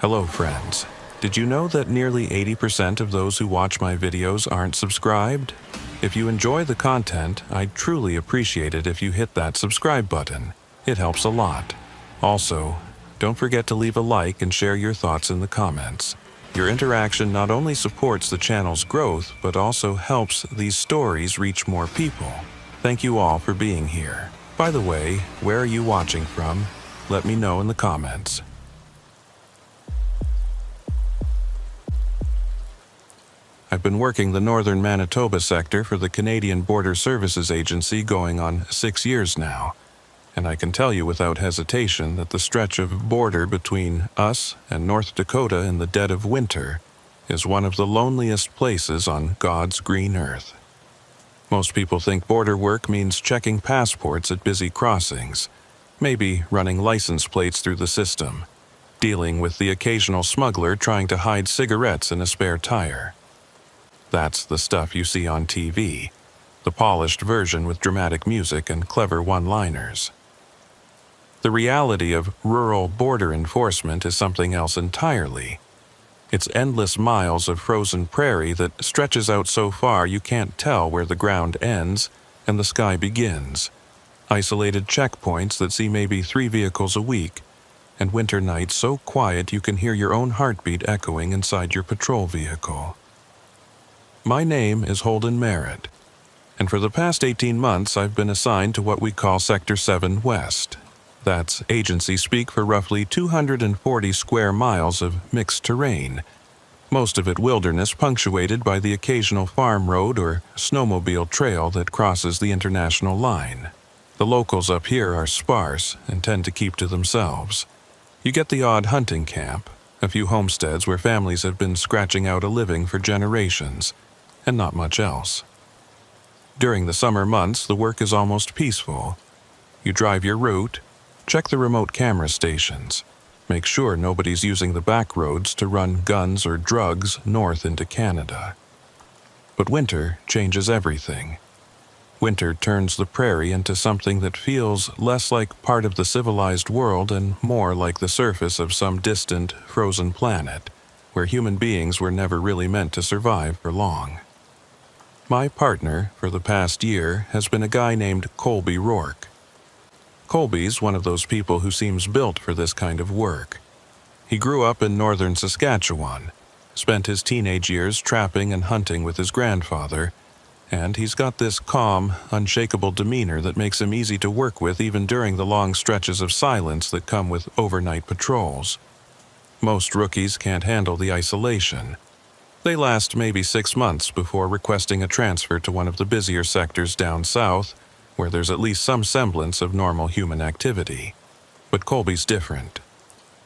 Hello friends. Did you know that nearly 80% of those who watch my videos aren't subscribed? If you enjoy the content, I'd truly appreciate it if you hit that subscribe button. It helps a lot. Also, don't forget to leave a like and share your thoughts in the comments. Your interaction not only supports the channel's growth, but also helps these stories reach more people. Thank you all for being here. By the way, where are you watching from? Let me know in the comments. I've been working the northern Manitoba sector for the Canadian Border Services Agency going on 6 years now, and I can tell you without hesitation that the stretch of border between us and North Dakota in the dead of winter is one of the loneliest places on God's green earth. Most people think border work means checking passports at busy crossings, maybe running license plates through the system, dealing with the occasional smuggler trying to hide cigarettes in a spare tire. That's the stuff you see on TV, the polished version with dramatic music and clever one-liners. The reality of rural border enforcement is something else entirely. It's endless miles of frozen prairie that stretches out so far you can't tell where the ground ends and the sky begins. Isolated checkpoints that see maybe 3 vehicles a week, and winter nights so quiet you can hear your own heartbeat echoing inside your patrol vehicle. My name is Holden Merritt, and for the past 18 months I've been assigned to what we call Sector 7 West. That's agency speak for roughly 240 square miles of mixed terrain, most of it wilderness punctuated by the occasional farm road or snowmobile trail that crosses the international line. The locals up here are sparse and tend to keep to themselves. You get the odd hunting camp, a few homesteads where families have been scratching out a living for generations, and not much else. During the summer months, the work is almost peaceful. You drive your route, check the remote camera stations, make sure nobody's using the back roads to run guns or drugs north into Canada. But winter changes everything. Winter turns the prairie into something that feels less like part of the civilized world and more like the surface of some distant, frozen planet, where human beings were never really meant to survive for long. My partner for the past year has been a guy named Colby Rourke. Colby's one of those people who seems built for this kind of work. He grew up in northern Saskatchewan, spent his teenage years trapping and hunting with his grandfather, and he's got this calm, unshakable demeanor that makes him easy to work with even during the long stretches of silence that come with overnight patrols. Most rookies can't handle the isolation. They last maybe 6 months before requesting a transfer to one of the busier sectors down south, where there's at least some semblance of normal human activity. But Colby's different.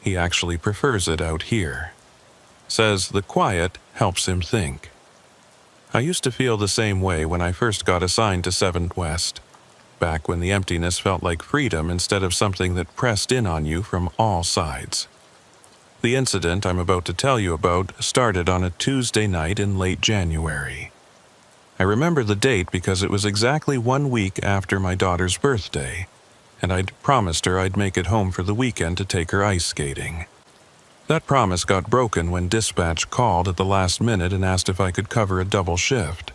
He actually prefers it out here. Says the quiet helps him think. I used to feel the same way when I first got assigned to 7 West, back when the emptiness felt like freedom instead of something that pressed in on you from all sides. The incident I'm about to tell you about started on a Tuesday night in late January. I remember the date because it was exactly 1 week after my daughter's birthday, and I'd promised her I'd make it home for the weekend to take her ice skating. That promise got broken when dispatch called at the last minute and asked if I could cover a double shift.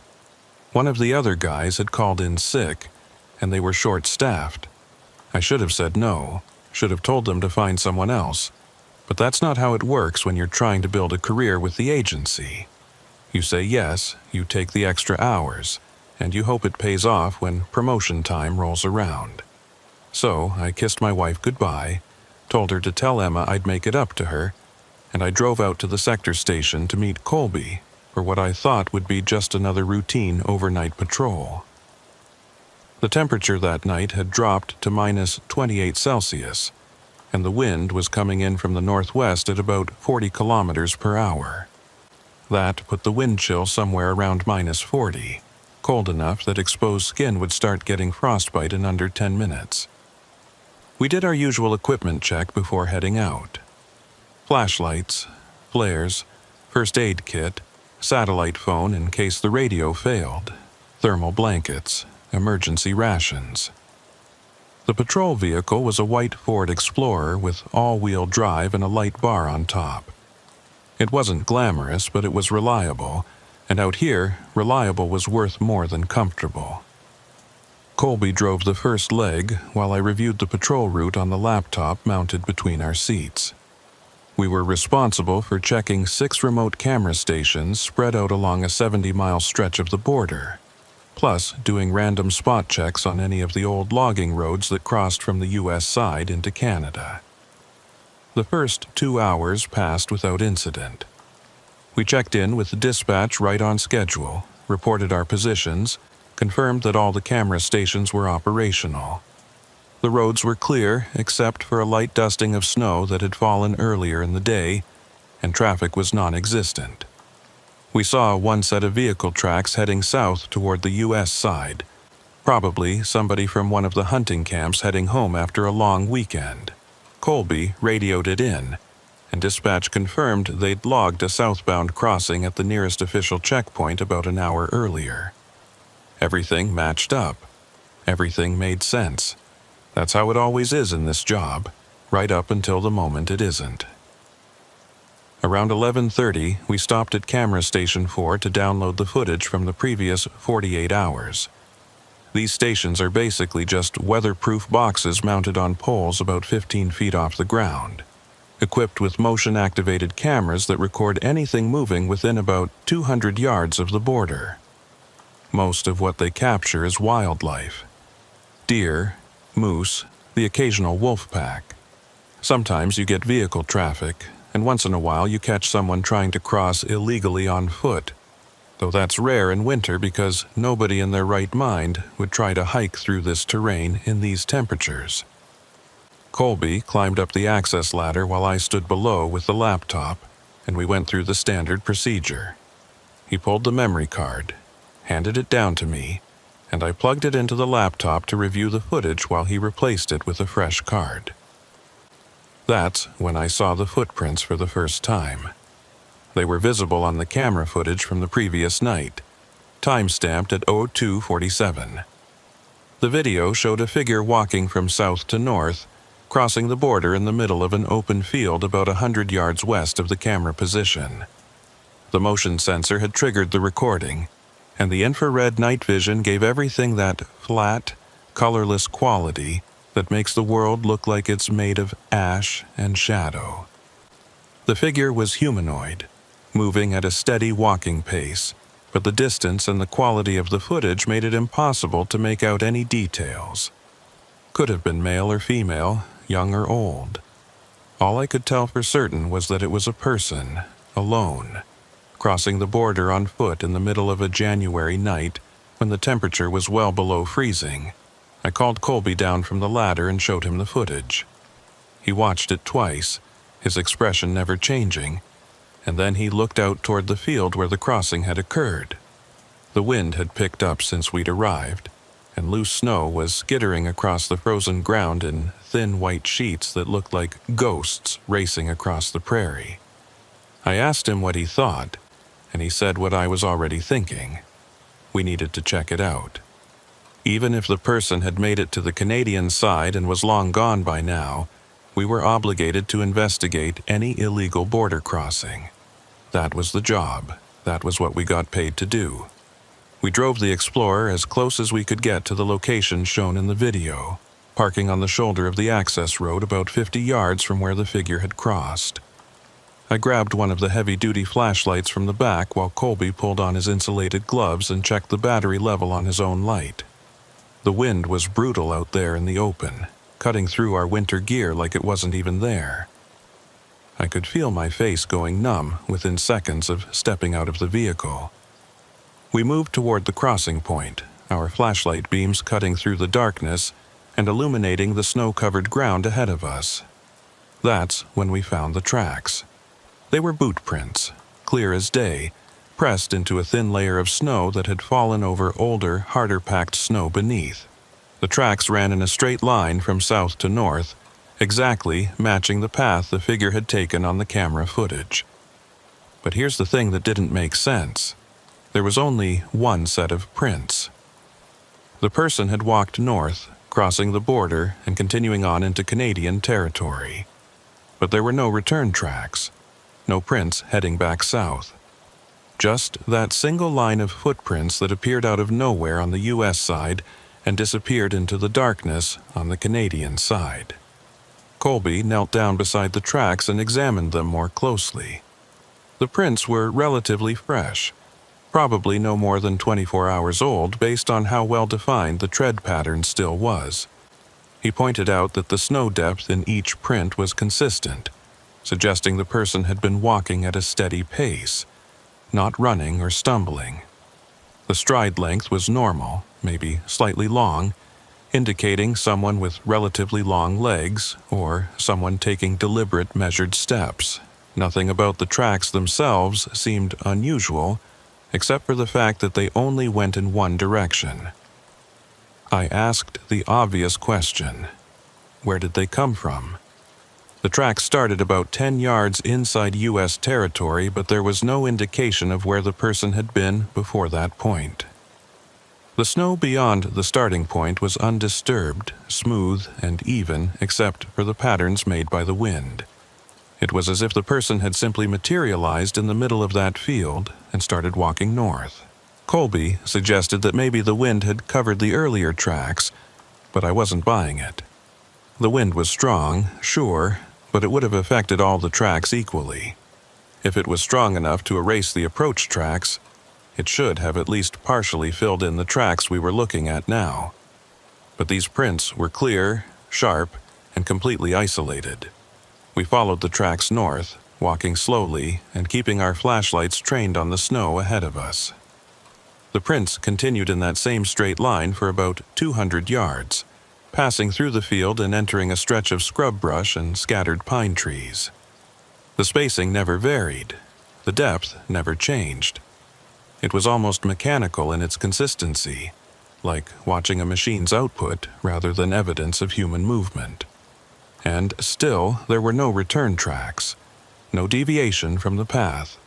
One of the other guys had called in sick, and they were short-staffed. I should have said no, should have told them to find someone else. But that's not how it works when you're trying to build a career with the agency. You say yes, you take the extra hours, and you hope it pays off when promotion time rolls around. So I kissed my wife goodbye, told her to tell Emma I'd make it up to her, and I drove out to the sector station to meet Colby for what I thought would be just another routine overnight patrol. The temperature that night had dropped to minus 28 Celsius, and the wind was coming in from the northwest at about 40 kilometers per hour. That put the wind chill somewhere around minus 40, cold enough that exposed skin would start getting frostbite in under 10 minutes. We did our usual equipment check before heading out. Flashlights, flares, first aid kit, satellite phone in case the radio failed, thermal blankets, emergency rations. The patrol vehicle was a white Ford Explorer with all-wheel drive and a light bar on top. It wasn't glamorous, but it was reliable, and out here, reliable was worth more than comfortable. Colby drove the first leg while I reviewed the patrol route on the laptop mounted between our seats. We were responsible for checking 6 remote camera stations spread out along a 70-mile stretch of the border, plus doing random spot checks on any of the old logging roads that crossed from the U.S. side into Canada. The first 2 hours passed without incident. We checked in with the dispatch right on schedule, reported our positions, confirmed that all the camera stations were operational. The roads were clear except for a light dusting of snow that had fallen earlier in the day, and traffic was non-existent. We saw one set of vehicle tracks heading south toward the U.S. side, probably somebody from one of the hunting camps heading home after a long weekend. Colby radioed it in, and dispatch confirmed they'd logged a southbound crossing at the nearest official checkpoint about an hour earlier. Everything matched up. Everything made sense. That's how it always is in this job, right up until the moment it isn't. Around 11:30, we stopped at Camera Station 4 to download the footage from the previous 48 hours. These stations are basically just weatherproof boxes mounted on poles about 15 feet off the ground, equipped with motion-activated cameras that record anything moving within about 200 yards of the border. Most of what they capture is wildlife. Deer, moose, the occasional wolf pack. Sometimes you get vehicle traffic, and once in a while you catch someone trying to cross illegally on foot, though that's rare in winter because nobody in their right mind would try to hike through this terrain in these temperatures. Colby climbed up the access ladder while I stood below with the laptop, and we went through the standard procedure. He pulled the memory card, handed it down to me, and I plugged it into the laptop to review the footage while he replaced it with a fresh card. That's when I saw the footprints for the first time. They were visible on the camera footage from the previous night, time-stamped at 02:47. The video showed a figure walking from south to north, crossing the border in the middle of an open field about 100 yards west of the camera position. The motion sensor had triggered the recording, and the infrared night vision gave everything that flat, colorless quality that makes the world look like it's made of ash and shadow. The figure was humanoid, moving at a steady walking pace, but the distance and the quality of the footage made it impossible to make out any details. Could have been male or female, young or old. All I could tell for certain was that it was a person, alone, crossing the border on foot in the middle of a January night when the temperature was well below freezing. I called Colby down from the ladder and showed him the footage. He watched it twice, his expression never changing, and then he looked out toward the field where the crossing had occurred. The wind had picked up since we'd arrived, and loose snow was skittering across the frozen ground in thin white sheets that looked like ghosts racing across the prairie. I asked him what he thought, and he said what I was already thinking. We needed to check it out. Even if the person had made it to the Canadian side and was long gone by now, we were obligated to investigate any illegal border crossing. That was the job. That was what we got paid to do. We drove the Explorer as close as we could get to the location shown in the video, parking on the shoulder of the access road about 50 yards from where the figure had crossed. I grabbed one of the heavy-duty flashlights from the back while Colby pulled on his insulated gloves and checked the battery level on his own light. The wind was brutal out there in the open, cutting through our winter gear like it wasn't even there. I could feel my face going numb within seconds of stepping out of the vehicle. We moved toward the crossing point, our flashlight beams cutting through the darkness and illuminating the snow-covered ground ahead of us. That's when we found the tracks. They were boot prints, clear as day, pressed into a thin layer of snow that had fallen over older, harder-packed snow beneath. The tracks ran in a straight line from south to north, exactly matching the path the figure had taken on the camera footage. But here's the thing that didn't make sense. There was only one set of prints. The person had walked north, crossing the border and continuing on into Canadian territory. But there were no return tracks, no prints heading back south. Just that single line of footprints that appeared out of nowhere on the U.S. side and disappeared into the darkness on the Canadian side. Colby knelt down beside the tracks and examined them more closely. The prints were relatively fresh, probably no more than 24 hours old based on how well defined the tread pattern still was. He pointed out that the snow depth in each print was consistent, suggesting the person had been walking at a steady pace, not running or stumbling. The stride length was normal, maybe slightly long, indicating someone with relatively long legs or someone taking deliberate measured steps. Nothing about the tracks themselves seemed unusual, except for the fact that they only went in one direction. I asked the obvious question: where did they come from? The tracks started about 10 yards inside U.S. territory, but there was no indication of where the person had been before that point. The snow beyond the starting point was undisturbed, smooth, and even except for the patterns made by the wind. It was as if the person had simply materialized in the middle of that field and started walking north. Colby suggested that maybe the wind had covered the earlier tracks, but I wasn't buying it. The wind was strong, sure, but it would have affected all the tracks equally. If it was strong enough to erase the approach tracks, it should have at least partially filled in the tracks we were looking at now. But these prints were clear, sharp, and completely isolated. We followed the tracks north, walking slowly and keeping our flashlights trained on the snow ahead of us. The prints continued in that same straight line for about 200 yards, passing through the field and entering a stretch of scrub brush and scattered pine trees. The spacing never varied. The depth never changed. It was almost mechanical in its consistency, like watching a machine's output rather than evidence of human movement. And still, there were no return tracks, no deviation from the path,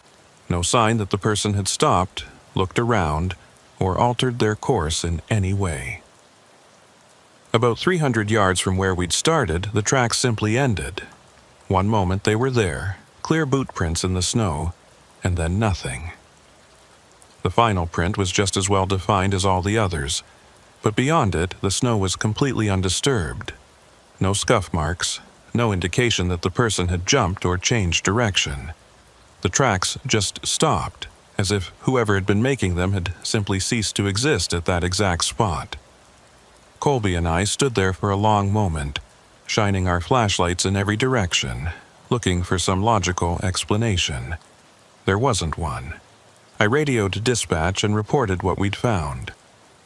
no sign that the person had stopped, looked around, or altered their course in any way. About 300 yards from where we'd started, the tracks simply ended. One moment they were there, clear boot prints in the snow, and then nothing. The final print was just as well defined as all the others, but beyond it, the snow was completely undisturbed. No scuff marks, no indication that the person had jumped or changed direction. The tracks just stopped, as if whoever had been making them had simply ceased to exist at that exact spot. Colby and I stood there for a long moment, shining our flashlights in every direction, looking for some logical explanation. There wasn't one. I radioed dispatch and reported what we'd found.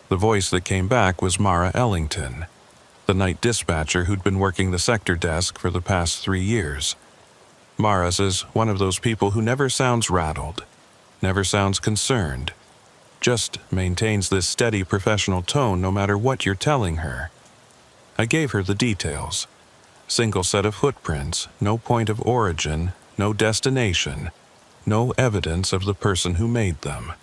The voice that came back was Mara Ellington, the night dispatcher who'd been working the sector desk for the past 3 years. Mara's is one of those people who never sounds rattled, never sounds concerned, just maintains this steady professional tone no matter what you're telling her. I gave her the details. Single set of footprints, no point of origin, no destination, no evidence of the person who made them.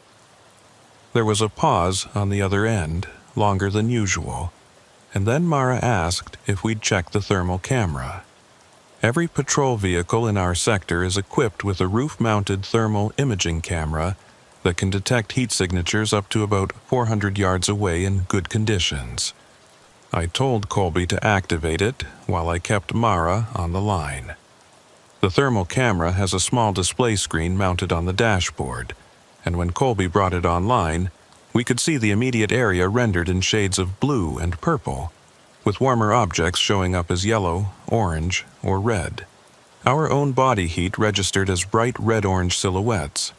There was a pause on the other end, longer than usual, and then Mara asked if we'd check the thermal camera. Every patrol vehicle in our sector is equipped with a roof-mounted thermal imaging camera that can detect heat signatures up to about 400 yards away in good conditions. I told Colby to activate it while I kept Mara on the line. The thermal camera has a small display screen mounted on the dashboard, and when Colby brought it online, we could see the immediate area rendered in shades of blue and purple, with warmer objects showing up as yellow, orange, or red. Our own body heat registered as bright red-orange silhouettes.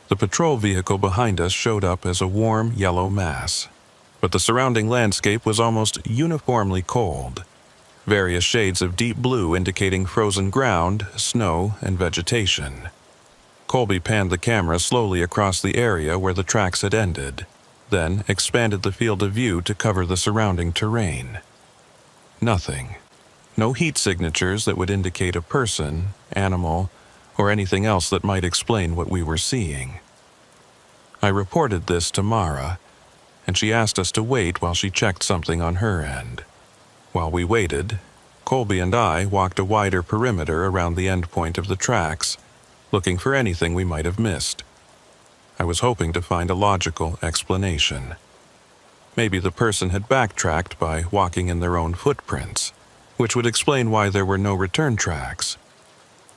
The patrol vehicle behind us showed up as a warm yellow mass, but the surrounding landscape was almost uniformly cold. Various shades of deep blue indicating frozen ground, snow, and vegetation. Colby panned the camera slowly across the area where the tracks had ended, then expanded the field of view to cover the surrounding terrain. Nothing. No heat signatures that would indicate a person, animal, or anything else that might explain what we were seeing. I reported this to Mara, and she asked us to wait while she checked something on her end. While we waited, Colby and I walked a wider perimeter around the endpoint of the tracks, looking for anything we might have missed. I was hoping to find a logical explanation. Maybe the person had backtracked by walking in their own footprints, which would explain why there were no return tracks.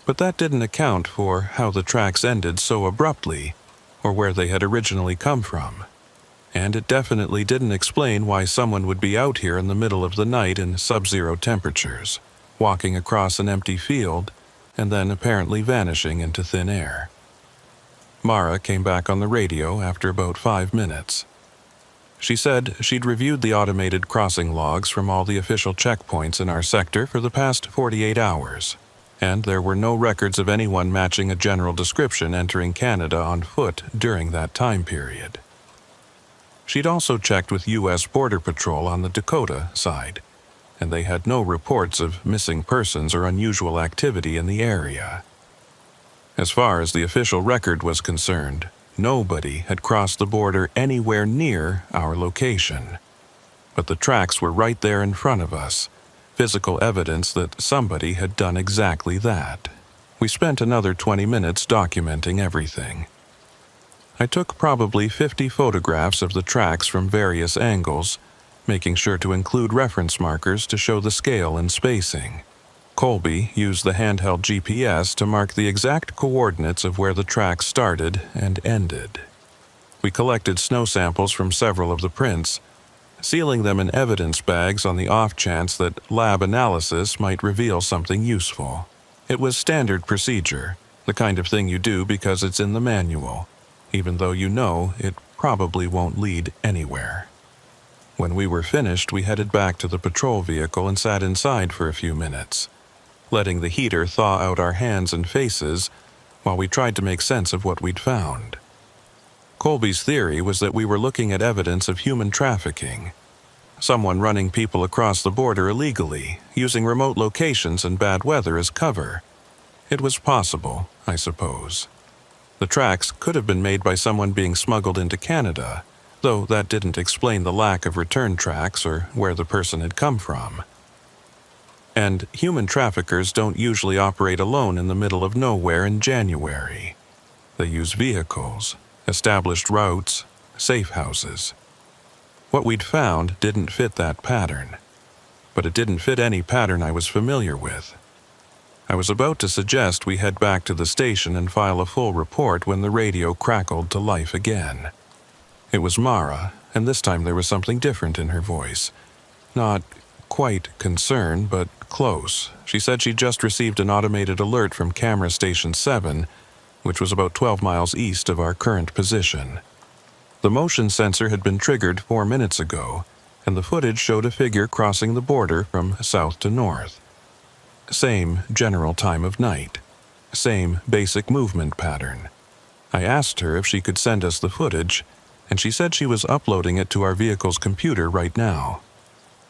But that didn't account for how the tracks ended so abruptly, or where they had originally come from. And it definitely didn't explain why someone would be out here in the middle of the night in sub-zero temperatures, walking across an empty field, and then apparently vanishing into thin air. Mara came back on the radio after about 5 minutes. She said she'd reviewed the automated crossing logs from all the official checkpoints in our sector for the past 48 hours, and there were no records of anyone matching a general description entering Canada on foot during that time period. She'd also checked with U.S. Border Patrol on the Dakota side, and they had no reports of missing persons or unusual activity in the area. As far as the official record was concerned, nobody had crossed the border anywhere near our location. But the tracks were right there in front of us, physical evidence that somebody had done exactly that. We spent another 20 minutes documenting everything. I took probably 50 photographs of the tracks from various angles, making sure to include reference markers to show the scale and spacing. Colby used the handheld GPS to mark the exact coordinates of where the tracks started and ended. We collected snow samples from several of the prints, sealing them in evidence bags on the off chance that lab analysis might reveal something useful. It was standard procedure, the kind of thing you do because it's in the manual, even though you know it probably won't lead anywhere. When we were finished, we headed back to the patrol vehicle and sat inside for a few minutes, letting the heater thaw out our hands and faces while we tried to make sense of what we'd found. Colby's theory was that we were looking at evidence of human trafficking, someone running people across the border illegally, using remote locations and bad weather as cover. It was possible, I suppose. The tracks could have been made by someone being smuggled into Canada, though that didn't explain the lack of return tracks or where the person had come from. And human traffickers don't usually operate alone in the middle of nowhere in January. They use vehicles, established routes, safe houses. What we'd found didn't fit that pattern, but it didn't fit any pattern I was familiar with. I was about to suggest we head back to the station and file a full report when the radio crackled to life again. It was Mara, and this time there was something different in her voice. Not quite concern, but close. She said she'd just received an automated alert from Camera Station 7, which was about 12 miles east of our current position. The motion sensor had been triggered 4 minutes ago, and the footage showed a figure crossing the border from south to north. Same general time of night. Same basic movement pattern. I asked her if she could send us the footage, and she said she was uploading it to our vehicle's computer right now.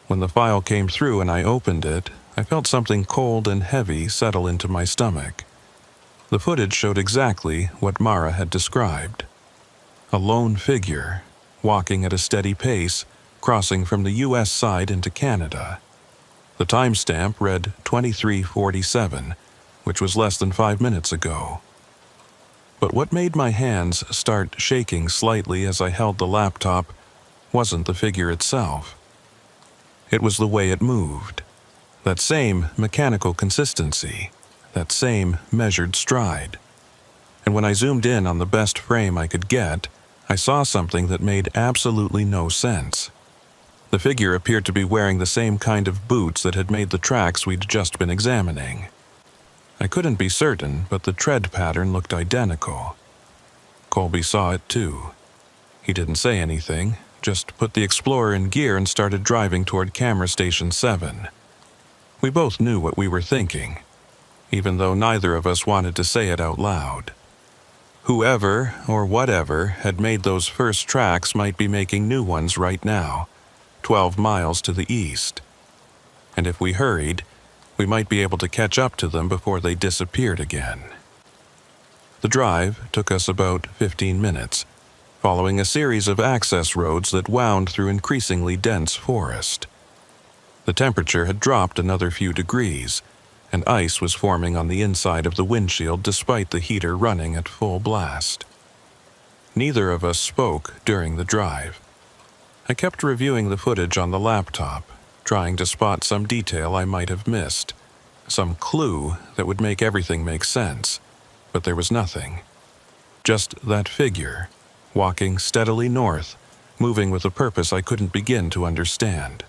When the file came through and I opened it, I felt something cold and heavy settle into my stomach. The footage showed exactly what Mara had described. A lone figure, walking at a steady pace, crossing from the U.S. side into Canada. The timestamp read 23:47, which was less than 5 minutes ago. But what made my hands start shaking slightly as I held the laptop wasn't the figure itself. It was the way it moved. That same mechanical consistency, that same measured stride. And when I zoomed in on the best frame I could get, I saw something that made absolutely no sense. The figure appeared to be wearing the same kind of boots that had made the tracks we'd just been examining. I couldn't be certain, but the tread pattern looked identical. Colby saw it too. He didn't say anything, just put the Explorer in gear and started driving toward Camera Station 7. We both knew what we were thinking, even though neither of us wanted to say it out loud. Whoever or whatever had made those first tracks might be making new ones right now, 12 miles to the east. And if we hurried, we might be able to catch up to them before they disappeared again. The drive took us about 15 minutes, following a series of access roads that wound through increasingly dense forest. The temperature had dropped another few degrees, and ice was forming on the inside of the windshield despite the heater running at full blast. Neither of us spoke during the drive. I kept reviewing the footage on the laptop, trying to spot some detail I might have missed, some clue that would make everything make sense, but there was nothing. Just that figure, walking steadily north, moving with a purpose I couldn't begin to understand.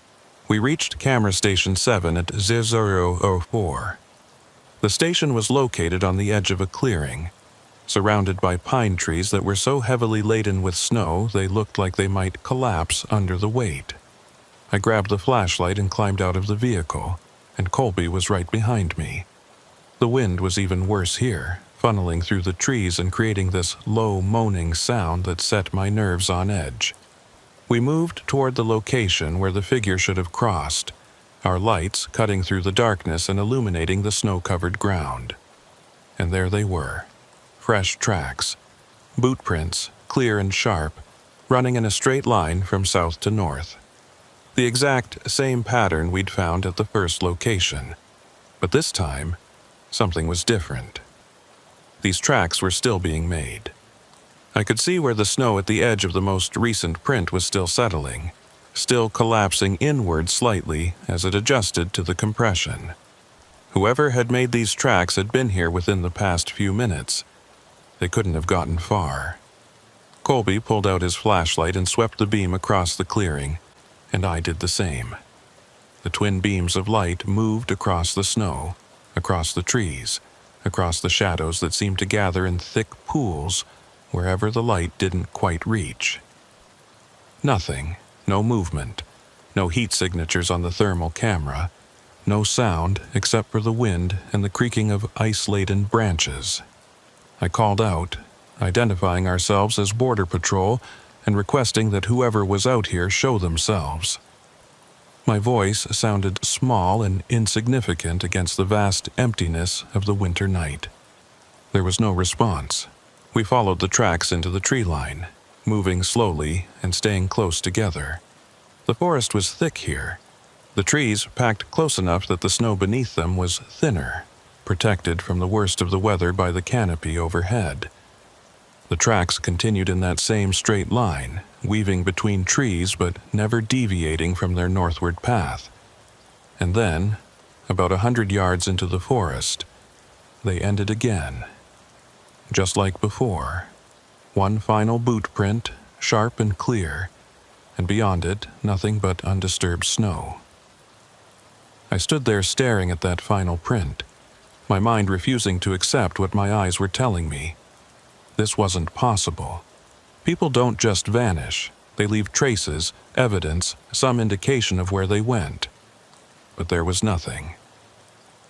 We reached Camera Station 7 at 0004. The station was located on the edge of a clearing, surrounded by pine trees that were so heavily laden with snow they looked like they might collapse under the weight. I grabbed the flashlight and climbed out of the vehicle, and Colby was right behind me. The wind was even worse here, funneling through the trees and creating this low moaning sound that set my nerves on edge. We moved toward the location where the figure should have crossed, our lights cutting through the darkness and illuminating the snow-covered ground. And there they were, fresh tracks, boot prints, clear and sharp, running in a straight line from south to north. The exact same pattern we'd found at the first location, but this time, something was different. These tracks were still being made. I could see where the snow at the edge of the most recent print was still settling, still collapsing inward slightly as it adjusted to the compression. Whoever had made these tracks had been here within the past few minutes. They couldn't have gotten far. Colby pulled out his flashlight and swept the beam across the clearing, and I did the same. The twin beams of light moved across the snow, across the trees, across the shadows that seemed to gather in thick pools wherever the light didn't quite reach. Nothing, no movement, no heat signatures on the thermal camera, no sound except for the wind and the creaking of ice-laden branches. I called out, identifying ourselves as Border Patrol and requesting that whoever was out here show themselves. My voice sounded small and insignificant against the vast emptiness of the winter night. There was no response. We followed the tracks into the tree line, moving slowly and staying close together. The forest was thick here. The trees packed close enough that the snow beneath them was thinner, protected from the worst of the weather by the canopy overhead. The tracks continued in that same straight line, weaving between trees but never deviating from their northward path. And then, about 100 yards into the forest, they ended again. Just like before, one final boot print, sharp and clear, and beyond it, nothing but undisturbed snow. I stood there staring at that final print, my mind refusing to accept what my eyes were telling me. This wasn't possible. People don't just vanish. They leave traces, evidence, some indication of where they went. But there was nothing.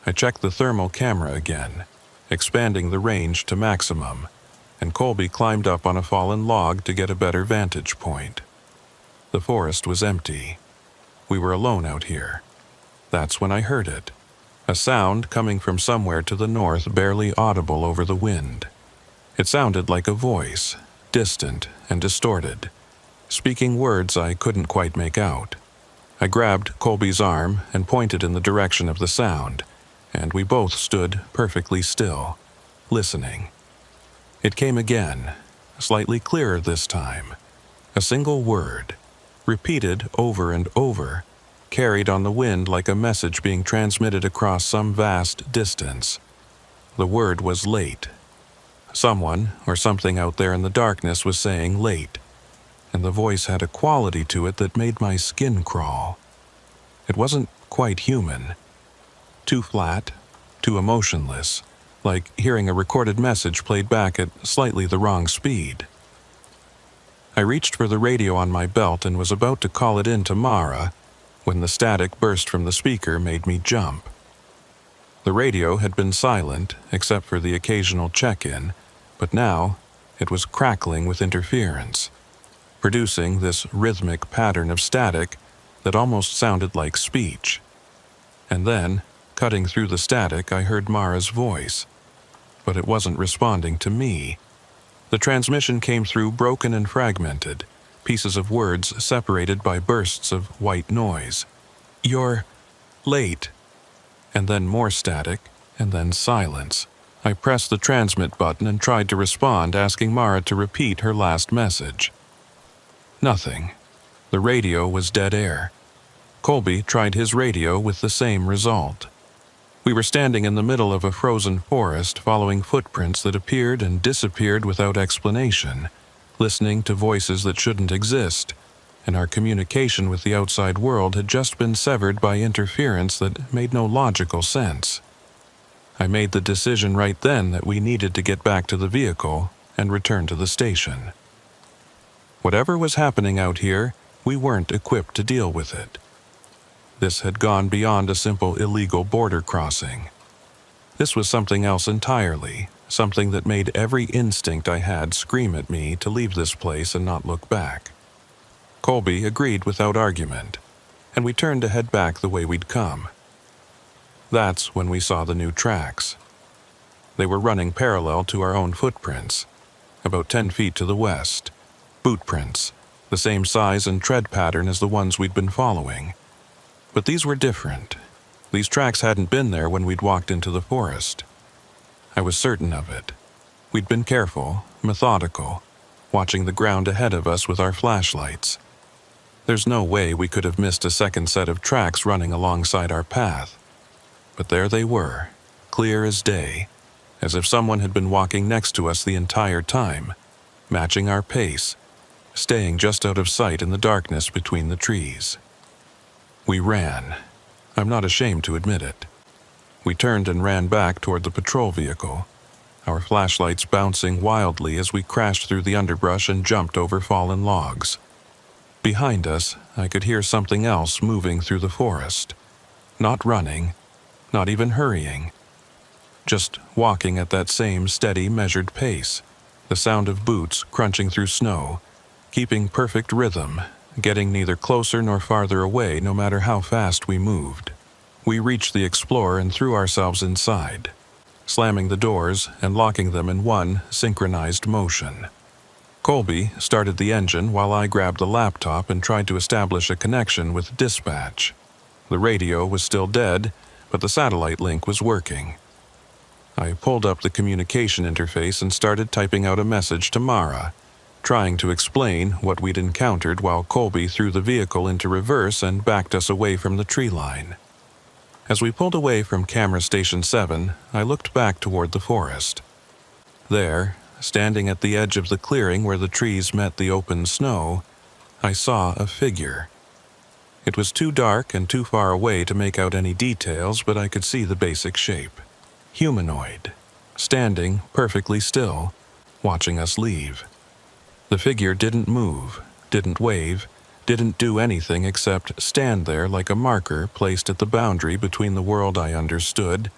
I checked the thermal camera again, expanding the range to maximum, and Colby climbed up on a fallen log to get a better vantage point. The forest was empty. We were alone out here. That's when I heard it. A sound coming from somewhere to the north, barely audible over the wind. It sounded like a voice, distant and distorted, speaking words I couldn't quite make out. I grabbed Colby's arm and pointed in the direction of the sound, and we both stood perfectly still, listening. It came again, slightly clearer this time. A single word, repeated over and over, carried on the wind like a message being transmitted across some vast distance. The word was late. Someone or something out there in the darkness was saying late, and the voice had a quality to it that made my skin crawl. It wasn't quite human. Too flat, too emotionless, like hearing a recorded message played back at slightly the wrong speed. I reached for the radio on my belt and was about to call it in to Mara when the static burst from the speaker made me jump. The radio had been silent except for the occasional check-in, but now it was crackling with interference, producing this rhythmic pattern of static that almost sounded like speech. And then, cutting through the static, I heard Mara's voice, but it wasn't responding to me. The transmission came through broken and fragmented, pieces of words separated by bursts of white noise. You're late, and then more static, and then silence. I pressed the transmit button and tried to respond, asking Mara to repeat her last message. Nothing. The radio was dead air. Colby tried his radio with the same result. We were standing in the middle of a frozen forest, following footprints that appeared and disappeared without explanation, listening to voices that shouldn't exist, and our communication with the outside world had just been severed by interference that made no logical sense. I made the decision right then that we needed to get back to the vehicle and return to the station. Whatever was happening out here, we weren't equipped to deal with it. This had gone beyond a simple illegal border crossing. This was something else entirely, something that made every instinct I had scream at me to leave this place and not look back. Colby agreed without argument, and we turned to head back the way we'd come. That's when we saw the new tracks. They were running parallel to our own footprints, about 10 feet to the west. Boot prints, the same size and tread pattern as the ones we'd been following. But these were different. These tracks hadn't been there when we'd walked into the forest. I was certain of it. We'd been careful, methodical, watching the ground ahead of us with our flashlights. There's no way we could have missed a second set of tracks running alongside our path. But there they were, clear as day, as if someone had been walking next to us the entire time, matching our pace, staying just out of sight in the darkness between the trees. We ran. I'm not ashamed to admit it. We turned and ran back toward the patrol vehicle, our flashlights bouncing wildly as we crashed through the underbrush and jumped over fallen logs. Behind us, I could hear something else moving through the forest. Not running, not even hurrying. Just walking at that same steady, measured pace, the sound of boots crunching through snow, keeping perfect rhythm, getting neither closer nor farther away no matter how fast we moved. We reached the Explorer and threw ourselves inside, slamming the doors and locking them in one synchronized motion. Colby started the engine while I grabbed the laptop and tried to establish a connection with dispatch. The radio was still dead, but the satellite link was working. I pulled up the communication interface and started typing out a message to Mara, trying to explain what we'd encountered while Colby threw the vehicle into reverse and backed us away from the tree line. As we pulled away from Camera Station 7, I looked back toward the forest. There, standing at the edge of the clearing where the trees met the open snow, I saw a figure. It was too dark and too far away to make out any details, but I could see the basic shape. Humanoid, standing perfectly still, watching us leave. The figure didn't move, didn't wave, didn't do anything except stand there like a marker placed at the boundary between the world I understood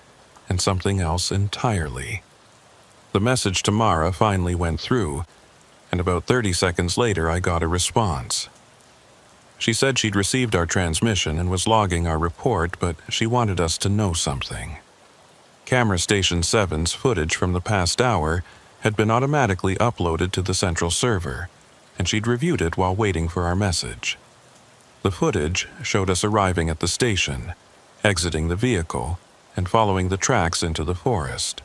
and something else entirely. The message to Mara finally went through, and about 30 seconds later I got a response. She said she'd received our transmission and was logging our report, but she wanted us to know something. Camera Station 7's footage from the past hour had been automatically uploaded to the central server, and she'd reviewed it while waiting for our message. The footage showed us arriving at the station, exiting the vehicle, and following the tracks into the forest.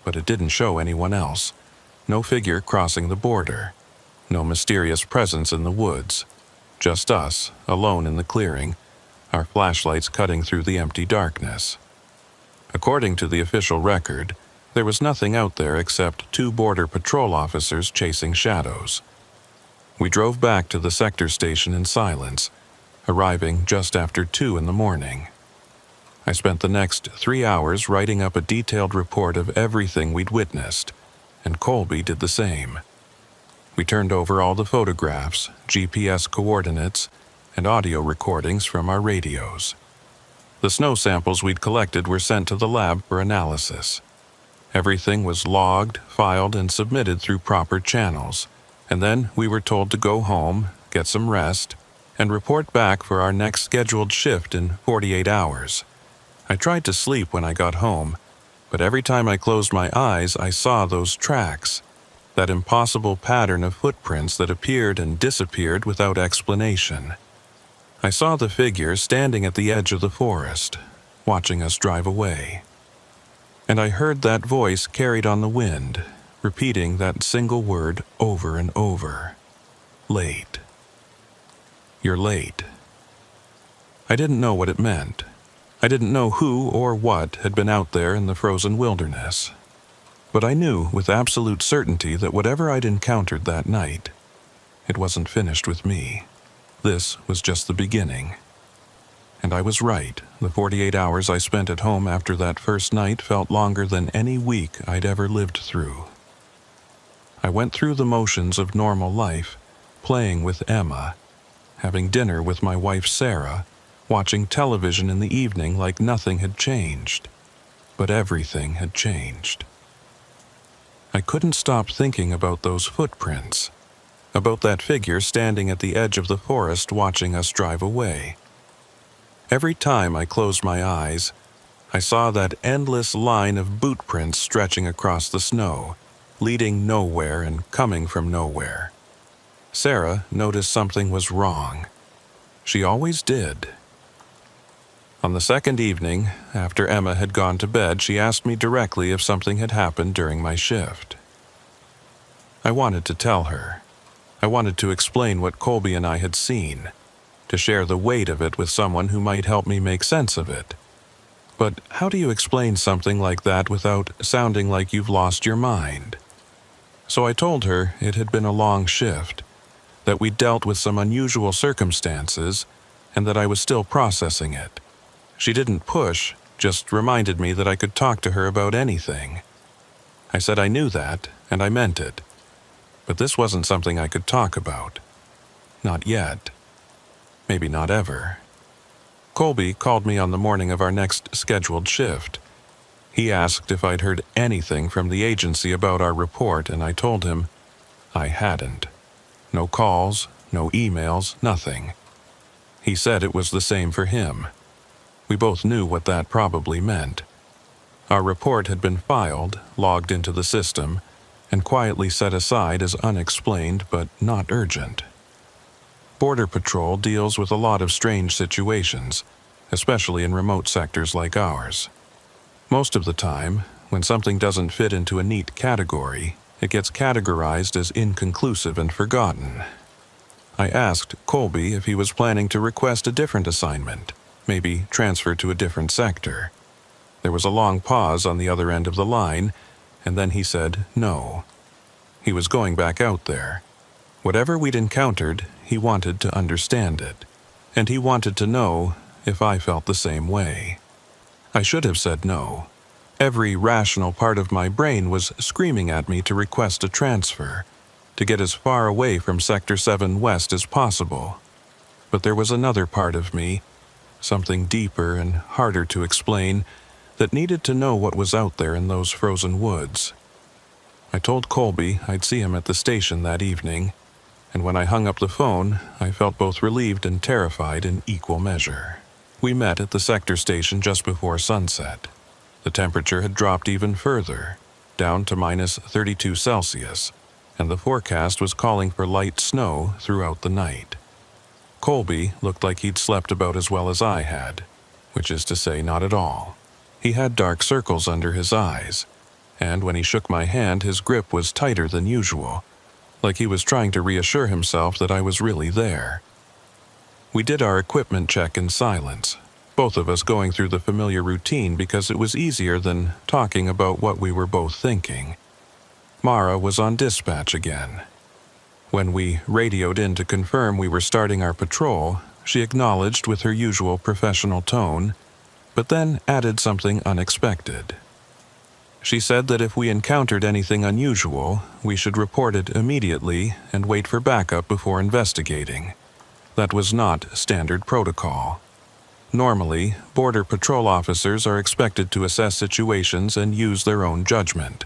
But it didn't show anyone else. No figure crossing the border. No mysterious presence in the woods. Just us, alone in the clearing, our flashlights cutting through the empty darkness. According to the official record, there was nothing out there except 2 border patrol officers chasing shadows. We drove back to the sector station in silence, arriving just after 2 in the morning. I spent the next 3 hours writing up a detailed report of everything we'd witnessed, and Colby did the same. We turned over all the photographs, GPS coordinates, and audio recordings from our radios. The snow samples we'd collected were sent to the lab for analysis. Everything was logged, filed, and submitted through proper channels, and then we were told to go home, get some rest, and report back for our next scheduled shift in 48 hours. I tried to sleep when I got home, but every time I closed my eyes, I saw those tracks. That impossible pattern of footprints that appeared and disappeared without explanation. I saw the figure standing at the edge of the forest, watching us drive away. And I heard that voice carried on the wind, repeating that single word over and over. Late. You're late. I didn't know what it meant. I didn't know who or what had been out there in the frozen wilderness. But I knew with absolute certainty that whatever I'd encountered that night, it wasn't finished with me. This was just the beginning. And I was right. The 48 hours I spent at home after that first night felt longer than any week I'd ever lived through. I went through the motions of normal life, playing with Emma, having dinner with my wife Sarah, watching television in the evening like nothing had changed. But everything had changed. I couldn't stop thinking about those footprints, about that figure standing at the edge of the forest watching us drive away. Every time I closed my eyes, I saw that endless line of boot prints stretching across the snow, leading nowhere and coming from nowhere. Sarah noticed something was wrong. She always did. On the second evening, after Emma had gone to bed, she asked me directly if something had happened during my shift. I wanted to tell her. I wanted to explain what Colby and I had seen, to share the weight of it with someone who might help me make sense of it. But how do you explain something like that without sounding like you've lost your mind? So I told her it had been a long shift, that we'd dealt with some unusual circumstances, and that I was still processing it. She didn't push, just reminded me that I could talk to her about anything. I said I knew that, and I meant it. But this wasn't something I could talk about. Not yet. Maybe not ever. Colby called me on the morning of our next scheduled shift. He asked if I'd heard anything from the agency about our report, and I told him I hadn't. No calls, no emails, nothing. He said it was the same for him. We both knew what that probably meant. Our report had been filed, logged into the system, and quietly set aside as unexplained but not urgent. Border Patrol deals with a lot of strange situations, especially in remote sectors like ours. Most of the time, when something doesn't fit into a neat category, it gets categorized as inconclusive and forgotten. I asked Colby if he was planning to request a different assignment, maybe transfer to a different sector. There was a long pause on the other end of the line, and then he said no. He was going back out there. Whatever we'd encountered, he wanted to understand it, and he wanted to know if I felt the same way. I should have said no. Every rational part of my brain was screaming at me to request a transfer, to get as far away from Sector 7 West as possible. But there was another part of me, something deeper and harder to explain, that needed to know what was out there in those frozen woods. I told Colby I'd see him at the station that evening, and when I hung up the phone, I felt both relieved and terrified in equal measure. We met at the sector station just before sunset. The temperature had dropped even further, down to minus 32 Celsius, and the forecast was calling for light snow throughout the night. Colby looked like he'd slept about as well as I had, which is to say not at all. He had dark circles under his eyes, and when he shook my hand, his grip was tighter than usual, like he was trying to reassure himself that I was really there. We did our equipment check in silence, both of us going through the familiar routine because it was easier than talking about what we were both thinking. Mara was on dispatch again. When we radioed in to confirm we were starting our patrol, she acknowledged with her usual professional tone, but then added something unexpected. She said that if we encountered anything unusual, we should report it immediately and wait for backup before investigating. That was not standard protocol. Normally, Border Patrol officers are expected to assess situations and use their own judgment.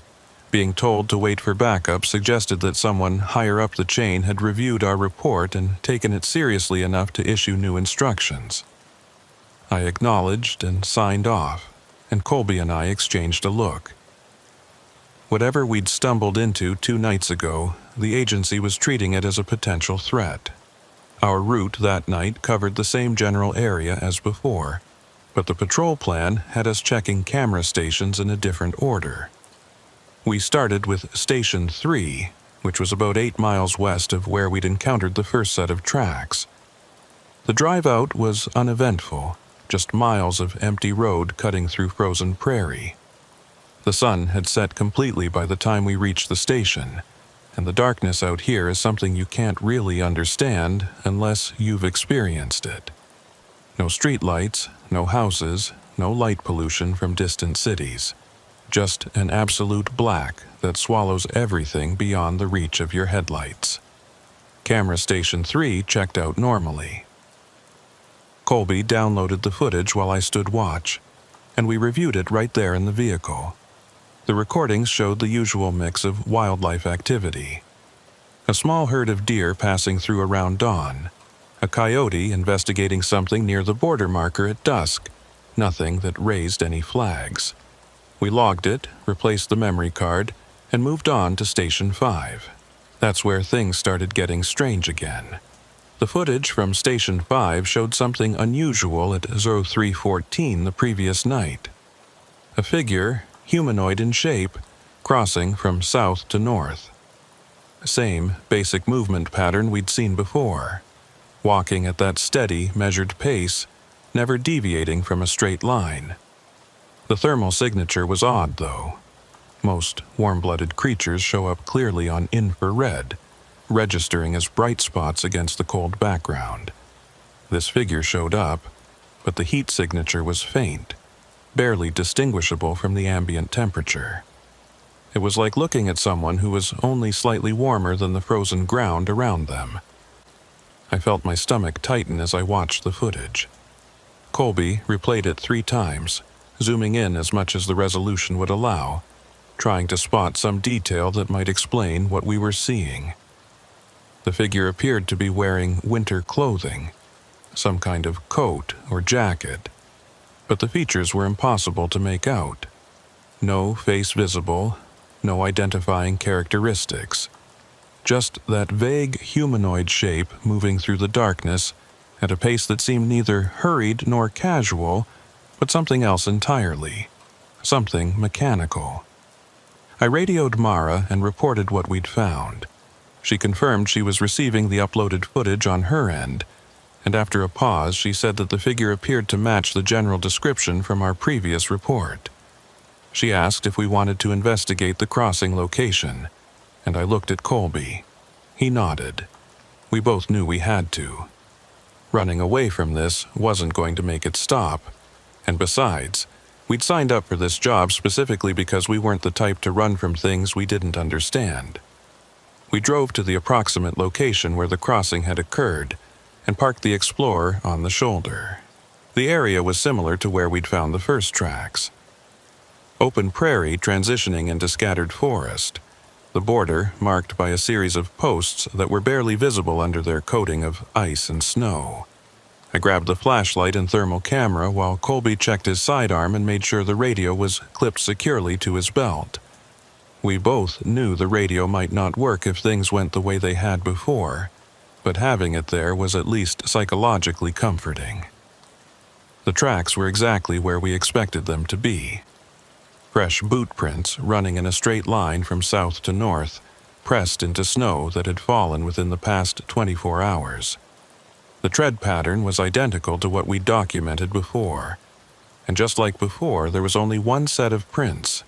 Being told to wait for backup suggested that someone higher up the chain had reviewed our report and taken it seriously enough to issue new instructions. I acknowledged and signed off, and Colby and I exchanged a look. Whatever we'd stumbled into 2 nights ago, the agency was treating it as a potential threat. Our route that night covered the same general area as before, but the patrol plan had us checking camera stations in a different order. We started with Station 3, which was about 8 miles west of where we'd encountered the first set of tracks. The drive out was uneventful, just miles of empty road cutting through frozen prairie. The sun had set completely by the time we reached the station, and the darkness out here is something you can't really understand unless you've experienced it. No streetlights, no houses, no light pollution from distant cities. Just an absolute black that swallows everything beyond the reach of your headlights. Camera Station 3 checked out normally. Colby downloaded the footage while I stood watch, and we reviewed it right there in the vehicle. The recordings showed the usual mix of wildlife activity. A small herd of deer passing through around dawn, a coyote investigating something near the border marker at dusk, nothing that raised any flags. We logged it, replaced the memory card, and moved on to Station 5. That's where things started getting strange again. The footage from Station 5 showed something unusual at 03:14 the previous night. A figure, humanoid in shape, crossing from south to north. Same basic movement pattern we'd seen before, walking at that steady, measured pace, never deviating from a straight line. The thermal signature was odd, though. Most warm-blooded creatures show up clearly on infrared, registering as bright spots against the cold background. This figure showed up, but the heat signature was faint, barely distinguishable from the ambient temperature. It was like looking at someone who was only slightly warmer than the frozen ground around them. I felt my stomach tighten as I watched the footage. Colby replayed it 3 times, zooming in as much as the resolution would allow, trying to spot some detail that might explain what we were seeing. The figure appeared to be wearing winter clothing, some kind of coat or jacket, but the features were impossible to make out. No face visible, no identifying characteristics. Just that vague humanoid shape moving through the darkness at a pace that seemed neither hurried nor casual, but something else entirely. Something mechanical. I radioed Mara and reported what we'd found. She confirmed she was receiving the uploaded footage on her end, and after a pause she said that the figure appeared to match the general description from our previous report. She asked if we wanted to investigate the crossing location, and I looked at Colby. He nodded. We both knew we had to. Running away from this wasn't going to make it stop, and besides, we'd signed up for this job specifically because we weren't the type to run from things we didn't understand. We drove to the approximate location where the crossing had occurred and parked the Explorer on the shoulder. The area was similar to where we'd found the first tracks. Open prairie transitioning into scattered forest, the border marked by a series of posts that were barely visible under their coating of ice and snow. I grabbed the flashlight and thermal camera while Colby checked his sidearm and made sure the radio was clipped securely to his belt. We both knew the radio might not work if things went the way they had before, but having it there was at least psychologically comforting. The tracks were exactly where we expected them to be. Fresh boot prints running in a straight line from south to north, pressed into snow that had fallen within the past 24 hours. The tread pattern was identical to what we documented before, and just like before, there was only one set of prints.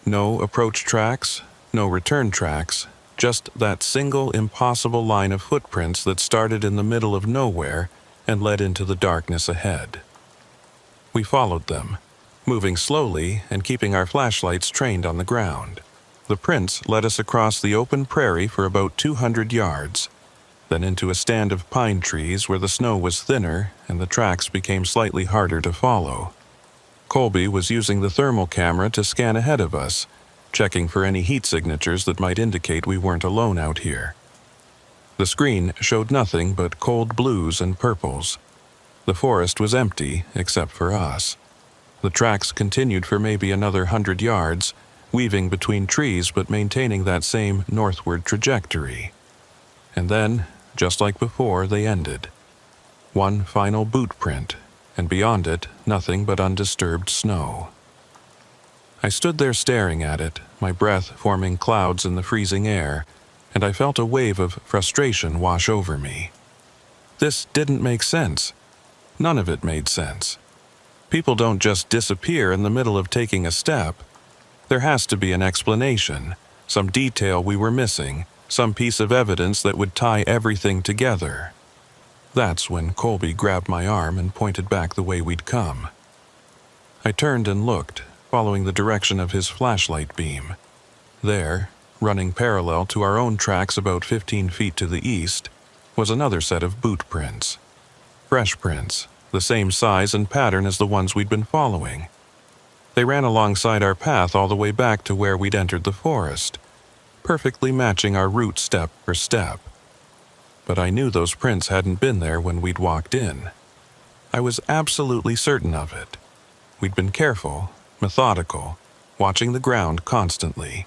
No approach tracks, no return tracks, just that single impossible line of footprints that started in the middle of nowhere and led into the darkness ahead. We followed them, moving slowly and keeping our flashlights trained on the ground. The prints led us across the open prairie for about 200 yards, then into a stand of pine trees where the snow was thinner and the tracks became slightly harder to follow. Colby was using the thermal camera to scan ahead of us, checking for any heat signatures that might indicate we weren't alone out here. The screen showed nothing but cold blues and purples. The forest was empty except for us. The tracks continued for maybe another 100 yards, weaving between trees but maintaining that same northward trajectory. And then, Just like before, they ended. One final boot print, and beyond it, nothing but undisturbed snow. I stood there staring at it, my breath forming clouds in the freezing air, and I felt a wave of frustration wash over me. This didn't make sense. None of it made sense. People don't just disappear in the middle of taking a step. There has to be an explanation, some detail we were missing, some piece of evidence that would tie everything together. That's when Colby grabbed my arm and pointed back the way we'd come. I turned and looked, following the direction of his flashlight beam. There, running parallel to our own tracks about 15 feet to the east, was another set of boot prints. Fresh prints, the same size and pattern as the ones we'd been following. They ran alongside our path all the way back to where we'd entered the forest, perfectly matching our route step for step. But I knew those prints hadn't been there when we'd walked in. I was absolutely certain of it. We'd been careful, methodical, watching the ground constantly.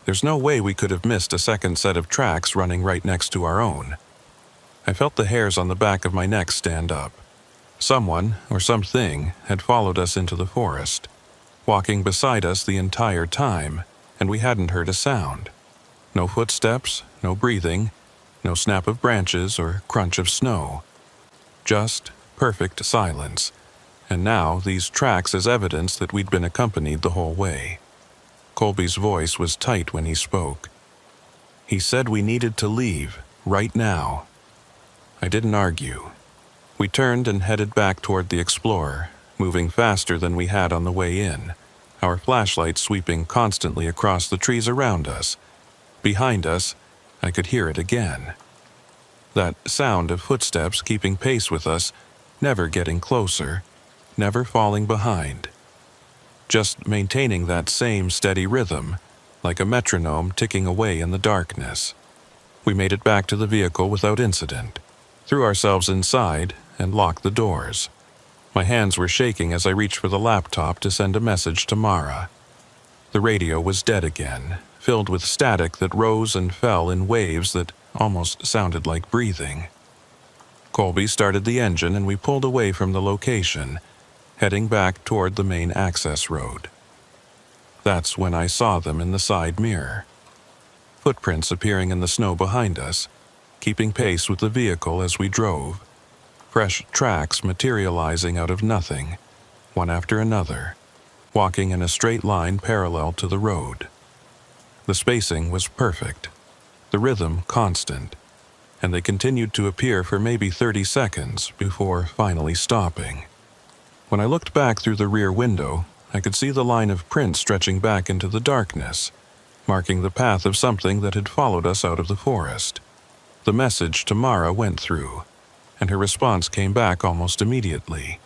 There's no way we could have missed a second set of tracks running right next to our own. I felt the hairs on the back of my neck stand up. Someone, or something, had followed us into the forest, walking beside us the entire time, and we hadn't heard a sound. No footsteps, no breathing, no snap of branches or crunch of snow. Just perfect silence, and now these tracks as evidence that we'd been accompanied the whole way. Colby's voice was tight when he spoke. He said we needed to leave, right now. I didn't argue. We turned and headed back toward the Explorer, moving faster than we had on the way in, our flashlights sweeping constantly across the trees around us. Behind us, I could hear it again. That sound of footsteps keeping pace with us, never getting closer, never falling behind. Just maintaining that same steady rhythm, like a metronome ticking away in the darkness. We made it back to the vehicle without incident, threw ourselves inside, and locked the doors. My hands were shaking as I reached for the laptop to send a message to Mara. The radio was dead again, filled with static that rose and fell in waves that almost sounded like breathing. Colby started the engine and we pulled away from the location, heading back toward the main access road. That's when I saw them in the side mirror. Footprints appearing in the snow behind us, keeping pace with the vehicle as we drove. Fresh tracks materializing out of nothing, one after another, walking in a straight line parallel to the road. The spacing was perfect, the rhythm constant, and they continued to appear for maybe 30 seconds before finally stopping. When I looked back through the rear window, I could see the line of prints stretching back into the darkness, marking the path of something that had followed us out of the forest. The message to Mara went through, and her response came back almost immediately.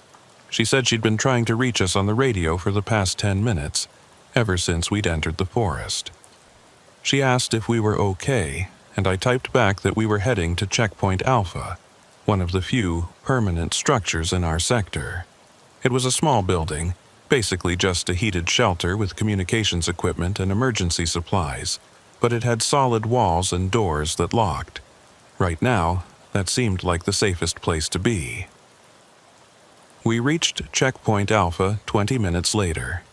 She said she'd been trying to reach us on the radio for the past 10 minutes, ever since we'd entered the forest. She asked if we were okay, and I typed back that we were heading to Checkpoint Alpha, one of the few permanent structures in our sector. It was a small building, basically just a heated shelter with communications equipment and emergency supplies, but it had solid walls and doors that locked. Right now, that seemed like the safest place to be. We reached Checkpoint Alpha 20 minutes later.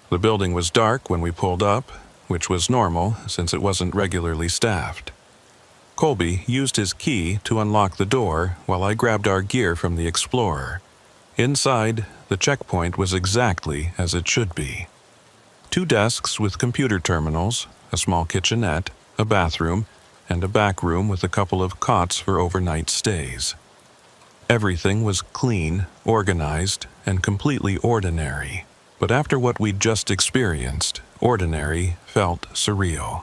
The building was dark when we pulled up, which was normal since it wasn't regularly staffed. Colby used his key to unlock the door while I grabbed our gear from the Explorer. Inside, the checkpoint was exactly as it should be. 2 desks with computer terminals, a small kitchenette, a bathroom, and a back room with a couple of cots for overnight stays. Everything was clean, organized, and completely ordinary. But after what we'd just experienced, ordinary felt surreal.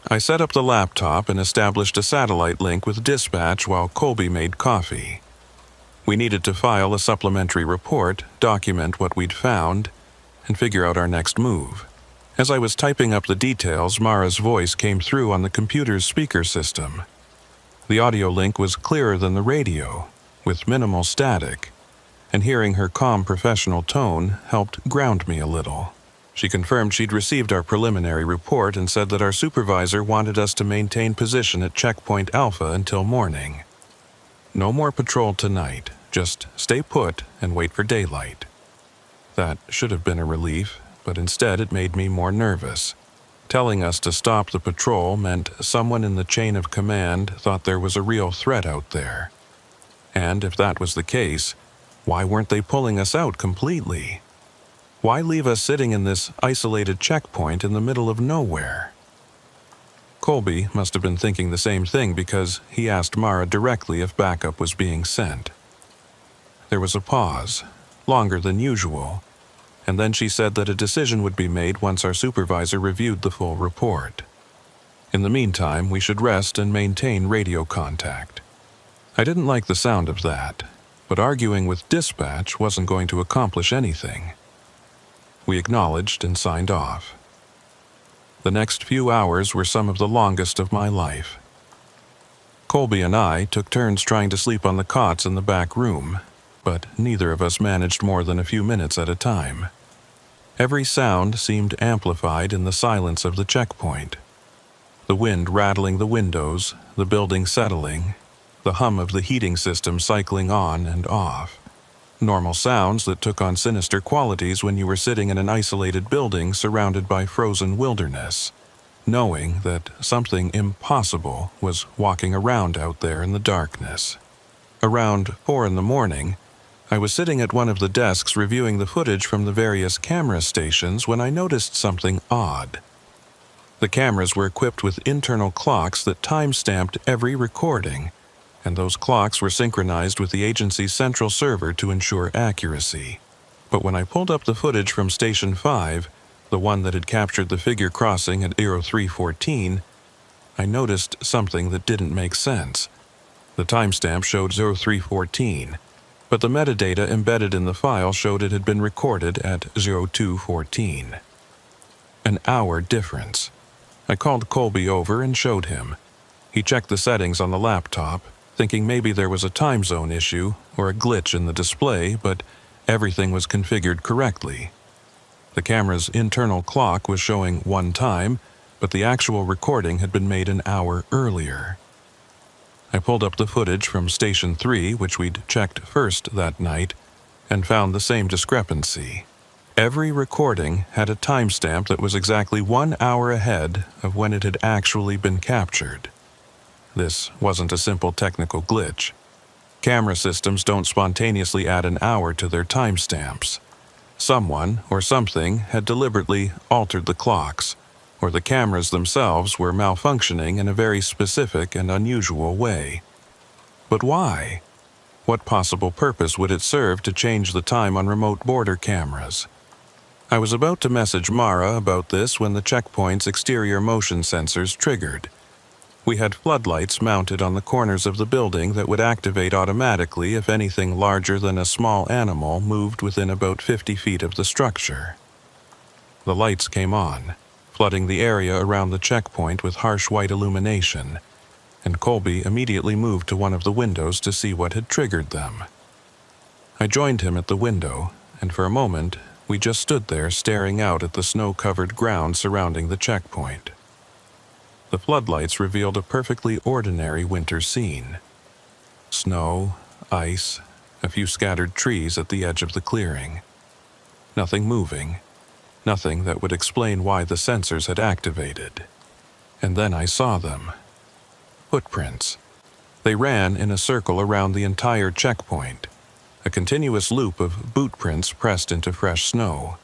I set up the laptop and established a satellite link with dispatch while Colby made coffee. We needed to file a supplementary report, document what we'd found, and figure out our next move. As I was typing up the details, Mara's voice came through on the computer's speaker system. The audio link was clearer than the radio, with minimal static, and hearing her calm professional tone helped ground me a little. She confirmed she'd received our preliminary report and said that our supervisor wanted us to maintain position at Checkpoint Alpha until morning. No more patrol tonight, just stay put and wait for daylight. That should have been a relief, but instead it made me more nervous. Telling us to stop the patrol meant someone in the chain of command thought there was a real threat out there. And if that was the case, why weren't they pulling us out completely? Why leave us sitting in this isolated checkpoint in the middle of nowhere? Colby must have been thinking the same thing because he asked Mara directly if backup was being sent. There was a pause, longer than usual, and then she said that a decision would be made once our supervisor reviewed the full report. In the meantime, we should rest and maintain radio contact. I didn't like the sound of that, but arguing with dispatch wasn't going to accomplish anything. We acknowledged and signed off. The next few hours were some of the longest of my life. Colby and I took turns trying to sleep on the cots in the back room, but neither of us managed more than a few minutes at a time. Every sound seemed amplified in the silence of the checkpoint. The wind rattling the windows, the building settling, the hum of the heating system cycling on and off. Normal sounds that took on sinister qualities when you were sitting in an isolated building surrounded by frozen wilderness, knowing that something impossible was walking around out there in the darkness. Around 4 a.m, I was sitting at one of the desks reviewing the footage from the various camera stations when I noticed something odd. The cameras were equipped with internal clocks that time-stamped every recording, and those clocks were synchronized with the agency's central server to ensure accuracy. But when I pulled up the footage from Station 5, the one that had captured the figure crossing at 0314, I noticed something that didn't make sense. The timestamp showed 0314, but the metadata embedded in the file showed it had been recorded at 0214. An hour difference. I called Colby over and showed him. He checked the settings on the laptop, thinking maybe there was a time zone issue or a glitch in the display, but everything was configured correctly. The camera's internal clock was showing one time, but the actual recording had been made an hour earlier. I pulled up the footage from Station 3, which we'd checked first that night, and found the same discrepancy. Every recording had a timestamp that was exactly 1 hour ahead of when it had actually been captured. This wasn't a simple technical glitch. Camera systems don't spontaneously add an hour to their timestamps. Someone or something had deliberately altered the clocks, or the cameras themselves were malfunctioning in a very specific and unusual way. But why? What possible purpose would it serve to change the time on remote border cameras? I was about to message Mara about this when the checkpoint's exterior motion sensors triggered. We had floodlights mounted on the corners of the building that would activate automatically if anything larger than a small animal moved within about 50 feet of the structure. The lights came on, flooding the area around the checkpoint with harsh white illumination, and Colby immediately moved to one of the windows to see what had triggered them. I joined him at the window, and for a moment we just stood there staring out at the snow-covered ground surrounding the checkpoint. The floodlights revealed a perfectly ordinary winter scene. Snow, ice, a few scattered trees at the edge of the clearing. Nothing moving, nothing that would explain why the sensors had activated. And then I saw them. Footprints. They ran in a circle around the entire checkpoint, a continuous loop of boot prints pressed into fresh snow.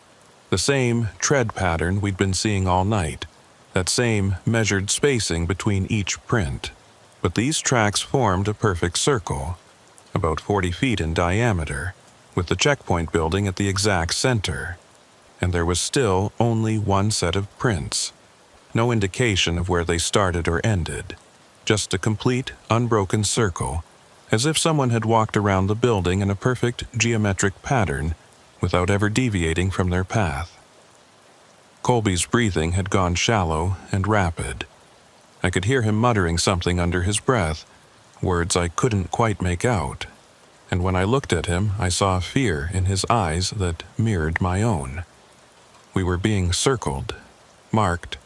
The same tread pattern we'd been seeing all night, that same measured spacing between each print. But these tracks formed a perfect circle, about 40 feet in diameter, with the checkpoint building at the exact center. And there was still only one set of prints. No indication of where they started or ended. Just a complete, unbroken circle, as if someone had walked around the building in a perfect geometric pattern without ever deviating from their path. Colby's breathing had gone shallow and rapid. I could hear him muttering something under his breath, words I couldn't quite make out. And when I looked at him, I saw fear in his eyes that mirrored my own. We were being circled, marked,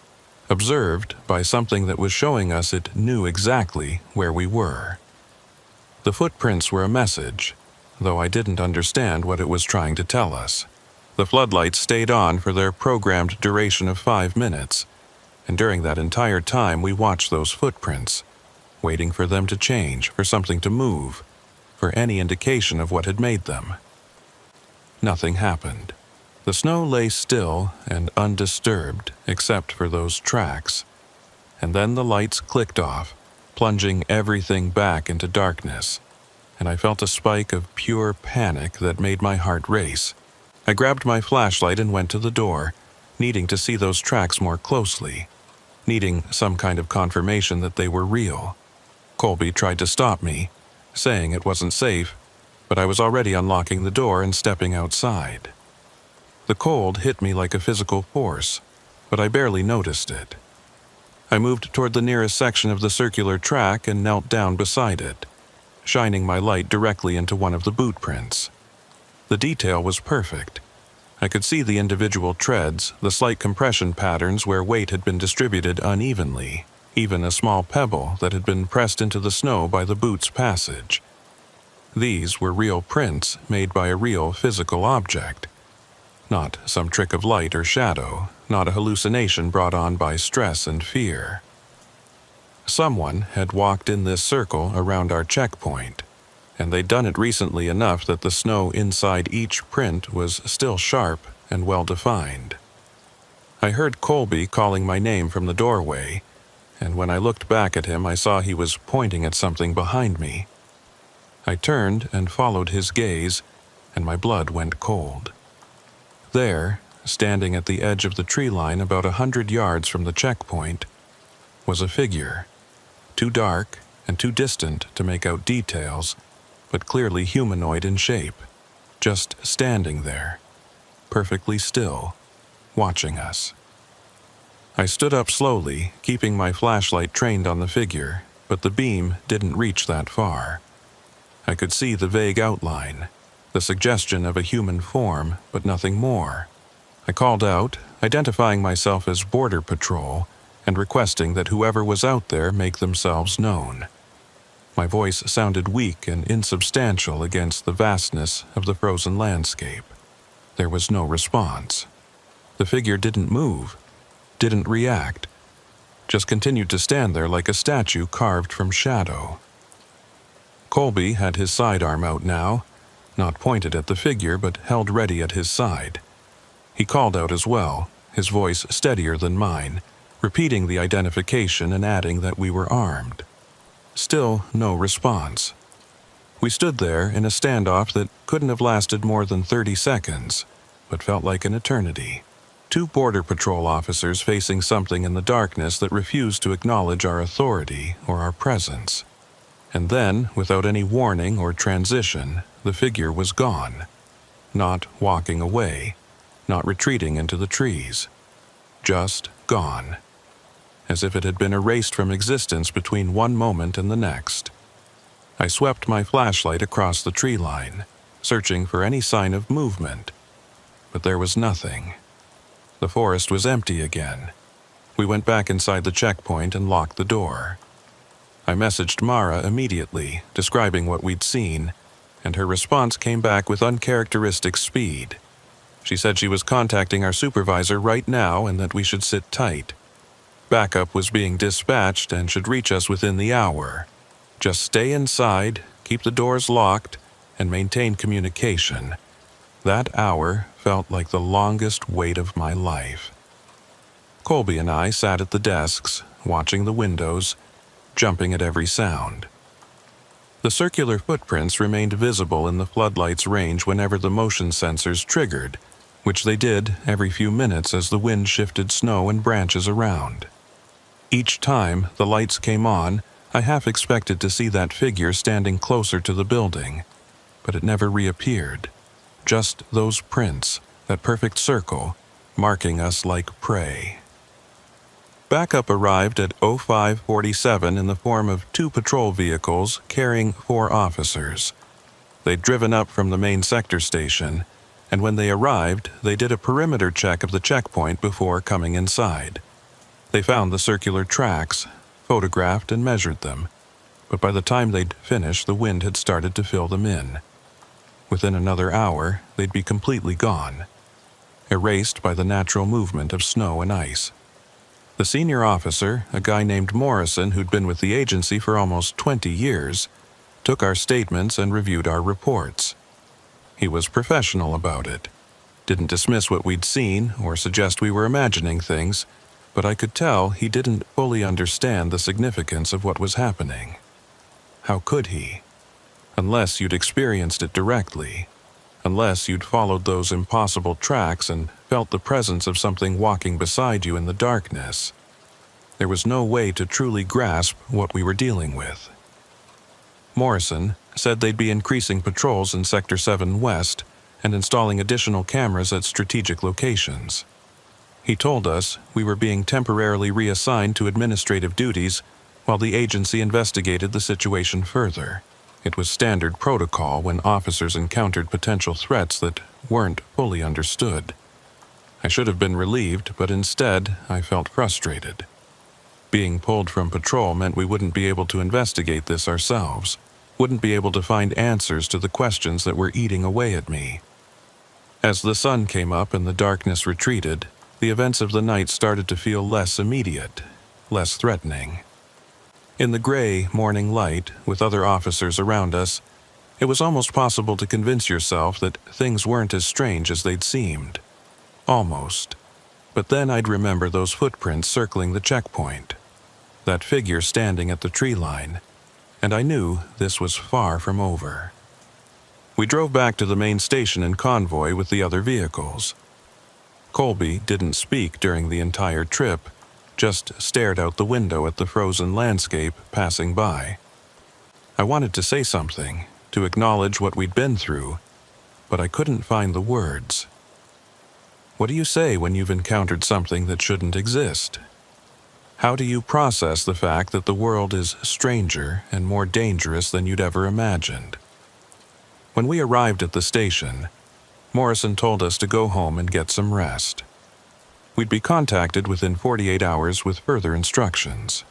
observed by something that was showing us it knew exactly where we were. The footprints were a message, though I didn't understand what it was trying to tell us. The floodlights stayed on for their programmed duration of 5 minutes, and during that entire time we watched those footprints, waiting for them to change, for something to move, for any indication of what had made them. Nothing happened. The snow lay still and undisturbed except for those tracks, and then the lights clicked off, plunging everything back into darkness, and I felt a spike of pure panic that made my heart race. I grabbed my flashlight and went to the door, needing to see those tracks more closely, needing some kind of confirmation that they were real. Colby tried to stop me, saying it wasn't safe, but I was already unlocking the door and stepping outside. The cold hit me like a physical force, but I barely noticed it. I moved toward the nearest section of the circular track and knelt down beside it, shining my light directly into one of the boot prints. The detail was perfect. I could see the individual treads, the slight compression patterns where weight had been distributed unevenly, even a small pebble that had been pressed into the snow by the boot's passage. These were real prints made by a real physical object. Not some trick of light or shadow, not a hallucination brought on by stress and fear. Someone had walked in this circle around our checkpoint, and they'd done it recently enough that the snow inside each print was still sharp and well-defined. I heard Colby calling my name from the doorway, and when I looked back at him I saw he was pointing at something behind me. I turned and followed his gaze, and my blood went cold. There, standing at the edge of the tree line about 100 yards from the checkpoint, was a figure, too dark and too distant to make out details, but clearly humanoid in shape, just standing there, perfectly still, watching us. I stood up slowly, keeping my flashlight trained on the figure, but the beam didn't reach that far. I could see the vague outline, the suggestion of a human form, but nothing more. I called out, identifying myself as Border Patrol, and requesting that whoever was out there make themselves known. My voice sounded weak and insubstantial against the vastness of the frozen landscape. There was no response. The figure didn't move, didn't react, just continued to stand there like a statue carved from shadow. Colby had his sidearm out now, not pointed at the figure but held ready at his side. He called out as well, his voice steadier than mine, repeating the identification and adding that we were armed. Still no response. We stood there in a standoff that couldn't have lasted more than 30 seconds, but felt like an eternity. 2 Border Patrol officers facing something in the darkness that refused to acknowledge our authority or our presence. And then, without any warning or transition, the figure was gone. Not walking away, not retreating into the trees. Just gone. As if it had been erased from existence between one moment and the next. I swept my flashlight across the tree line, searching for any sign of movement. But there was nothing. The forest was empty again. We went back inside the checkpoint and locked the door. I messaged Mara immediately, describing what we'd seen, and her response came back with uncharacteristic speed. She said she was contacting our supervisor right now and that we should sit tight. Backup was being dispatched and should reach us within the hour. Just stay inside, keep the doors locked, and maintain communication. That hour felt like the longest wait of my life. Colby and I sat at the desks, watching the windows, jumping at every sound. The circular footprints remained visible in the floodlight's range whenever the motion sensors triggered, which they did every few minutes as the wind shifted snow and branches around. Each time the lights came on, I half expected to see that figure standing closer to the building, but it never reappeared. Just those prints, that perfect circle, marking us like prey. Backup arrived at 0547 in the form of 2 patrol vehicles carrying 4 officers. They'd driven up from the main sector station, and when they arrived, they did a perimeter check of the checkpoint before coming inside. They found the circular tracks, photographed and measured them, but by the time they'd finished, the wind had started to fill them in. Within another hour, they'd be completely gone, erased by the natural movement of snow and ice. The senior officer, a guy named Morrison who'd been with the agency for almost 20 years, took our statements and reviewed our reports. He was professional about it, didn't dismiss what we'd seen or suggest we were imagining things, but I could tell he didn't fully understand the significance of what was happening. How could he? Unless you'd experienced it directly, unless you'd followed those impossible tracks and felt the presence of something walking beside you in the darkness. There was no way to truly grasp what we were dealing with. Morrison said they'd be increasing patrols in Sector 7 West and installing additional cameras at strategic locations. He told us we were being temporarily reassigned to administrative duties while the agency investigated the situation further. It was standard protocol when officers encountered potential threats that weren't fully understood. I should have been relieved, but instead I felt frustrated. Being pulled from patrol meant we wouldn't be able to investigate this ourselves, wouldn't be able to find answers to the questions that were eating away at me. As the sun came up and the darkness retreated, the events of the night started to feel less immediate, less threatening. In the gray morning light, with other officers around us, it was almost possible to convince yourself that things weren't as strange as they'd seemed. Almost. But then I'd remember those footprints circling the checkpoint, that figure standing at the tree line, and I knew this was far from over. We drove back to the main station in convoy with the other vehicles. Colby didn't speak during the entire trip, just stared out the window at the frozen landscape passing by. I wanted to say something, to acknowledge what we'd been through, but I couldn't find the words. What do you say when you've encountered something that shouldn't exist? How do you process the fact that the world is stranger and more dangerous than you'd ever imagined? When we arrived at the station, Morrison told us to go home and get some rest. We'd be contacted within 48 hours with further instructions.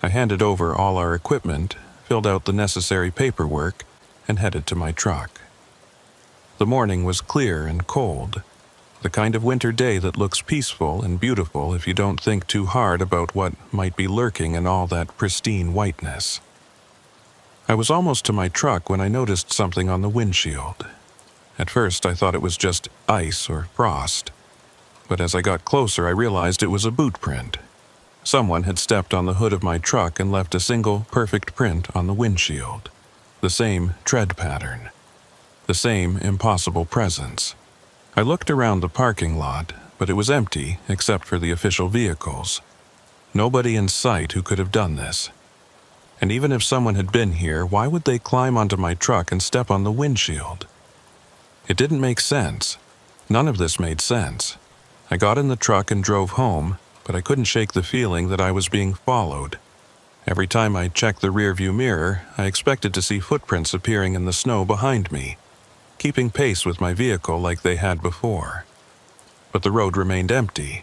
I handed over all our equipment, filled out the necessary paperwork, and headed to my truck. The morning was clear and cold, the kind of winter day that looks peaceful and beautiful if you don't think too hard about what might be lurking in all that pristine whiteness. I was almost to my truck when I noticed something on the windshield. At first I thought it was just ice or frost, but as I got closer I realized it was a boot print. Someone had stepped on the hood of my truck and left a single perfect print on the windshield. The same tread pattern. The same impossible presence. I looked around the parking lot, but it was empty except for the official vehicles. Nobody in sight who could have done this. And even if someone had been here, why would they climb onto my truck and step on the windshield? It didn't make sense. None of this made sense. I got in the truck and drove home, but I couldn't shake the feeling that I was being followed. Every time I checked the rearview mirror, I expected to see footprints appearing in the snow behind me, keeping pace with my vehicle like they had before. But the road remained empty,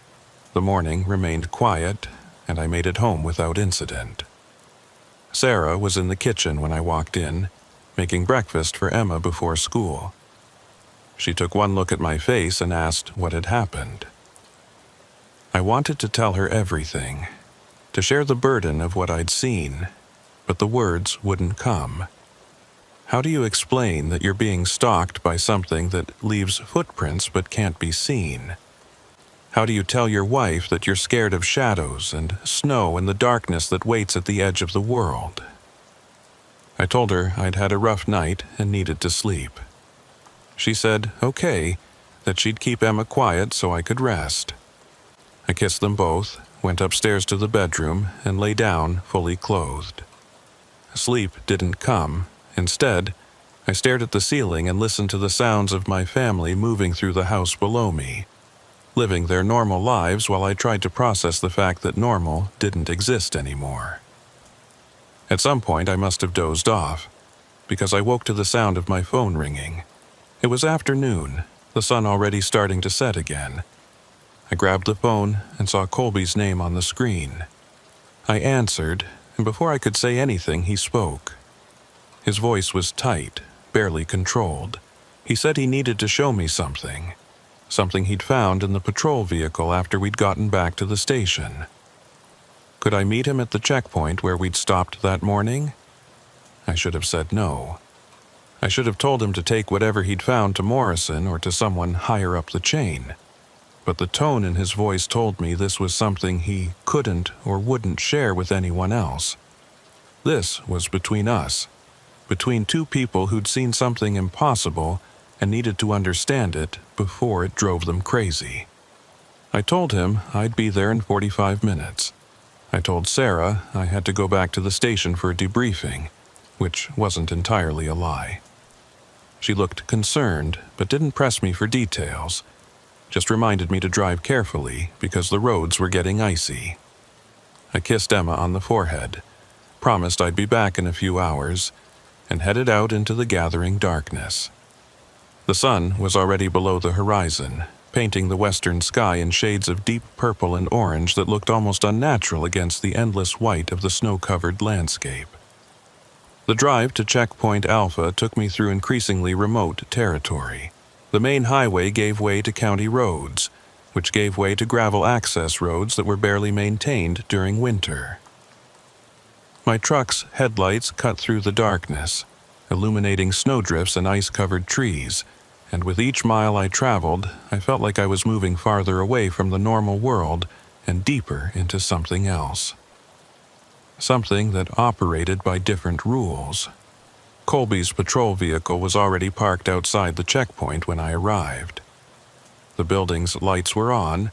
the morning remained quiet, and I made it home without incident. Sarah was in the kitchen when I walked in, making breakfast for Emma before school. She took one look at my face and asked what had happened. I wanted to tell her everything, to share the burden of what I'd seen, but the words wouldn't come. How do you explain that you're being stalked by something that leaves footprints but can't be seen? How do you tell your wife that you're scared of shadows and snow and the darkness that waits at the edge of the world? I told her I'd had a rough night and needed to sleep. She said, okay, that she'd keep Emma quiet so I could rest. I kissed them both, went upstairs to the bedroom, and lay down fully clothed. Sleep didn't come. Instead, I stared at the ceiling and listened to the sounds of my family moving through the house below me, living their normal lives while I tried to process the fact that normal didn't exist anymore. At some point I must have dozed off, because I woke to the sound of my phone ringing. It was afternoon, the sun already starting to set again. I grabbed the phone and saw Colby's name on the screen. I answered, and before I could say anything, he spoke. His voice was tight, barely controlled. He said he needed to show me something he'd found in the patrol vehicle after we'd gotten back to the station. Could I meet him at the checkpoint where we'd stopped that morning? I should have said no. I should have told him to take whatever he'd found to Morrison or to someone higher up the chain. But the tone in his voice told me this was something he couldn't or wouldn't share with anyone else. This was between us, between two people who'd seen something impossible and needed to understand it before it drove them crazy. I told him I'd be there in 45 minutes. I told Sarah I had to go back to the station for a debriefing, which wasn't entirely a lie. She looked concerned, but didn't press me for details, just reminded me to drive carefully because the roads were getting icy. I kissed Emma on the forehead, promised I'd be back in a few hours, and headed out into the gathering darkness. The sun was already below the horizon, painting the western sky in shades of deep purple and orange that looked almost unnatural against the endless white of the snow-covered landscape. The drive to Checkpoint Alpha took me through increasingly remote territory. The main highway gave way to county roads, which gave way to gravel access roads that were barely maintained during winter. My truck's headlights cut through the darkness, illuminating snowdrifts and ice-covered trees, and with each mile I traveled, I felt like I was moving farther away from the normal world and deeper into something else. Something that operated by different rules. Colby's patrol vehicle was already parked outside the checkpoint when I arrived. The building's lights were on,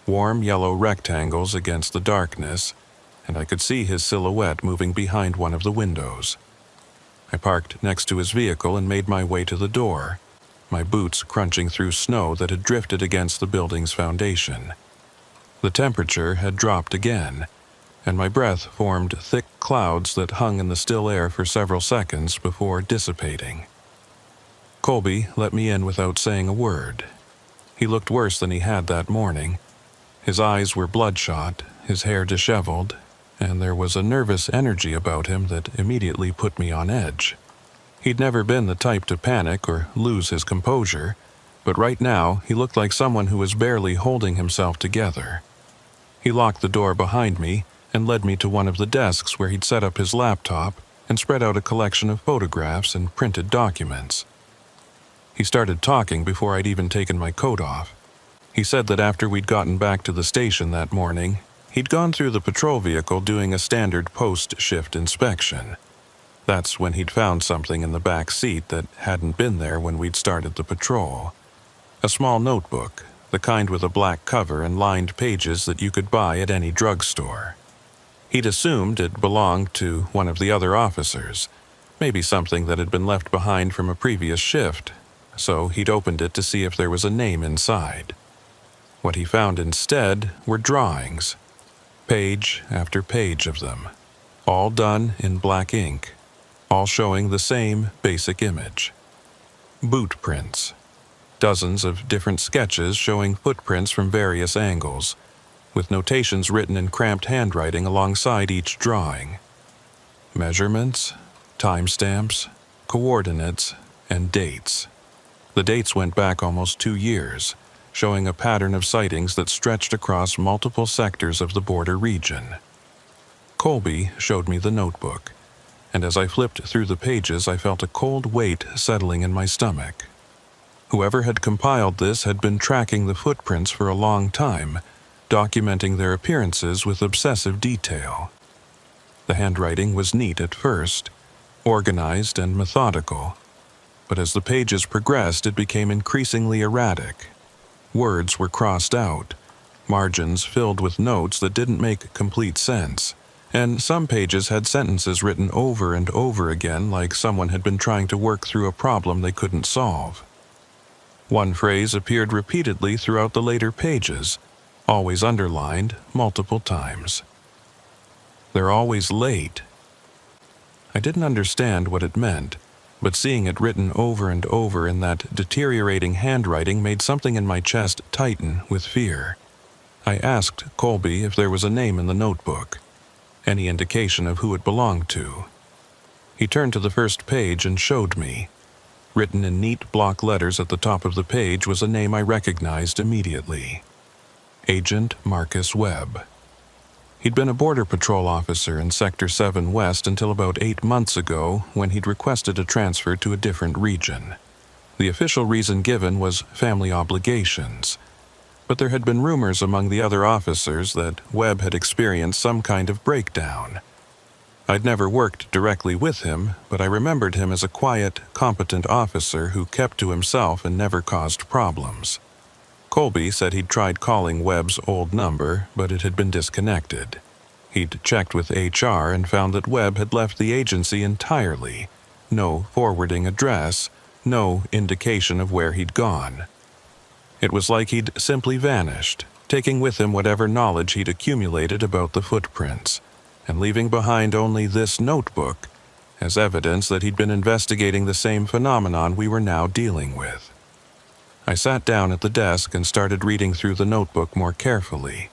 warm yellow rectangles against the darkness, and I could see his silhouette moving behind one of the windows. I parked next to his vehicle and made my way to the door, my boots crunching through snow that had drifted against the building's foundation. The temperature had dropped again, and my breath formed thick clouds that hung in the still air for several seconds before dissipating. Colby let me in without saying a word. He looked worse than he had that morning. His eyes were bloodshot, his hair disheveled, and there was a nervous energy about him that immediately put me on edge. He'd never been the type to panic or lose his composure, but right now he looked like someone who was barely holding himself together. He locked the door behind me and led me to one of the desks where he'd set up his laptop and spread out a collection of photographs and printed documents. He started talking before I'd even taken my coat off. He said that after we'd gotten back to the station that morning, he'd gone through the patrol vehicle doing a standard post-shift inspection. That's when he'd found something in the back seat that hadn't been there when we'd started the patrol. A small notebook, the kind with a black cover and lined pages that you could buy at any drugstore. He'd assumed it belonged to one of the other officers, maybe something that had been left behind from a previous shift, so he'd opened it to see if there was a name inside. What he found instead were drawings, page after page of them, all done in black ink, all showing the same basic image. Boot prints. Dozens of different sketches showing footprints from various angles, with notations written in cramped handwriting alongside each drawing. Measurements, timestamps, coordinates, and dates. The dates went back almost 2 years, showing a pattern of sightings that stretched across multiple sectors of the border region. Colby showed me the notebook, and as I flipped through the pages, I felt a cold weight settling in my stomach. Whoever had compiled this had been tracking the footprints for a long time, documenting their appearances with obsessive detail. The handwriting was neat at first, organized and methodical, but as the pages progressed, it became increasingly erratic. Words were crossed out, margins filled with notes that didn't make complete sense, and some pages had sentences written over and over again like someone had been trying to work through a problem they couldn't solve. One phrase appeared repeatedly throughout the later pages, always underlined multiple times. "They're always late." I didn't understand what it meant, but seeing it written over and over in that deteriorating handwriting made something in my chest tighten with fear. I asked Colby if there was a name in the notebook, any indication of who it belonged to. He turned to the first page and showed me. Written in neat block letters at the top of the page was a name I recognized immediately. Agent Marcus Webb. He'd been a Border Patrol officer in Sector 7 West until about 8 months ago when he'd requested a transfer to a different region. The official reason given was family obligations, but there had been rumors among the other officers that Webb had experienced some kind of breakdown. I'd never worked directly with him, but I remembered him as a quiet, competent officer who kept to himself and never caused problems. Colby said he'd tried calling Webb's old number, but it had been disconnected. He'd checked with HR and found that Webb had left the agency entirely. No forwarding address, no indication of where he'd gone. It was like he'd simply vanished, taking with him whatever knowledge he'd accumulated about the footprints, and leaving behind only this notebook as evidence that he'd been investigating the same phenomenon we were now dealing with. I sat down at the desk and started reading through the notebook more carefully,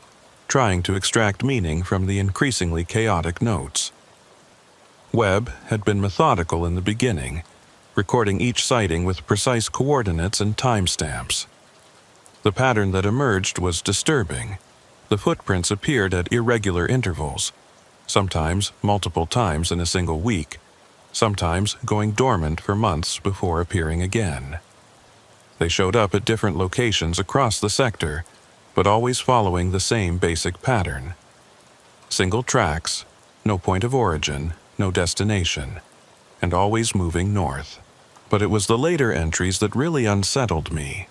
trying to extract meaning from the increasingly chaotic notes. Webb had been methodical in the beginning, recording each sighting with precise coordinates and timestamps. The pattern that emerged was disturbing. The footprints appeared at irregular intervals, sometimes multiple times in a single week, sometimes going dormant for months before appearing again. They showed up at different locations across the sector, but always following the same basic pattern. Single tracks, no point of origin, no destination, and always moving north. But it was the later entries that really unsettled me.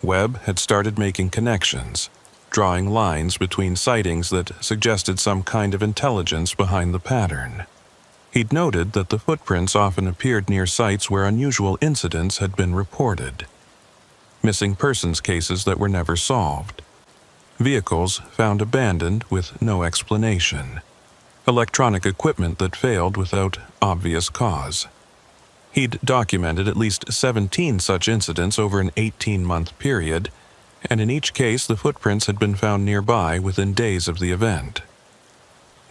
Webb had started making connections, drawing lines between sightings that suggested some kind of intelligence behind the pattern. He'd noted that the footprints often appeared near sites where unusual incidents had been reported. Missing persons cases that were never solved. Vehicles found abandoned with no explanation. Electronic equipment that failed without obvious cause. He'd documented at least 17 such incidents over an 18-month period, and in each case the footprints had been found nearby within days of the event.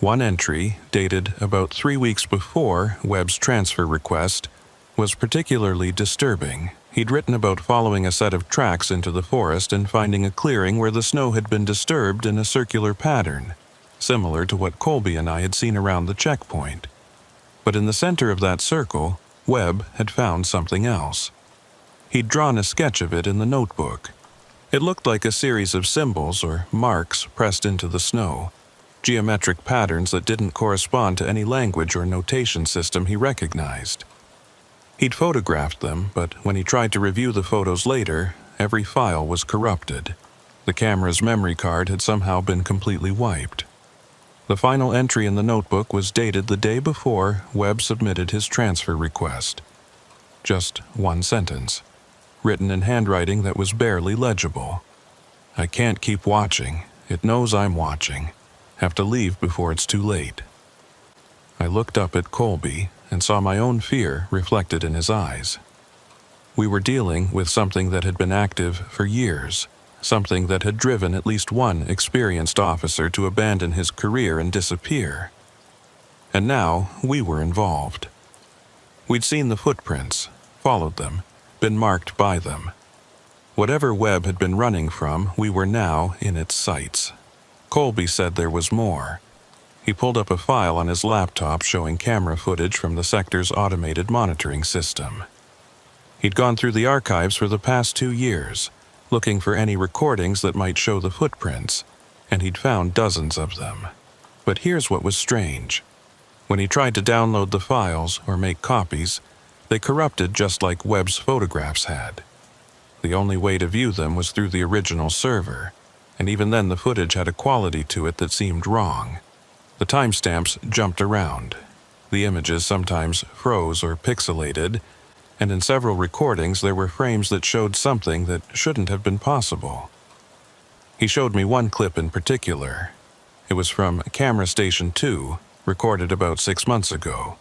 One entry, dated about 3 weeks before Webb's transfer request, was particularly disturbing. He'd written about following a set of tracks into the forest and finding a clearing where the snow had been disturbed in a circular pattern, similar to what Colby and I had seen around the checkpoint. But in the center of that circle, Webb had found something else. He'd drawn a sketch of it in the notebook. It looked like a series of symbols or marks pressed into the snow, geometric patterns that didn't correspond to any language or notation system he recognized. He'd photographed them, but when he tried to review the photos later, every file was corrupted. The camera's memory card had somehow been completely wiped. The final entry in the notebook was dated the day before Webb submitted his transfer request. Just one sentence, written in handwriting that was barely legible. "I can't keep watching. It knows I'm watching. Have to leave before it's too late." I looked up at Colby and saw my own fear reflected in his eyes. We were dealing with something that had been active for years, something that had driven at least one experienced officer to abandon his career and disappear. And now we were involved. We'd seen the footprints, followed them, been marked by them. Whatever Webb had been running from, we were now in its sights. Colby said there was more. He pulled up a file on his laptop showing camera footage from the sector's automated monitoring system. He'd gone through the archives for the past 2 years, looking for any recordings that might show the footprints, and he'd found dozens of them. But here's what was strange. When he tried to download the files or make copies, they corrupted just like Webb's photographs had. The only way to view them was through the original server, and even then the footage had a quality to it that seemed wrong. The timestamps jumped around. The images sometimes froze or pixelated, and in several recordings there were frames that showed something that shouldn't have been possible. He showed me one clip in particular. It was from Camera Station 2, recorded about 6 months ago.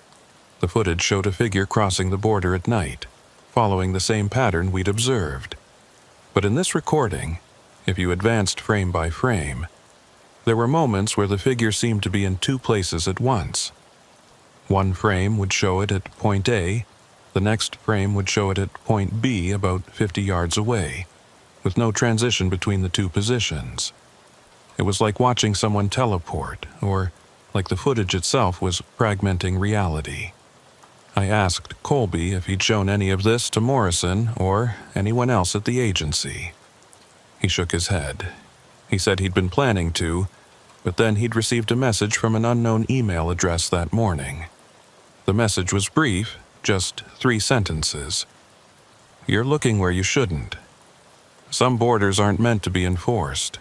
The footage showed a figure crossing the border at night, following the same pattern we'd observed. But in this recording, if you advanced frame by frame, there were moments where the figure seemed to be in two places at once. One frame would show it at point A, the next frame would show it at point B about 50 yards away, with no transition between the two positions. It was like watching someone teleport, or like the footage itself was fragmenting reality. I asked Colby if he'd shown any of this to Morrison or anyone else at the agency. He shook his head. He said he'd been planning to, but then he'd received a message from an unknown email address that morning. The message was brief, just 3 sentences. "You're looking where you shouldn't. Some borders aren't meant to be enforced.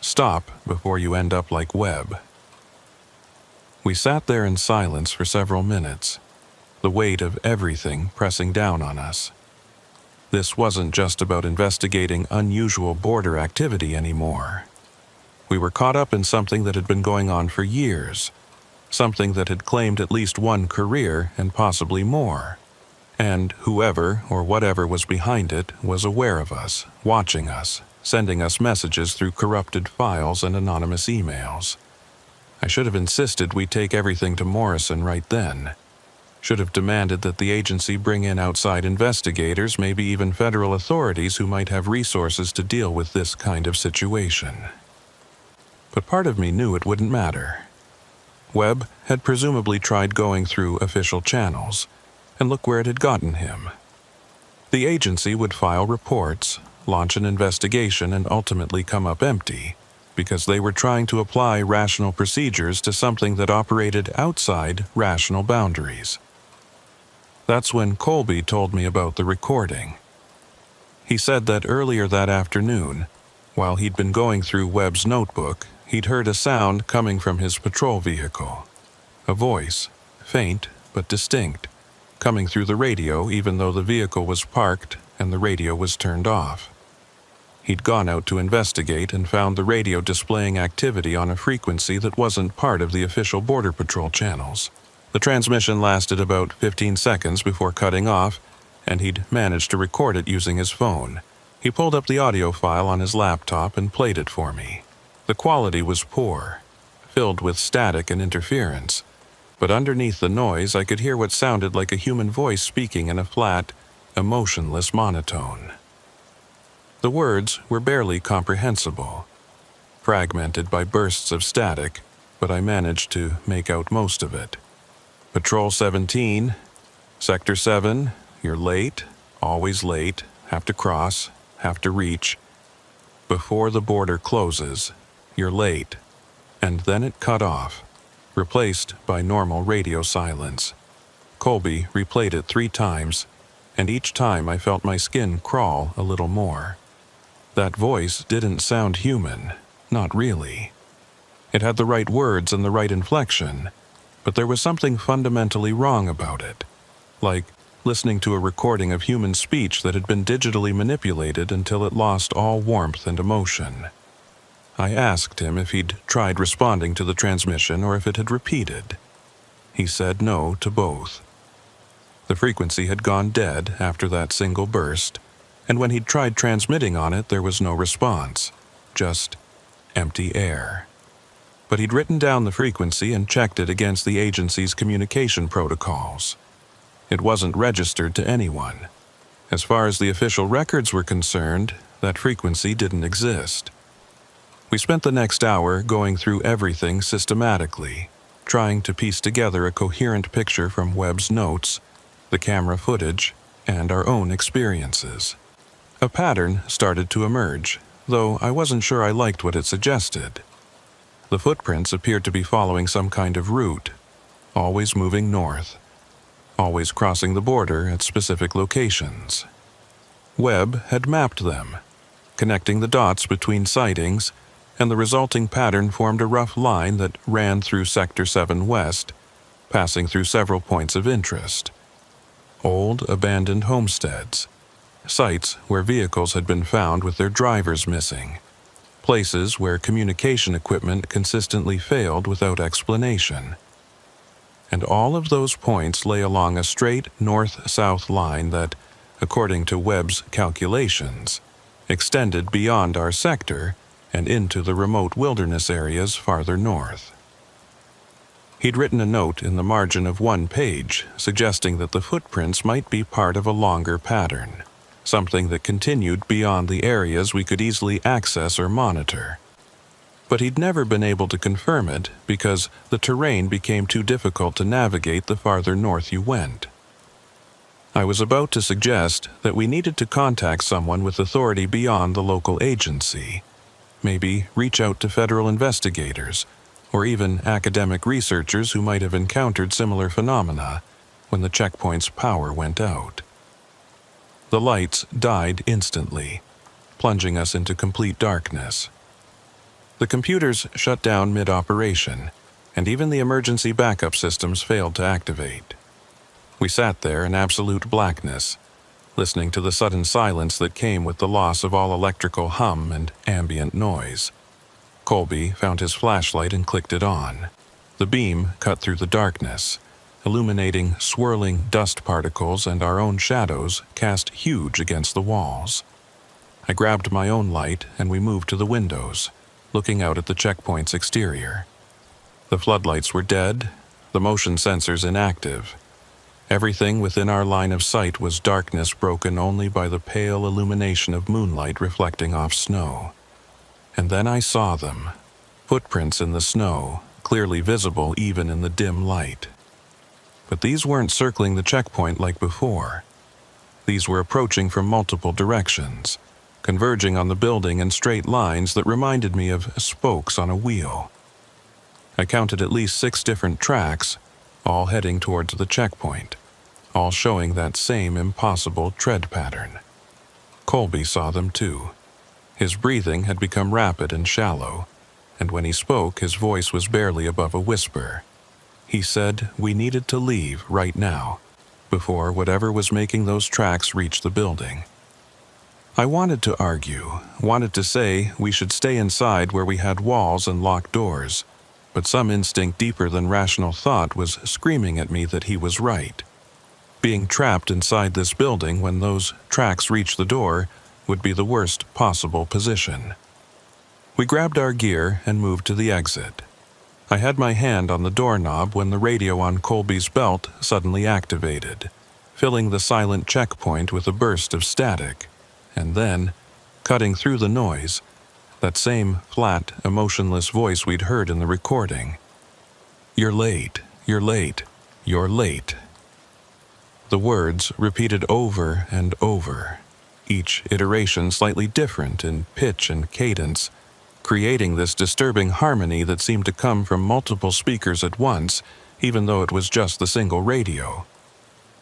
Stop before you end up like Webb." We sat there in silence for several minutes, the weight of everything pressing down on us. This wasn't just about investigating unusual border activity anymore. We were caught up in something that had been going on for years, something that had claimed at least one career and possibly more. And whoever or whatever was behind it was aware of us, watching us, sending us messages through corrupted files and anonymous emails. I should have insisted we take everything to Morrison right then. Should have demanded that the agency bring in outside investigators, maybe even federal authorities who might have resources to deal with this kind of situation. But part of me knew it wouldn't matter. Webb had presumably tried going through official channels, and look where it had gotten him. The agency would file reports, launch an investigation, and ultimately come up empty, because they were trying to apply rational procedures to something that operated outside rational boundaries. That's when Colby told me about the recording. He said that earlier that afternoon, while he'd been going through Webb's notebook, he'd heard a sound coming from his patrol vehicle. A voice, faint but distinct, coming through the radio even though the vehicle was parked and the radio was turned off. He'd gone out to investigate and found the radio displaying activity on a frequency that wasn't part of the official Border Patrol channels. The transmission lasted about 15 seconds before cutting off, and he'd managed to record it using his phone. He pulled up the audio file on his laptop and played it for me. The quality was poor, filled with static and interference, but underneath the noise I could hear what sounded like a human voice speaking in a flat, emotionless monotone. The words were barely comprehensible, fragmented by bursts of static, but I managed to make out most of it. Patrol 17, Sector 7, you're late, always late, have to cross, have to reach. Before the border closes, you're late. And then it cut off, replaced by normal radio silence. Colby replayed it 3 times, and each time I felt my skin crawl a little more. That voice didn't sound human, not really. It had the right words and the right inflection, but there was something fundamentally wrong about it, like listening to a recording of human speech that had been digitally manipulated until it lost all warmth and emotion. I asked him if he'd tried responding to the transmission or if it had repeated. He said no to both. The frequency had gone dead after that single burst, and when he'd tried transmitting on it, there was no response, just empty air. But he'd written down the frequency and checked it against the agency's communication protocols. It wasn't registered to anyone. As far as the official records were concerned, that frequency didn't exist. We spent the next hour going through everything systematically, trying to piece together a coherent picture from Webb's notes, the camera footage, and our own experiences. A pattern started to emerge, though I wasn't sure I liked what it suggested. The footprints appeared to be following some kind of route, always moving north, always crossing the border at specific locations. Webb had mapped them, connecting the dots between sightings, and the resulting pattern formed a rough line that ran through Sector 7 West, passing through several points of interest. Old, abandoned homesteads, sites where vehicles had been found with their drivers missing, places where communication equipment consistently failed without explanation. and all of those points lay along a straight north-south line that, according to Webb's calculations, extended beyond our sector and into the remote wilderness areas farther north. He'd written a note in the margin of one page suggesting that the footprints might be part of a longer pattern, something that continued beyond the areas we could easily access or monitor. But he'd never been able to confirm it because the terrain became too difficult to navigate the farther north you went. I was about to suggest that we needed to contact someone with authority beyond the local agency, maybe reach out to federal investigators, or even academic researchers who might have encountered similar phenomena when the checkpoint's power went out. The lights died instantly, plunging us into complete darkness. The computers shut down mid-operation, and even the emergency backup systems failed to activate. We sat there in absolute blackness, listening to the sudden silence that came with the loss of all electrical hum and ambient noise. Colby found his flashlight and clicked it on. The beam cut through the darkness, illuminating swirling dust particles and our own shadows cast huge against the walls. I grabbed my own light and we moved to the windows, looking out at the checkpoint's exterior. The floodlights were dead, the motion sensors inactive. Everything within our line of sight was darkness broken only by the pale illumination of moonlight reflecting off snow. And then I saw them, footprints in the snow, clearly visible even in the dim light. But these weren't circling the checkpoint like before. These were approaching from multiple directions, converging on the building in straight lines that reminded me of spokes on a wheel. I counted at least 6 different tracks, all heading towards the checkpoint, all showing that same impossible tread pattern. Colby saw them too. His breathing had become rapid and shallow, and when he spoke, his voice was barely above a whisper. He said we needed to leave right now, before whatever was making those tracks reached the building. I wanted to argue, wanted to say we should stay inside where we had walls and locked doors, but some instinct deeper than rational thought was screaming at me that he was right. Being trapped inside this building when those tracks reached the door would be the worst possible position. We grabbed our gear and moved to the exit. I had my hand on the doorknob when the radio on Colby's belt suddenly activated, filling the silent checkpoint with a burst of static. And then, cutting through the noise, that same flat, emotionless voice we'd heard in the recording. "You're late, you're late, you're late." The words repeated over and over, each iteration slightly different in pitch and cadence, creating this disturbing harmony that seemed to come from multiple speakers at once, even though it was just the single radio.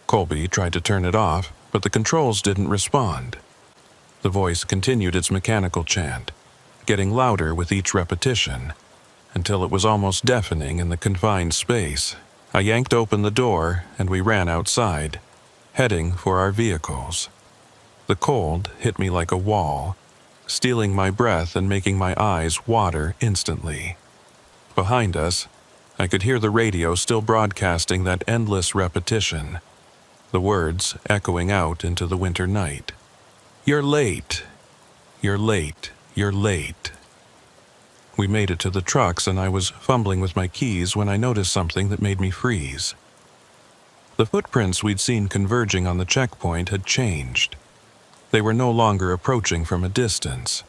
Colby tried to turn it off, but the controls didn't respond. The voice continued its mechanical chant, getting louder with each repetition, until it was almost deafening in the confined space. I yanked open the door and we ran outside, heading for our vehicles. The cold hit me like a wall, stealing my breath and making my eyes water instantly. Behind us, I could hear the radio still broadcasting that endless repetition, the words echoing out into the winter night. "You're late. You're late. You're late." We made it to the trucks and I was fumbling with my keys when I noticed something that made me freeze. The footprints we'd seen converging on the checkpoint had changed. They were no longer approaching from a distance.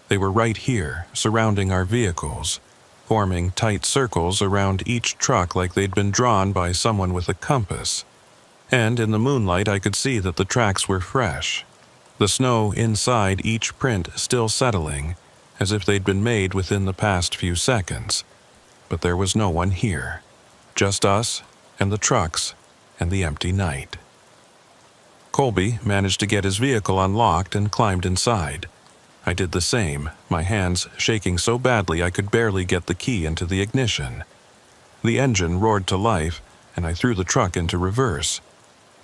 They were right here, surrounding our vehicles, forming tight circles around each truck like they'd been drawn by someone with a compass. And in the moonlight I could see that the tracks were fresh, the snow inside each print still settling, as if they'd been made within the past few seconds. But there was no one here, just us and the trucks and the empty night. Colby managed to get his vehicle unlocked and climbed inside. I did the same, my hands shaking so badly I could barely get the key into the ignition. The engine roared to life, and I threw the truck into reverse,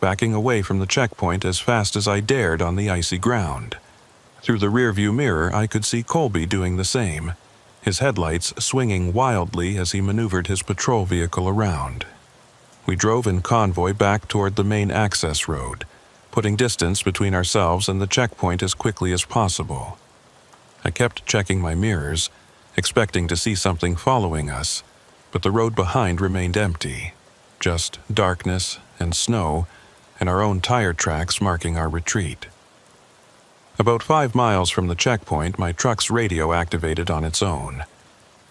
backing away from the checkpoint as fast as I dared on the icy ground. Through the rearview mirror I could see Colby doing the same, his headlights swinging wildly as he maneuvered his patrol vehicle around. We drove in convoy back toward the main access road, putting distance between ourselves and the checkpoint as quickly as possible. I kept checking my mirrors, expecting to see something following us, but the road behind remained empty, just darkness and snow, and our own tire tracks marking our retreat. About 5 miles from the checkpoint, my truck's radio activated on its own.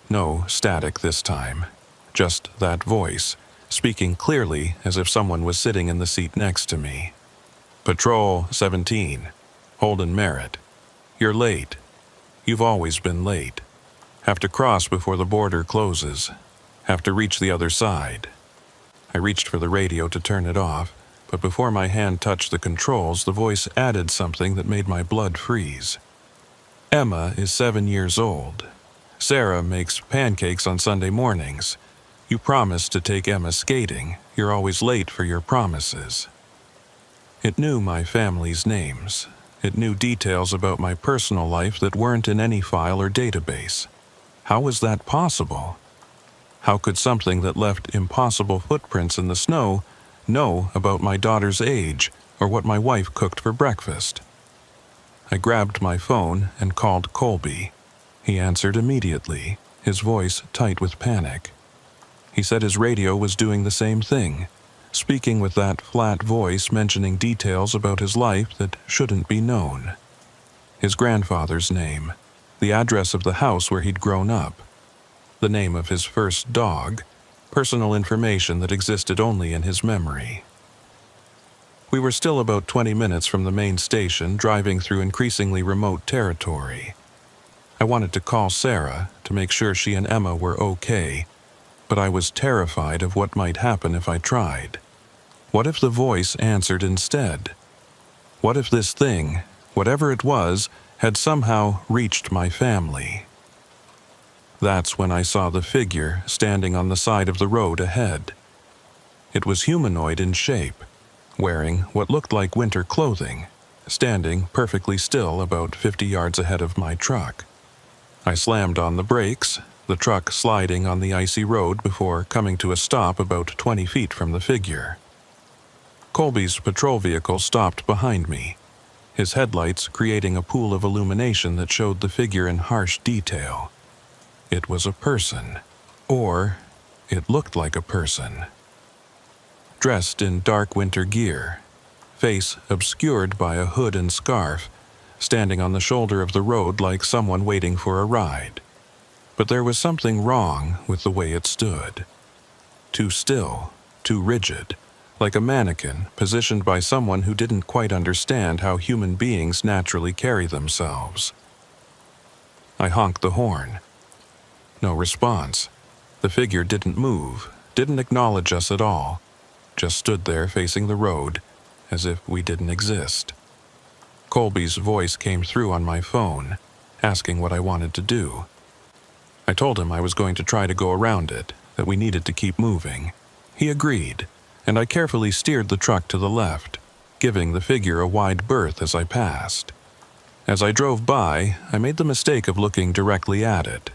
No static this time, just that voice, speaking clearly as if someone was sitting in the seat next to me. Patrol 17, Holden Merritt. You're late. You've always been late. Have to cross before the border closes. Have to reach the other side. I reached for the radio to turn it off, but before my hand touched the controls, the voice added something that made my blood freeze. Emma is 7 years old. Sarah makes pancakes on Sunday mornings. You promised to take Emma skating. You're always late for your promises. It knew my family's names. It knew details about my personal life that weren't in any file or database. How was that possible? How could something that left impossible footprints in the snow know about my daughter's age or what my wife cooked for breakfast? I grabbed my phone and called Colby. He answered immediately, his voice tight with panic. He said his radio was doing the same thing, speaking with that flat voice mentioning details about his life that shouldn't be known. His grandfather's name, the address of the house where he'd grown up, the name of his first dog, personal information that existed only in his memory. We were still about 20 minutes from the main station, driving through increasingly remote territory. I wanted to call Sarah to make sure she and Emma were okay, but I was terrified of what might happen if I tried. What if the voice answered instead? What if this thing, whatever it was, had somehow reached my family? That's when I saw the figure standing on the side of the road ahead. It was humanoid in shape, wearing what looked like winter clothing, standing perfectly still about 50 yards ahead of my truck. I slammed on the brakes, the truck sliding on the icy road before coming to a stop about 20 feet from the figure. Colby's patrol vehicle stopped behind me, his headlights creating a pool of illumination that showed the figure in harsh detail. It was a person, or it looked like a person. Dressed in dark winter gear, face obscured by a hood and scarf, standing on the shoulder of the road like someone waiting for a ride. But there was something wrong with the way it stood. Too still, too rigid, like a mannequin positioned by someone who didn't quite understand how human beings naturally carry themselves. I honked the horn. No response. The figure didn't move, didn't acknowledge us at all, just stood there facing the road, as if we didn't exist. Colby's voice came through on my phone, asking what I wanted to do. I told him I was going to try to go around it, that we needed to keep moving. He agreed, and I carefully steered the truck to the left, giving the figure a wide berth as I passed. As I drove by, I made the mistake of looking directly at it.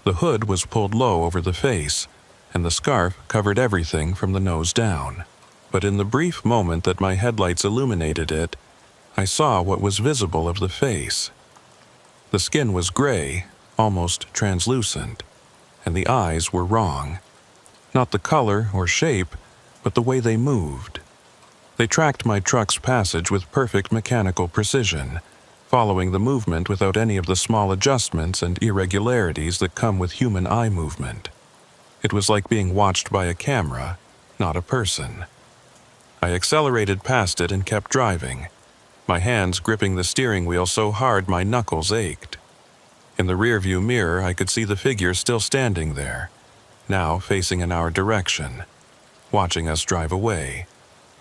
The hood was pulled low over the face, and the scarf covered everything from the nose down. But in the brief moment that my headlights illuminated it, I saw what was visible of the face. The skin was gray, almost translucent, and the eyes were wrong. Not the color or shape, but the way they moved. They tracked my truck's passage with perfect mechanical precision, following the movement without any of the small adjustments and irregularities that come with human eye movement. It was like being watched by a camera, not a person. I accelerated past it and kept driving, my hands gripping the steering wheel so hard my knuckles ached. In the rearview mirror, I could see the figure still standing there, now facing in our direction, watching us drive away,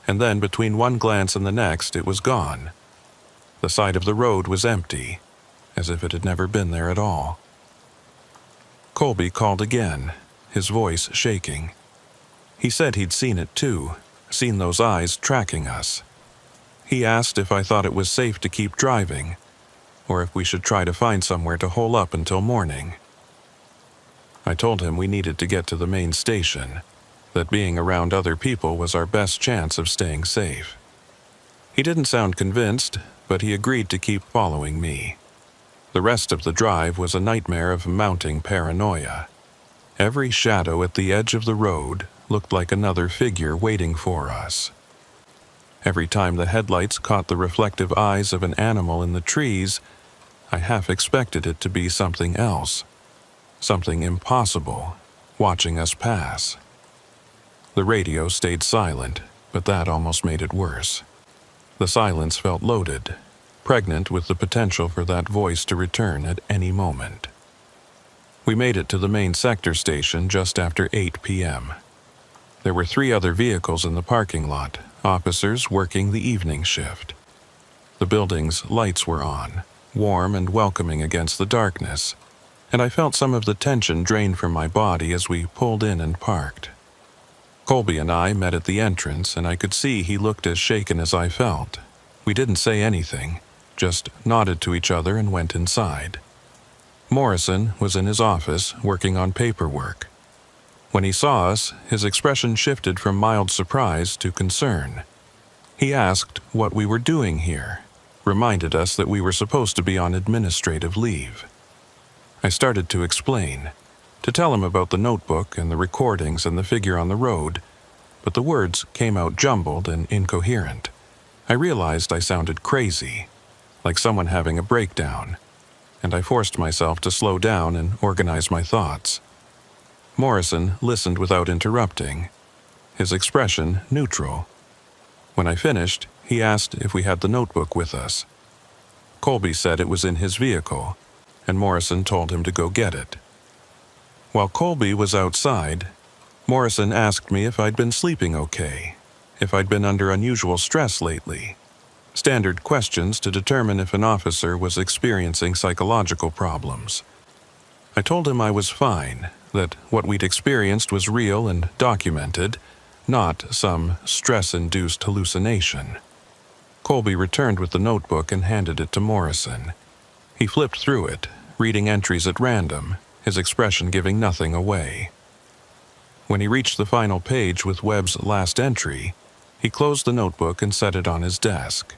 and then between one glance and the next, it was gone. The side of the road was empty, as if it had never been there at all. Colby called again, his voice shaking. He said he'd seen it too, seen those eyes tracking us. He asked if I thought it was safe to keep driving, or if we should try to find somewhere to hole up until morning. I told him we needed to get to the main station, that being around other people was our best chance of staying safe. He didn't sound convinced, but he agreed to keep following me. The rest of the drive was a nightmare of mounting paranoia. Every shadow at the edge of the road looked like another figure waiting for us. Every time the headlights caught the reflective eyes of an animal in the trees, I half expected it to be something else, something impossible, watching us pass. The radio stayed silent, but that almost made it worse. The silence felt loaded, pregnant with the potential for that voice to return at any moment. We made it to the main sector station just after 8 p.m. There were 3 other vehicles in the parking lot, officers working the evening shift. The building's lights were on, warm and welcoming against the darkness, and I felt some of the tension drain from my body as we pulled in and parked. Colby and I met at the entrance, and I could see he looked as shaken as I felt. We didn't say anything, just nodded to each other and went inside. Morrison was in his office working on paperwork. When he saw us, his expression shifted from mild surprise to concern. He asked what we were doing here, reminded us that we were supposed to be on administrative leave. I started to explain, to tell him about the notebook and the recordings and the figure on the road, but the words came out jumbled and incoherent. I realized I sounded crazy, like someone having a breakdown, and I forced myself to slow down and organize my thoughts. Morrison listened without interrupting, his expression neutral. When I finished, he asked if we had the notebook with us. Colby said it was in his vehicle, and Morrison told him to go get it. While Colby was outside, Morrison asked me if I'd been sleeping okay, if I'd been under unusual stress lately. Standard questions to determine if an officer was experiencing psychological problems. I told him I was fine, that what we'd experienced was real and documented, not some stress-induced hallucination. Colby returned with the notebook and handed it to Morrison. He flipped through it, reading entries at random, his expression giving nothing away. When he reached the final page with Webb's last entry, he closed the notebook and set it on his desk.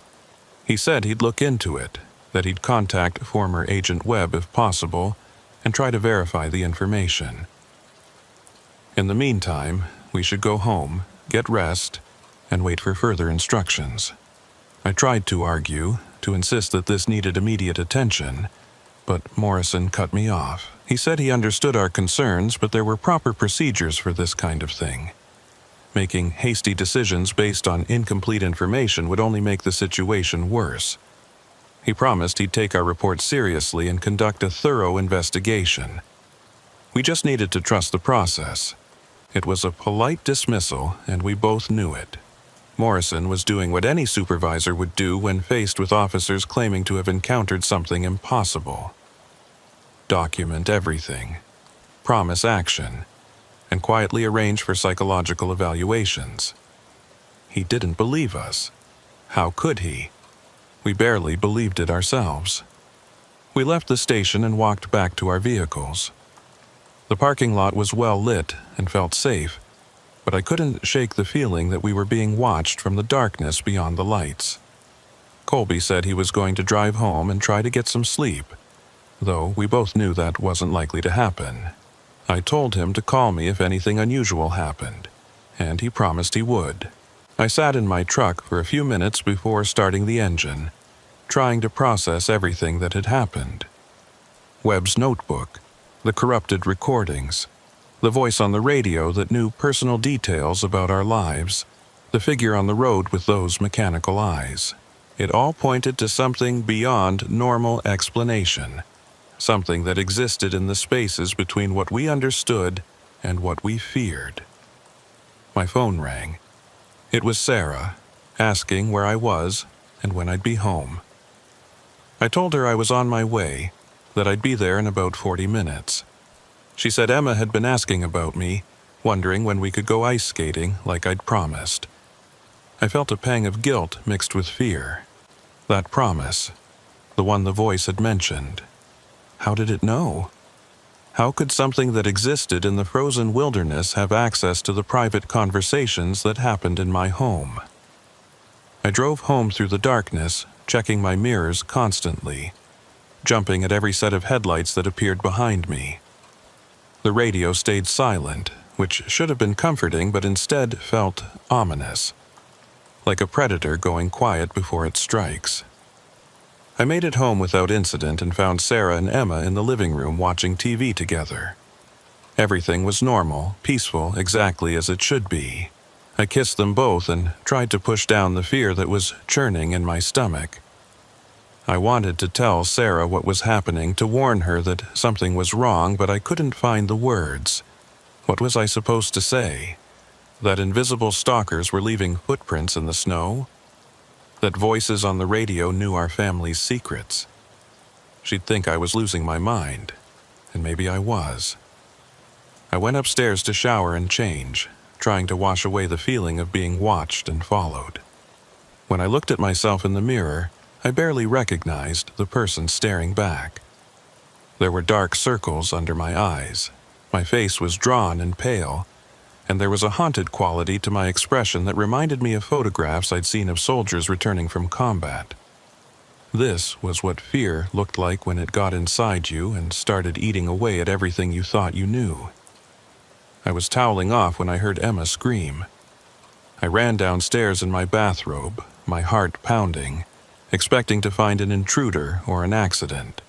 He said he'd look into it, that he'd contact former Agent Webb if possible, and try to verify the information. In the meantime, we should go home, get rest, and wait for further instructions. I tried to argue, to insist that this needed immediate attention, but Morrison cut me off. He said he understood our concerns, but there were proper procedures for this kind of thing. Making hasty decisions based on incomplete information would only make the situation worse. He promised he'd take our report seriously and conduct a thorough investigation. We just needed to trust the process. It was a polite dismissal, and we both knew it. Morrison was doing what any supervisor would do when faced with officers claiming to have encountered something impossible. Document everything, promise action, and quietly arrange for psychological evaluations. He didn't believe us. How could he? We barely believed it ourselves. We left the station and walked back to our vehicles. The parking lot was well lit and felt safe, but I couldn't shake the feeling that we were being watched from the darkness beyond the lights. Colby said he was going to drive home and try to get some sleep, though we both knew that wasn't likely to happen. I told him to call me if anything unusual happened, and he promised he would. I sat in my truck for a few minutes before starting the engine, trying to process everything that had happened. Webb's notebook, the corrupted recordings, the voice on the radio that knew personal details about our lives, the figure on the road with those mechanical eyes. It all pointed to something beyond normal explanation, something that existed in the spaces between what we understood and what we feared. My phone rang. It was Sarah, asking where I was and when I'd be home. I told her I was on my way, that I'd be there in about 40 minutes. She said Emma had been asking about me, wondering when we could go ice skating like I'd promised. I felt a pang of guilt mixed with fear. That promise, the one the voice had mentioned. How did it know? How could something that existed in the frozen wilderness have access to the private conversations that happened in my home? I drove home through the darkness, checking my mirrors constantly, jumping at every set of headlights that appeared behind me. The radio stayed silent, which should have been comforting but instead felt ominous, like a predator going quiet before it strikes. I made it home without incident and found Sarah and Emma in the living room watching TV together. Everything was normal, peaceful, exactly as it should be. I kissed them both and tried to push down the fear that was churning in my stomach. I wanted to tell Sarah what was happening, to warn her that something was wrong, but I couldn't find the words. What was I supposed to say? That invisible stalkers were leaving footprints in the snow? That voices on the radio knew our family's secrets? She'd think I was losing my mind, and maybe I was. I went upstairs to shower and change, trying to wash away the feeling of being watched and followed. When I looked at myself in the mirror, I barely recognized the person staring back. There were dark circles under my eyes. My face was drawn and pale, and there was a haunted quality to my expression that reminded me of photographs I'd seen of soldiers returning from combat. This was what fear looked like when it got inside you and started eating away at everything you thought you knew. I was toweling off when I heard Emma scream. I ran downstairs in my bathrobe, my heart pounding, expecting to find an intruder or an accident.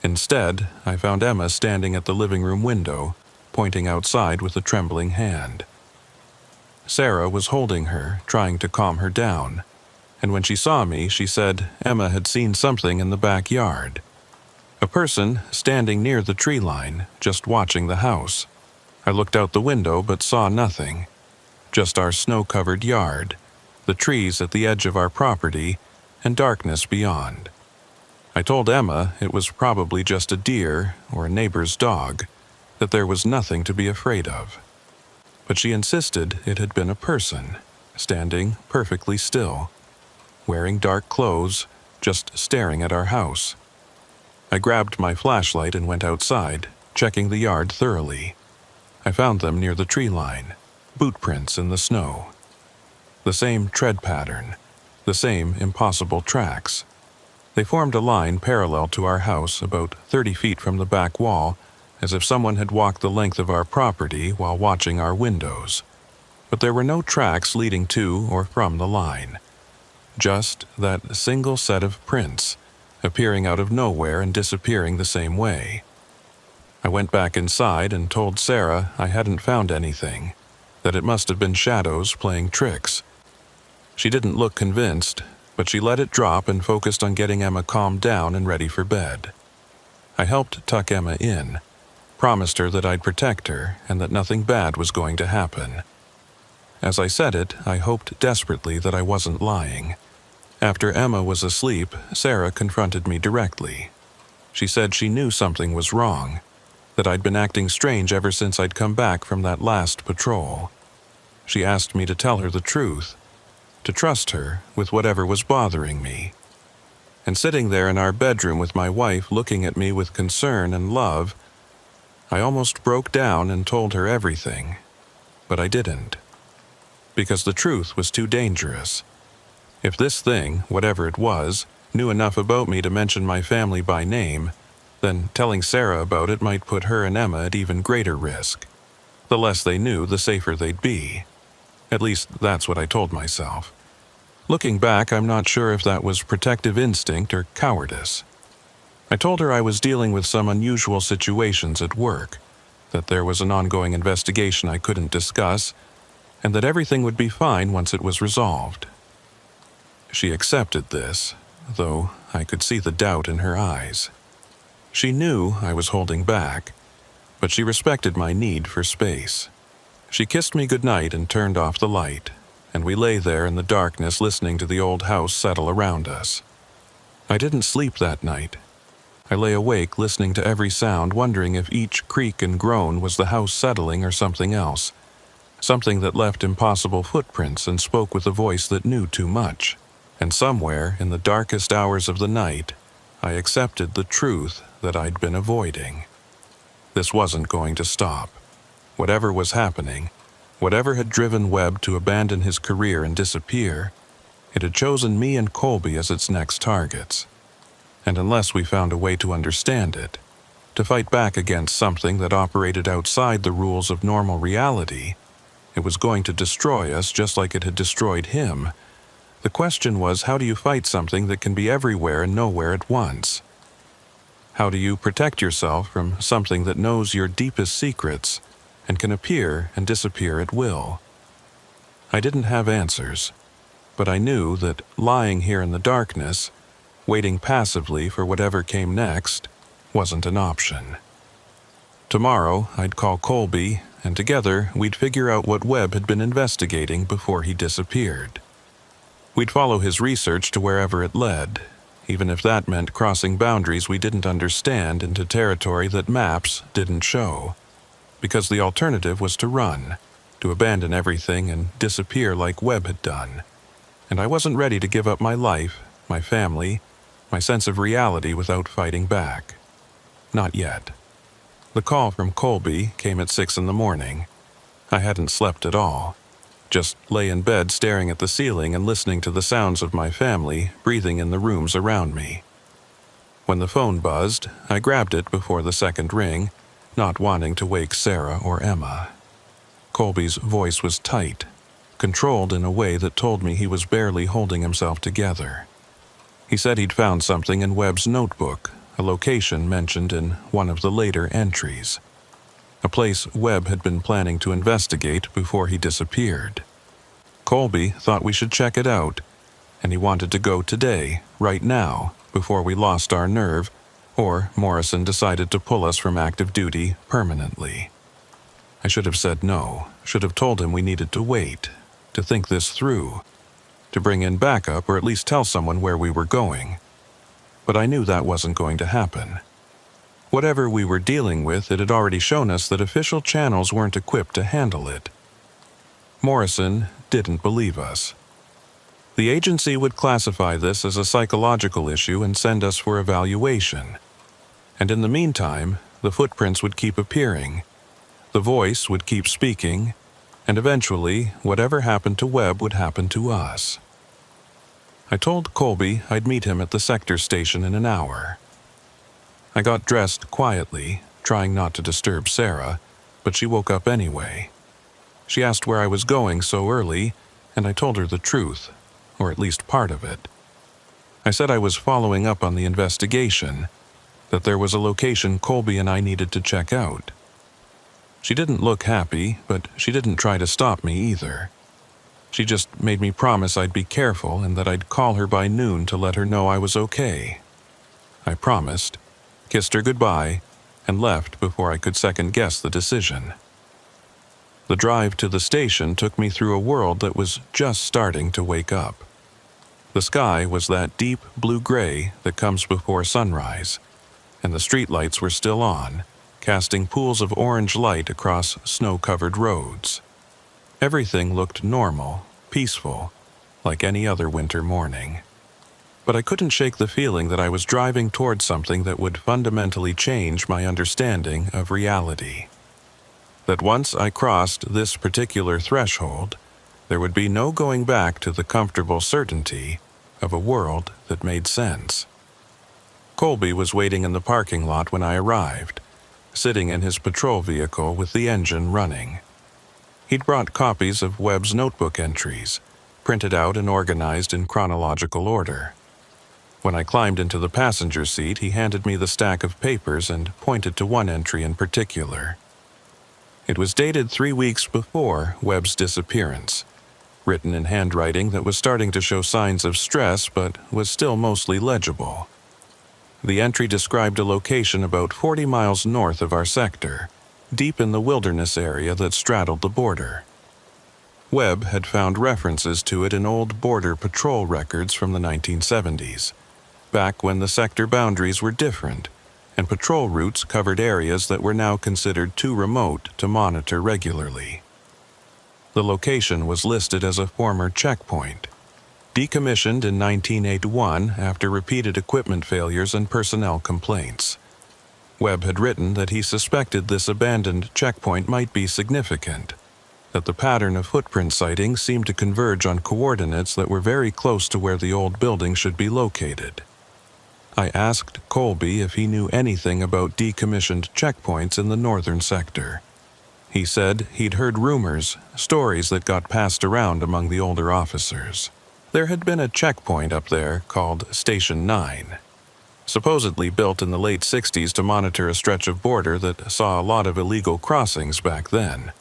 Instead, I found Emma standing at the living room window, pointing outside with a trembling hand. Sarah was holding her, trying to calm her down, and when she saw me, she said Emma had seen something in the backyard. A person standing near the tree line, just watching the house. I looked out the window but saw nothing. Just our snow-covered yard, the trees at the edge of our property, and darkness beyond. I told Emma it was probably just a deer or a neighbor's dog, that there was nothing to be afraid of. But she insisted it had been a person, standing perfectly still, wearing dark clothes, just staring at our house. I grabbed my flashlight and went outside, checking the yard thoroughly. I found them near the tree line, boot prints in the snow. The same tread pattern, the same impossible tracks. They formed a line parallel to our house, about 30 feet from the back wall, as if someone had walked the length of our property while watching our windows. But there were no tracks leading to or from the line. Just that single set of prints, appearing out of nowhere and disappearing the same way. I went back inside and told Sarah I hadn't found anything, that it must have been shadows playing tricks. She didn't look convinced, but she let it drop and focused on getting Emma calmed down and ready for bed. I helped tuck Emma in, promised her that I'd protect her and that nothing bad was going to happen. As I said it, I hoped desperately that I wasn't lying. After Emma was asleep, Sarah confronted me directly. She said she knew something was wrong, that I'd been acting strange ever since I'd come back from that last patrol. She asked me to tell her the truth, to trust her with whatever was bothering me. And sitting there in our bedroom with my wife looking at me with concern and love, I almost broke down and told her everything, but I didn't. Because the truth was too dangerous. If this thing, whatever it was, knew enough about me to mention my family by name, then telling Sarah about it might put her and Emma at even greater risk. The less they knew, the safer they'd be. At least that's what I told myself. Looking back, I'm not sure if that was protective instinct or cowardice. I told her I was dealing with some unusual situations at work, that there was an ongoing investigation I couldn't discuss, and that everything would be fine once it was resolved. She accepted this, though I could see the doubt in her eyes. She knew I was holding back, but she respected my need for space. She kissed me goodnight and turned off the light, and we lay there in the darkness listening to the old house settle around us. I didn't sleep that night. I lay awake listening to every sound, wondering if each creak and groan was the house settling or something else, something that left impossible footprints and spoke with a voice that knew too much. And somewhere in the darkest hours of the night, I accepted the truth that I'd been avoiding. This wasn't going to stop. Whatever was happening, whatever had driven Webb to abandon his career and disappear, it had chosen me and Colby as its next targets. And unless we found a way to understand it, to fight back against something that operated outside the rules of normal reality, it was going to destroy us just like it had destroyed him. The question was, how do you fight something that can be everywhere and nowhere at once? How do you protect yourself from something that knows your deepest secrets and can appear and disappear at will? I didn't have answers, but I knew that lying here in the darkness, waiting passively for whatever came next, wasn't an option. Tomorrow, I'd call Colby, and together we'd figure out what Webb had been investigating before he disappeared. We'd follow his research to wherever it led, even if that meant crossing boundaries we didn't understand into territory that maps didn't show, because the alternative was to run, to abandon everything and disappear like Webb had done. And I wasn't ready to give up my life, my family, my sense of reality without fighting back. Not yet. The call from Colby came at 6 a.m. I hadn't slept at all. Just lay in bed staring at the ceiling and listening to the sounds of my family breathing in the rooms around me. When the phone buzzed, I grabbed it before the second ring, not wanting to wake Sarah or Emma. Colby's voice was tight, controlled in a way that told me he was barely holding himself together. He said he'd found something in Webb's notebook, a location mentioned in one of the later entries. A place Webb had been planning to investigate before he disappeared. Colby thought we should check it out, and he wanted to go today, right now, before we lost our nerve, or Morrison decided to pull us from active duty permanently. I should have said no, should have told him we needed to wait, to think this through, to bring in backup or at least tell someone where we were going. But I knew that wasn't going to happen. Whatever we were dealing with, it had already shown us that official channels weren't equipped to handle it. Morrison didn't believe us. The agency would classify this as a psychological issue and send us for evaluation. And in the meantime, the footprints would keep appearing, the voice would keep speaking, and eventually, whatever happened to Webb would happen to us. I told Colby I'd meet him at the sector station in an hour. I got dressed quietly, trying not to disturb Sarah, but she woke up anyway. She asked where I was going so early, and I told her the truth, or at least part of it. I said I was following up on the investigation, that there was a location Colby and I needed to check out. She didn't look happy, but she didn't try to stop me either. She just made me promise I'd be careful and that I'd call her by noon to let her know I was okay. I promised, kissed her goodbye, and left before I could second-guess the decision. The drive to the station took me through a world that was just starting to wake up. The sky was that deep blue-gray that comes before sunrise, and the streetlights were still on, casting pools of orange light across snow-covered roads. Everything looked normal, peaceful, like any other winter morning. But I couldn't shake the feeling that I was driving towards something that would fundamentally change my understanding of reality. That once I crossed this particular threshold, there would be no going back to the comfortable certainty of a world that made sense. Colby was waiting in the parking lot when I arrived, sitting in his patrol vehicle with the engine running. He'd brought copies of Webb's notebook entries, printed out and organized in chronological order. When I climbed into the passenger seat, he handed me the stack of papers and pointed to one entry in particular. It was dated 3 weeks before Webb's disappearance, written in handwriting that was starting to show signs of stress but was still mostly legible. The entry described a location about 40 miles north of our sector, deep in the wilderness area that straddled the border. Webb had found references to it in old border patrol records from the 1970s, back when the sector boundaries were different, and patrol routes covered areas that were now considered too remote to monitor regularly. The location was listed as a former checkpoint, decommissioned in 1981 after repeated equipment failures and personnel complaints. Webb had written that he suspected this abandoned checkpoint might be significant, that the pattern of footprint sightings seemed to converge on coordinates that were very close to where the old building should be located. I asked Colby if he knew anything about decommissioned checkpoints in the northern sector. He said he'd heard rumors, stories that got passed around among the older officers. There had been a checkpoint up there called Station 9, supposedly built in the late 60s to monitor a stretch of border that saw a lot of illegal crossings back then,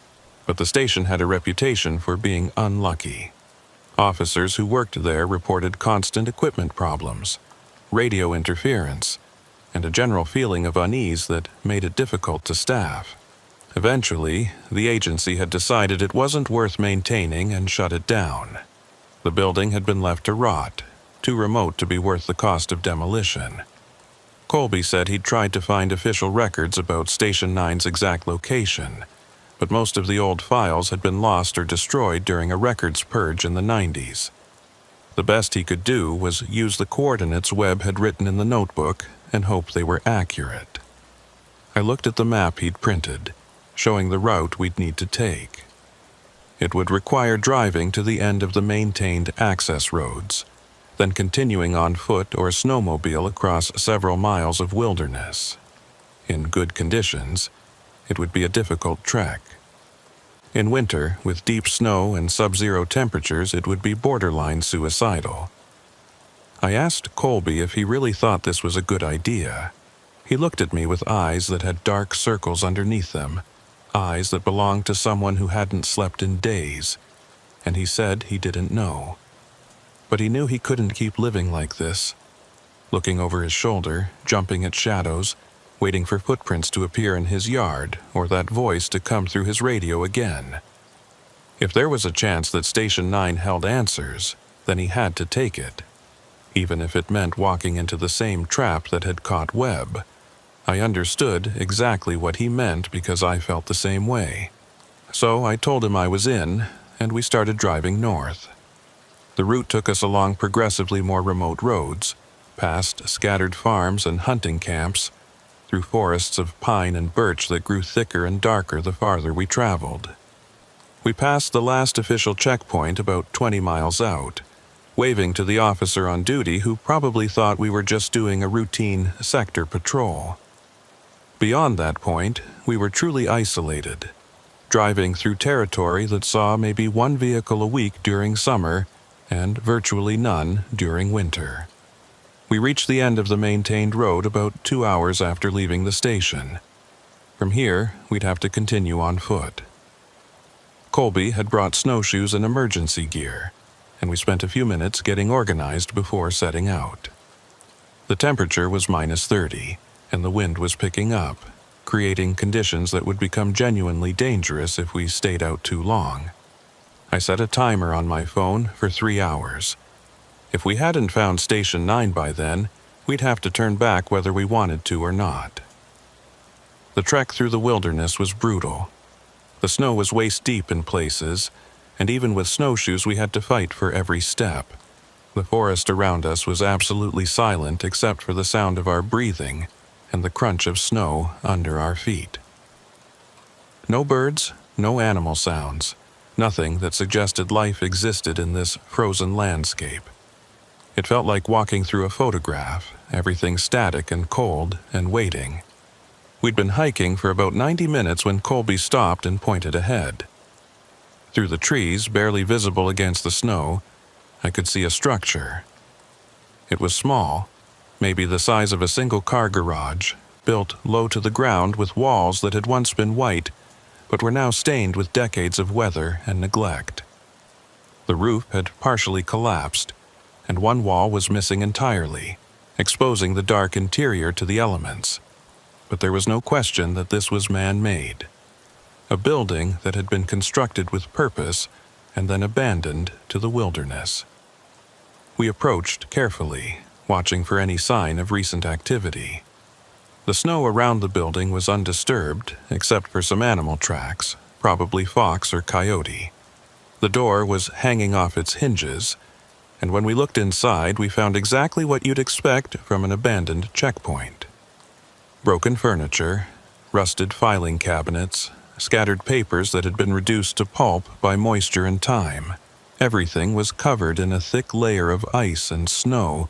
but the station had a reputation for being unlucky. Officers who worked there reported constant equipment problems, radio interference, and a general feeling of unease that made it difficult to staff. Eventually, the agency had decided it wasn't worth maintaining and shut it down. The building had been left to rot, too remote to be worth the cost of demolition. Colby said he'd tried to find official records about Station 9's exact location, but most of the old files had been lost or destroyed during a records purge in the 90s. The best he could do was use the coordinates Webb had written in the notebook and hope they were accurate. I looked at the map he'd printed, showing the route we'd need to take. It would require driving to the end of the maintained access roads, then continuing on foot or snowmobile across several miles of wilderness. In good conditions, it would be a difficult trek. In winter, with deep snow and sub-zero temperatures, it would be borderline suicidal. I asked Colby if he really thought this was a good idea. He looked at me with eyes that had dark circles underneath them, eyes that belonged to someone who hadn't slept in days, and he said he didn't know. But he knew he couldn't keep living like this, looking over his shoulder, jumping at shadows, waiting for footprints to appear in his yard or that voice to come through his radio again. If there was a chance that Station 9 held answers, then he had to take it, even if it meant walking into the same trap that had caught Webb. I understood exactly what he meant because I felt the same way. So I told him I was in, and we started driving north. The route took us along progressively more remote roads, past scattered farms and hunting camps, through forests of pine and birch that grew thicker and darker the farther we traveled. We passed the last official checkpoint about 20 miles out, waving to the officer on duty who probably thought we were just doing a routine sector patrol. Beyond that point, we were truly isolated, driving through territory that saw maybe one vehicle a week during summer and virtually none during winter. We reached the end of the maintained road about 2 hours after leaving the station. From here, we'd have to continue on foot. Colby had brought snowshoes and emergency gear, and we spent a few minutes getting organized before setting out. The temperature was -30, and the wind was picking up, creating conditions that would become genuinely dangerous if we stayed out too long. I set a timer on my phone for 3 hours. If we hadn't found Station 9 by then, we'd have to turn back whether we wanted to or not. The trek through the wilderness was brutal. The snow was waist-deep in places, and even with snowshoes we had to fight for every step. The forest around us was absolutely silent except for the sound of our breathing and the crunch of snow under our feet. No birds, no animal sounds, nothing that suggested life existed in this frozen landscape. It felt like walking through a photograph, everything static and cold and waiting. We'd been hiking for about 90 minutes when Colby stopped and pointed ahead. Through the trees, barely visible against the snow, I could see a structure. It was small, maybe the size of a single car garage, built low to the ground with walls that had once been white, but were now stained with decades of weather and neglect. The roof had partially collapsed, and one wall was missing entirely, exposing the dark interior to the elements. But there was no question that this was man-made. A building that had been constructed with purpose and then abandoned to the wilderness. We approached carefully, watching for any sign of recent activity. The snow around the building was undisturbed, except for some animal tracks, probably fox or coyote. The door was hanging off its hinges, and when we looked inside, we found exactly what you'd expect from an abandoned checkpoint. Broken furniture, rusted filing cabinets, scattered papers that had been reduced to pulp by moisture and time. Everything was covered in a thick layer of ice and snow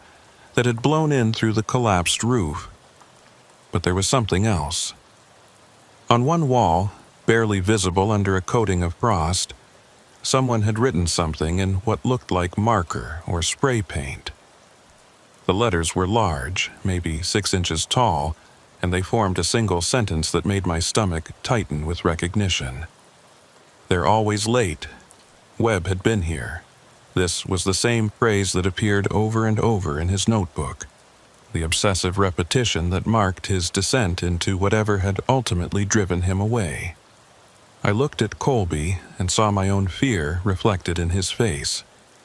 that had blown in through the collapsed roof. But there was something else. On one wall, barely visible under a coating of frost, someone had written something in what looked like marker or spray paint. The letters were large, maybe 6 inches tall, and they formed a single sentence that made my stomach tighten with recognition. "They're always late. Webb had been here." This was the same phrase that appeared over and over in his notebook, the obsessive repetition that marked his descent into whatever had ultimately driven him away. I looked at Colby and saw my own fear reflected in his face.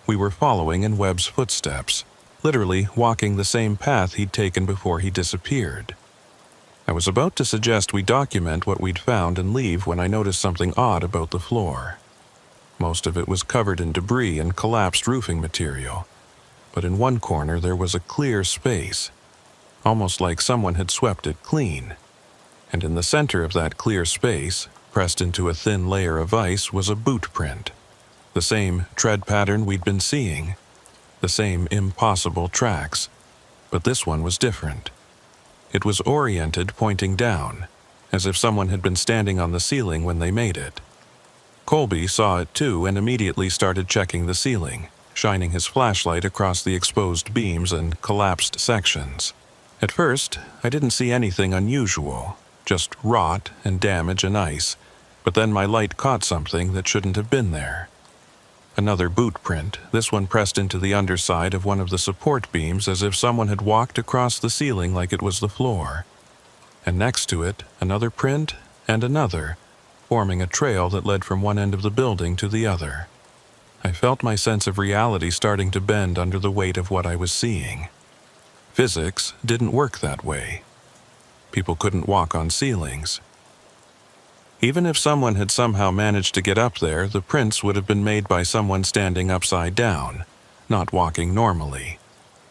We were following in Webb's footsteps, literally walking the same path he'd taken before he disappeared. I was about to suggest we document what we'd found and leave when I noticed something odd about the floor. Most of it was covered in debris and collapsed roofing material, but in one corner there was a clear space, almost like someone had swept it clean. And in the center of that clear space, pressed into a thin layer of ice, was a boot print. The same tread pattern we'd been seeing, the same impossible tracks, but this one was different. It was oriented pointing down, as if someone had been standing on the ceiling when they made it. Colby saw it too and immediately started checking the ceiling, shining his flashlight across the exposed beams and collapsed sections. At first, I didn't see anything unusual, just rot and damage and ice, but then my light caught something that shouldn't have been there. Another boot print, this one pressed into the underside of one of the support beams as if someone had walked across the ceiling like it was the floor. And next to it, another print and another, forming a trail that led from one end of the building to the other. I felt my sense of reality starting to bend under the weight of what I was seeing. Physics didn't work that way. People couldn't walk on ceilings. Even if someone had somehow managed to get up there, the prints would have been made by someone standing upside down, not walking normally.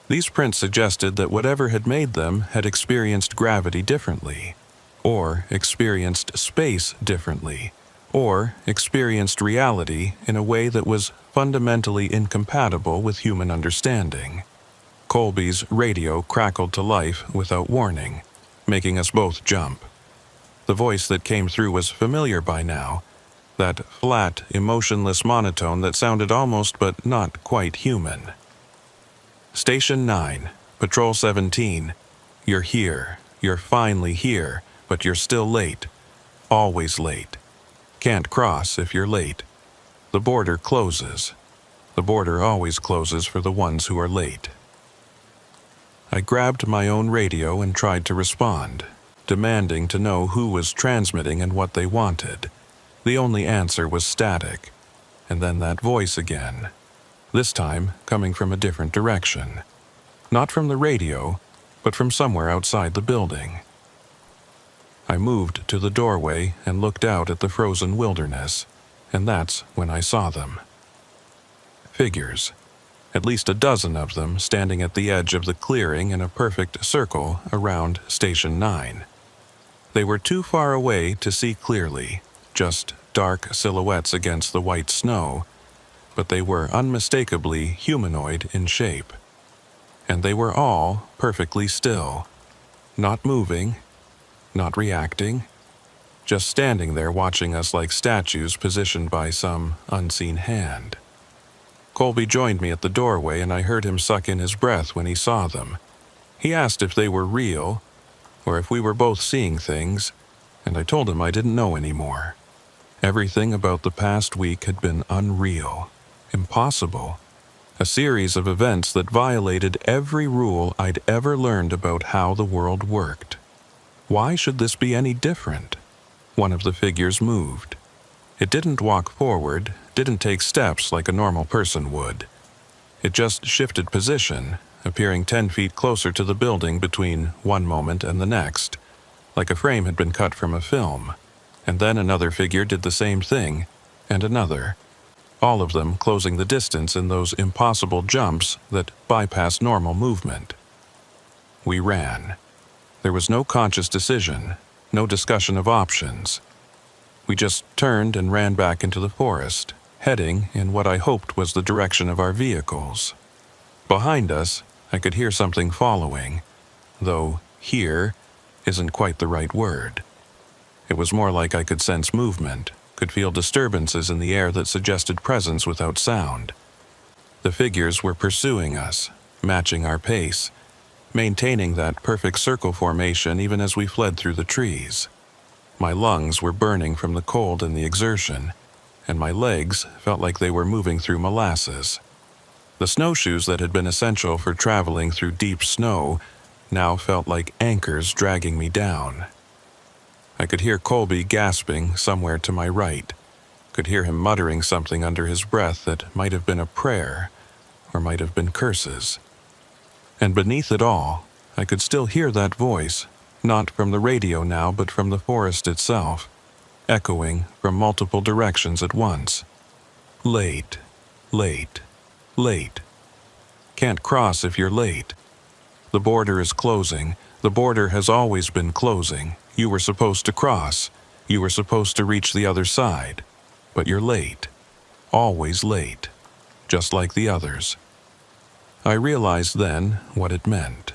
These prints suggested that whatever had made them had experienced gravity differently, or experienced space differently, or experienced reality in a way that was fundamentally incompatible with human understanding. Colby's radio crackled to life without warning, making us both jump. The voice that came through was familiar by now, that flat, emotionless monotone that sounded almost but not quite human. "Station 9, Patrol 17, you're here, you're finally here, but you're still late. Always late. Can't cross if you're late. The border closes. The border always closes for the ones who are late." I grabbed my own radio and tried to respond, demanding to know who was transmitting and what they wanted. The only answer was static, and then that voice again, this time coming from a different direction. Not from the radio, but from somewhere outside the building. I moved to the doorway and looked out at the frozen wilderness, and that's when I saw them. Figures. At least a dozen of them standing at the edge of the clearing in a perfect circle around Station 9. They were too far away to see clearly, just dark silhouettes against the white snow, but they were unmistakably humanoid in shape. And they were all perfectly still, not moving, not reacting, just standing there watching us like statues positioned by some unseen hand. Colby joined me at the doorway and I heard him suck in his breath when he saw them. He asked if they were real, or if we were both seeing things, and I told him I didn't know anymore. Everything about the past week had been unreal, impossible, a series of events that violated every rule I'd ever learned about how the world worked. Why should this be any different? One of the figures moved. It didn't walk forward, didn't take steps like a normal person would. It just shifted position, appearing 10 feet closer to the building between one moment and the next, like a frame had been cut from a film. And then another figure did the same thing, and another, all of them closing the distance in those impossible jumps that bypass normal movement. We ran. There was no conscious decision, no discussion of options. We just turned and ran back into the forest, heading in what I hoped was the direction of our vehicles. Behind us, I could hear something following, though "hear" isn't quite the right word. It was more like I could sense movement, could feel disturbances in the air that suggested presence without sound. The figures were pursuing us, matching our pace, maintaining that perfect circle formation even as we fled through the trees. My lungs were burning from the cold and the exertion, and my legs felt like they were moving through molasses. The snowshoes that had been essential for traveling through deep snow now felt like anchors dragging me down. I could hear Colby gasping somewhere to my right, could hear him muttering something under his breath that might have been a prayer, or might have been curses. And beneath it all, I could still hear that voice, not from the radio now but from the forest itself, echoing from multiple directions at once. Late, late, late. Can't cross if you're late. The border is closing. The border has always been closing. You were supposed to cross. You were supposed to reach the other side. But you're late. Always late. Just like the others. I realized then what it meant.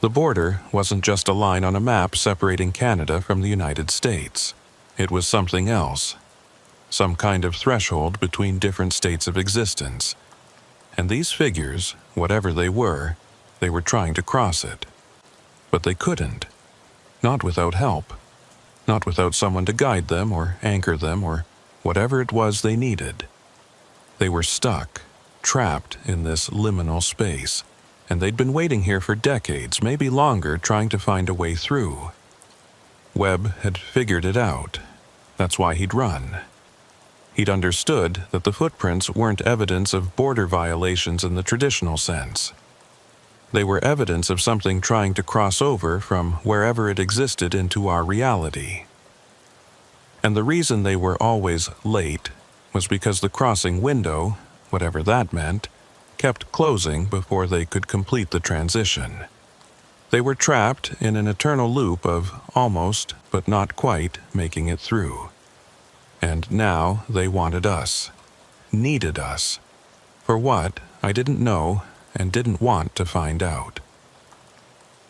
The border wasn't just a line on a map separating Canada from the United States. It was something else. Some kind of threshold between different states of existence. And these figures, whatever they were trying to cross it. But they couldn't. Not without help. Not without someone to guide them or anchor them or whatever it was they needed. They were stuck, trapped in this liminal space, and they'd been waiting here for decades, maybe longer, trying to find a way through. Webb had figured it out. That's why he'd run. He'd understood that the footprints weren't evidence of border violations in the traditional sense. They were evidence of something trying to cross over from wherever it existed into our reality. And the reason they were always late was because the crossing window, whatever that meant, kept closing before they could complete the transition. They were trapped in an eternal loop of almost, but not quite, making it through. And now they wanted us. Needed us. For what, I didn't know and didn't want to find out.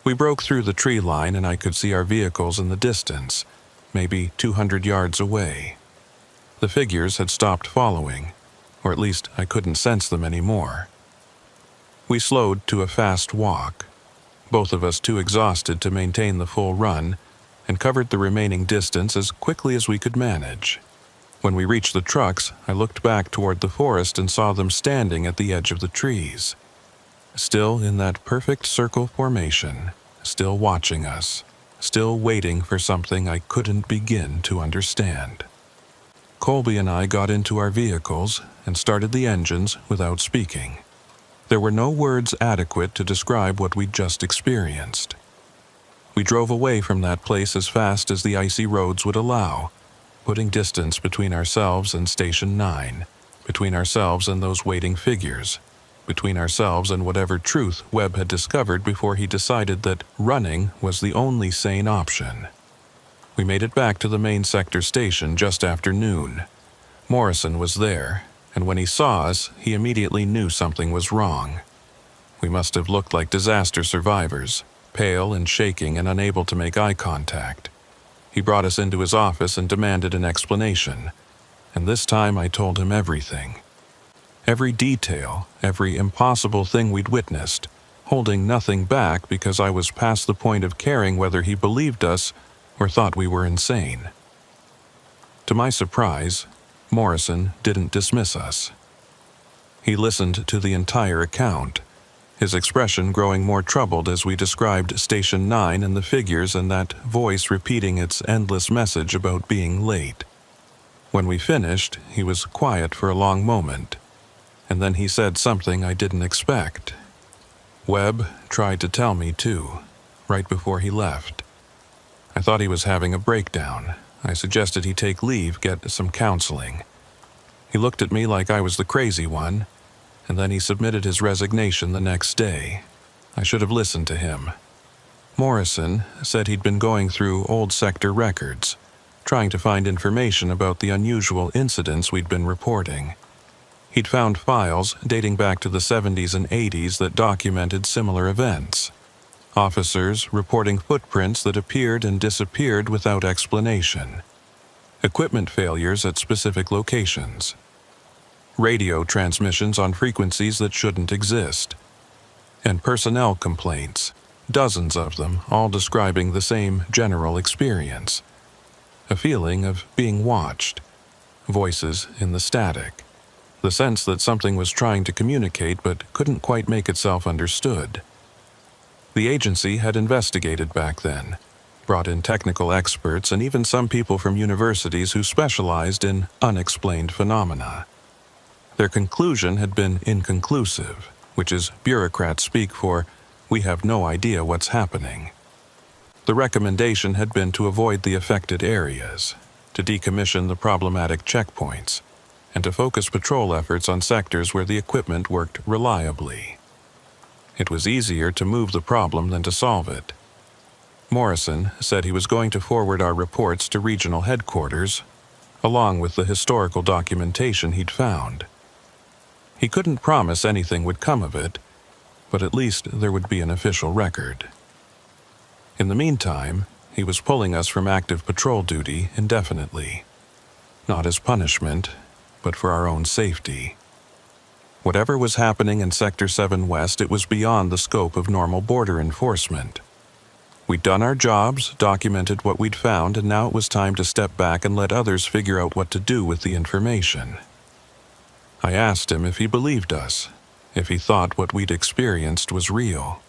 We broke through the tree line and I could see our vehicles in the distance, maybe 200 yards away. The figures had stopped following, or at least I couldn't sense them anymore. We slowed to a fast walk, both of us too exhausted to maintain the full run, and covered the remaining distance as quickly as we could manage. When we reached the trucks, I looked back toward the forest and saw them standing at the edge of the trees. Still in that perfect circle formation, still watching us, still waiting for something I couldn't begin to understand. Colby and I got into our vehicles and started the engines without speaking. There were no words adequate to describe what we'd just experienced. We drove away from that place as fast as the icy roads would allow, putting distance between ourselves and Station 9, between ourselves and those waiting figures, between ourselves and whatever truth Webb had discovered before he decided that running was the only sane option. We made it back to the main sector station just after noon. Morrison was there, and when he saw us, he immediately knew something was wrong. We must have looked like disaster survivors, pale and shaking and unable to make eye contact. He brought us into his office and demanded an explanation, and this time I told him everything. Every detail, every impossible thing we'd witnessed, holding nothing back because I was past the point of caring whether he believed us or thought we were insane. To my surprise, Morrison didn't dismiss us. He listened to the entire account, his expression growing more troubled as we described Station 9 and the figures and that voice repeating its endless message about being late. When we finished, he was quiet for a long moment, and then he said something I didn't expect. Webb tried to tell me too, right before he left. I thought he was having a breakdown. I suggested he take leave, get some counseling. He looked at me like I was the crazy one, and then he submitted his resignation the next day. I should have listened to him. Morrison said he'd been going through old sector records, trying to find information about the unusual incidents we'd been reporting. He'd found files dating back to the 70s and 80s that documented similar events. Officers reporting footprints that appeared and disappeared without explanation. Equipment failures at specific locations. Radio transmissions on frequencies that shouldn't exist. And personnel complaints, dozens of them, all describing the same general experience. A feeling of being watched. Voices in the static. The sense that something was trying to communicate but couldn't quite make itself understood. The agency had investigated back then, brought in technical experts and even some people from universities who specialized in unexplained phenomena. Their conclusion had been inconclusive, which is bureaucrats speak for, "We have no idea what's happening." The recommendation had been to avoid the affected areas, to decommission the problematic checkpoints, and to focus patrol efforts on sectors where the equipment worked reliably. It was easier to move the problem than to solve it. Morrison said he was going to forward our reports to regional headquarters, along with the historical documentation he'd found. He couldn't promise anything would come of it, but at least there would be an official record. In the meantime, he was pulling us from active patrol duty indefinitely. Not as punishment, but for our own safety. Whatever was happening in Sector 7 West, it was beyond the scope of normal border enforcement. We'd done our jobs, documented what we'd found, and now it was time to step back and let others figure out what to do with the information. I asked him if he believed us, if he thought what we'd experienced was real.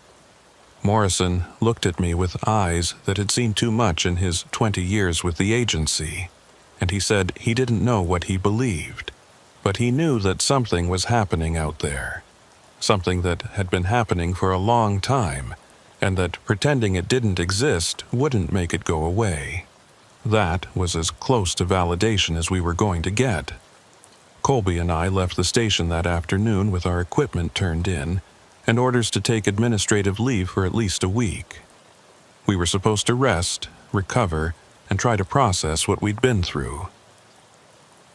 Morrison looked at me with eyes that had seen too much in his 20 years with the agency, and he said he didn't know what he believed. But he knew that something was happening out there, something that had been happening for a long time, and that pretending it didn't exist wouldn't make it go away. That was as close to validation as we were going to get. Colby and I left the station that afternoon with our equipment turned in, and orders to take administrative leave for at least a week. We were supposed to rest, recover, and try to process what we'd been through.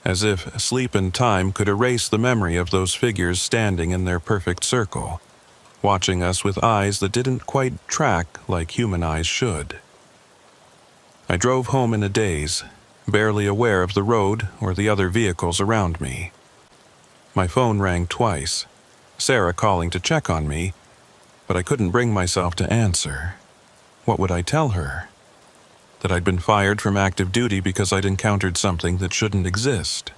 As if sleep and time could erase the memory of those figures standing in their perfect circle, watching us with eyes that didn't quite track like human eyes should. I drove home in a daze, barely aware of the road or the other vehicles around me. My phone rang twice, Sarah calling to check on me, but I couldn't bring myself to answer. What would I tell her? That I'd been fired from active duty because I'd encountered something that shouldn't exist.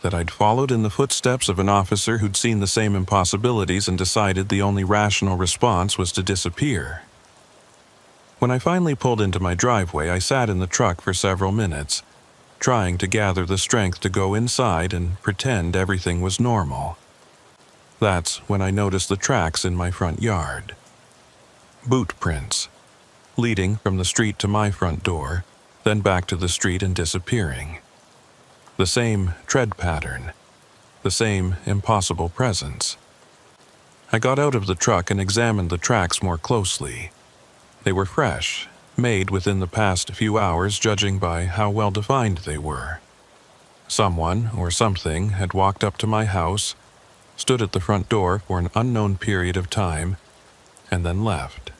That I'd followed in the footsteps of an officer who'd seen the same impossibilities and decided the only rational response was to disappear. When I finally pulled into my driveway, I sat in the truck for several minutes, trying to gather the strength to go inside and pretend everything was normal. That's when I noticed the tracks in my front yard. Boot prints, leading from the street to my front door, then back to the street and disappearing. The same tread pattern, the same impossible presence. I got out of the truck and examined the tracks more closely. They were fresh, made within the past few hours judging by how well defined they were. Someone or something had walked up to my house, stood at the front door for an unknown period of time, and then left.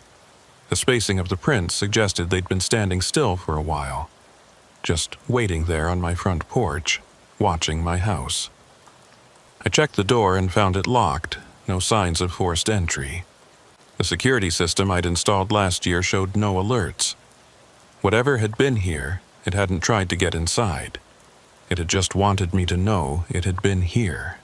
The spacing of the prints suggested they'd been standing still for a while, just waiting there on my front porch, watching my house. I checked the door and found it locked, no signs of forced entry. The security system I'd installed last year showed no alerts. Whatever had been here, it hadn't tried to get inside. It had just wanted me to know it had been here.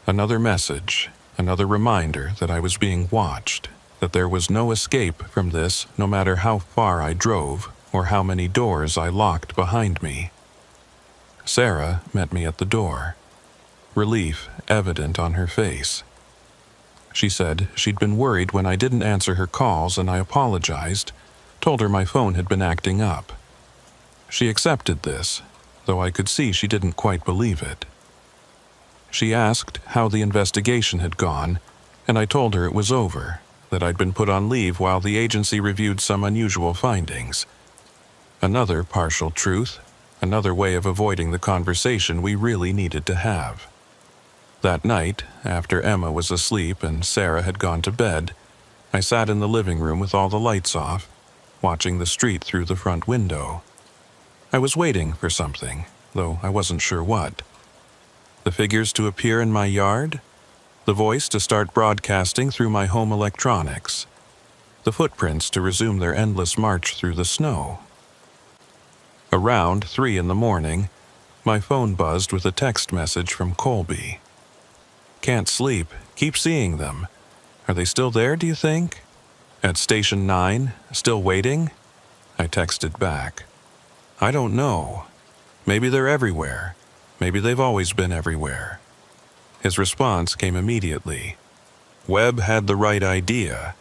Another message, another reminder that I was being watched, that there was no escape from this no matter how far I drove or how many doors I locked behind me. Sarah met me at the door, relief evident on her face. She said she'd been worried when I didn't answer her calls, and I apologized, told her my phone had been acting up. She accepted this, though I could see she didn't quite believe it. She asked how the investigation had gone, and I told her it was over, that I'd been put on leave while the agency reviewed some unusual findings. Another partial truth, another way of avoiding the conversation we really needed to have. That night, after Emma was asleep and Sarah had gone to bed, I sat in the living room with all the lights off, watching the street through the front window. I was waiting for something, though I wasn't sure what. The figures to appear in my yard? The voice to start broadcasting through my home electronics? The footprints to resume their endless march through the snow? Around 3 in the morning, my phone buzzed with a text message from Colby. "Can't sleep. Keep seeing them. Are they still there, do you think? At Station 9? Still waiting?" I texted back. "I don't know. Maybe they're everywhere. Maybe they've always been everywhere." His response came immediately. "Webb had the right idea.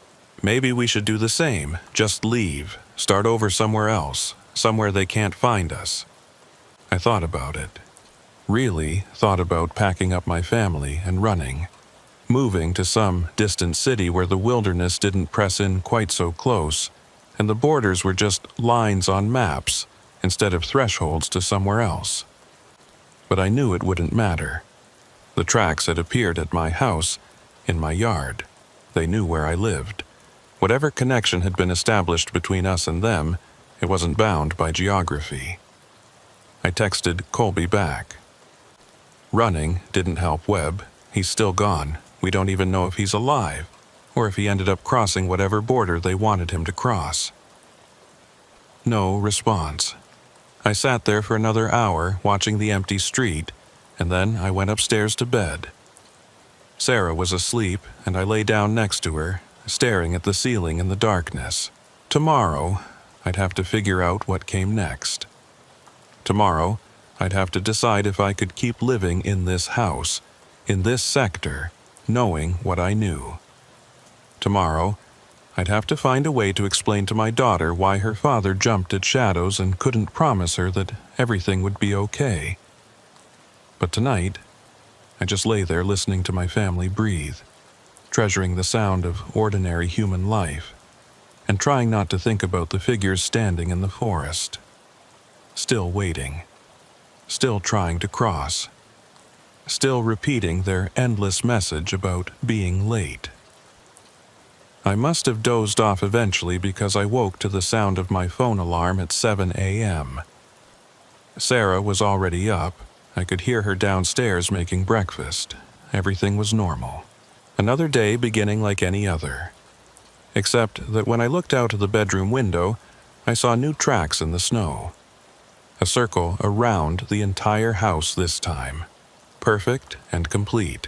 Maybe we should do the same. Just leave. Start over somewhere else. Somewhere they can't find us." I thought about it. Really thought about packing up my family and running. Moving to some distant city where the wilderness didn't press in quite so close, and the borders were just lines on maps instead of thresholds to somewhere else. But I knew it wouldn't matter. The tracks had appeared at my house, in my yard. They knew where I lived. Whatever connection had been established between us and them, it wasn't bound by geography. I texted Colby back. Running didn't help Webb. He's still gone. We don't even know if he's alive, or if he ended up crossing whatever border they wanted him to cross. No response. I sat there for another hour watching the empty street, and then I went upstairs to bed. Sarah was asleep, and I lay down next to her, staring at the ceiling in the darkness. Tomorrow, I'd have to figure out what came next. Tomorrow, I'd have to decide if I could keep living in this house, in this sector, knowing what I knew. Tomorrow, I'd have to find a way to explain to my daughter why her father jumped at shadows and couldn't promise her that everything would be okay. But tonight, I just lay there listening to my family breathe, treasuring the sound of ordinary human life, and trying not to think about the figures standing in the forest. Still waiting. Still trying to cross. Still repeating their endless message about being late. I must have dozed off eventually because I woke to the sound of my phone alarm at 7 a.m. Sarah was already up. I could hear her downstairs making breakfast. Everything was normal. Another day beginning like any other. Except that when I looked out of the bedroom window, I saw new tracks in the snow. A circle around the entire house this time. Perfect and complete.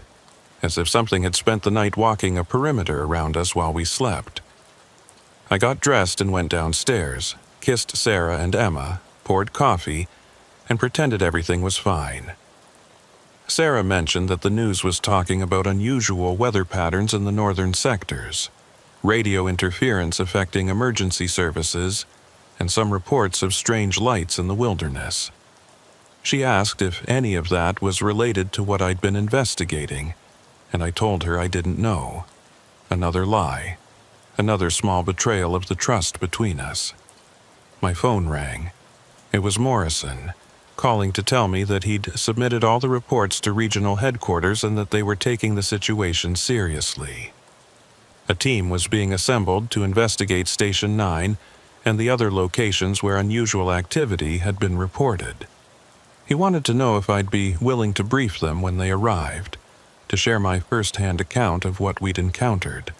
As if something had spent the night walking a perimeter around us while we slept. I got dressed and went downstairs, kissed Sarah and Emma, poured coffee, and pretended everything was fine. Sarah mentioned that the news was talking about unusual weather patterns in the northern sectors, radio interference affecting emergency services, and some reports of strange lights in the wilderness. She asked if any of that was related to what I'd been investigating, and I told her I didn't know. Another lie. Another small betrayal of the trust between us. My phone rang. It was Morrison, calling to tell me that he'd submitted all the reports to regional headquarters and that they were taking the situation seriously. A team was being assembled to investigate Station 9 and the other locations where unusual activity had been reported. He wanted to know if I'd be willing to brief them when they arrived, to share my first-hand account of what we'd encountered.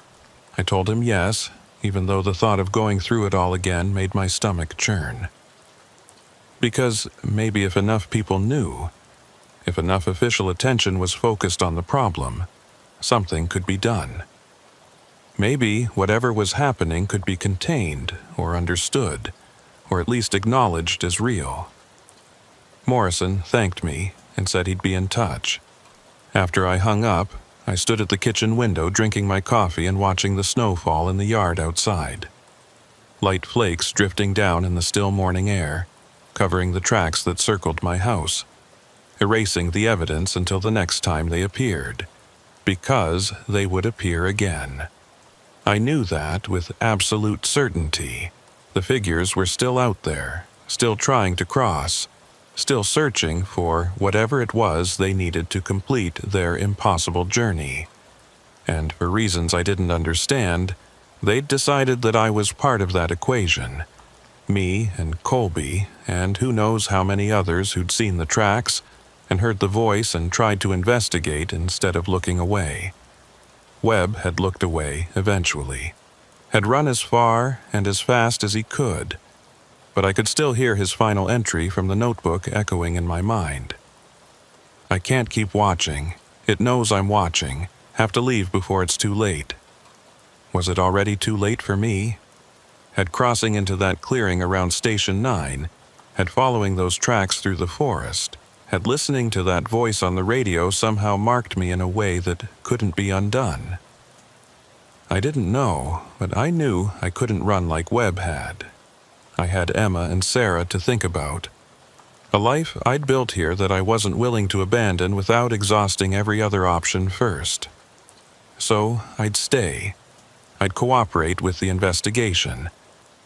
I told him yes, even though the thought of going through it all again made my stomach churn. Because maybe if enough people knew, if enough official attention was focused on the problem, something could be done. Maybe whatever was happening could be contained or understood, or at least acknowledged as real. Morrison thanked me and said he'd be in touch. After I hung up, I stood at the kitchen window drinking my coffee and watching the snow fall in the yard outside. Light flakes drifting down in the still morning air, covering the tracks that circled my house, erasing the evidence until the next time they appeared, because they would appear again. I knew that with absolute certainty. The figures were still out there, still trying to cross, still searching for whatever it was they needed to complete their impossible journey. And for reasons I didn't understand, they'd decided that I was part of that equation. Me and Colby, and who knows how many others who'd seen the tracks and heard the voice and tried to investigate instead of looking away. Webb had looked away eventually, had run as far and as fast as he could, but I could still hear his final entry from the notebook echoing in my mind. I can't keep watching. It knows I'm watching. Have to leave before it's too late. Was it already too late for me? Had crossing into that clearing around Station 9, had following those tracks through the forest, had listening to that voice on the radio somehow marked me in a way that couldn't be undone. I didn't know, but I knew I couldn't run like Webb had. I had Emma and Sarah to think about. A life I'd built here that I wasn't willing to abandon without exhausting every other option first. So I'd stay. I'd cooperate with the investigation.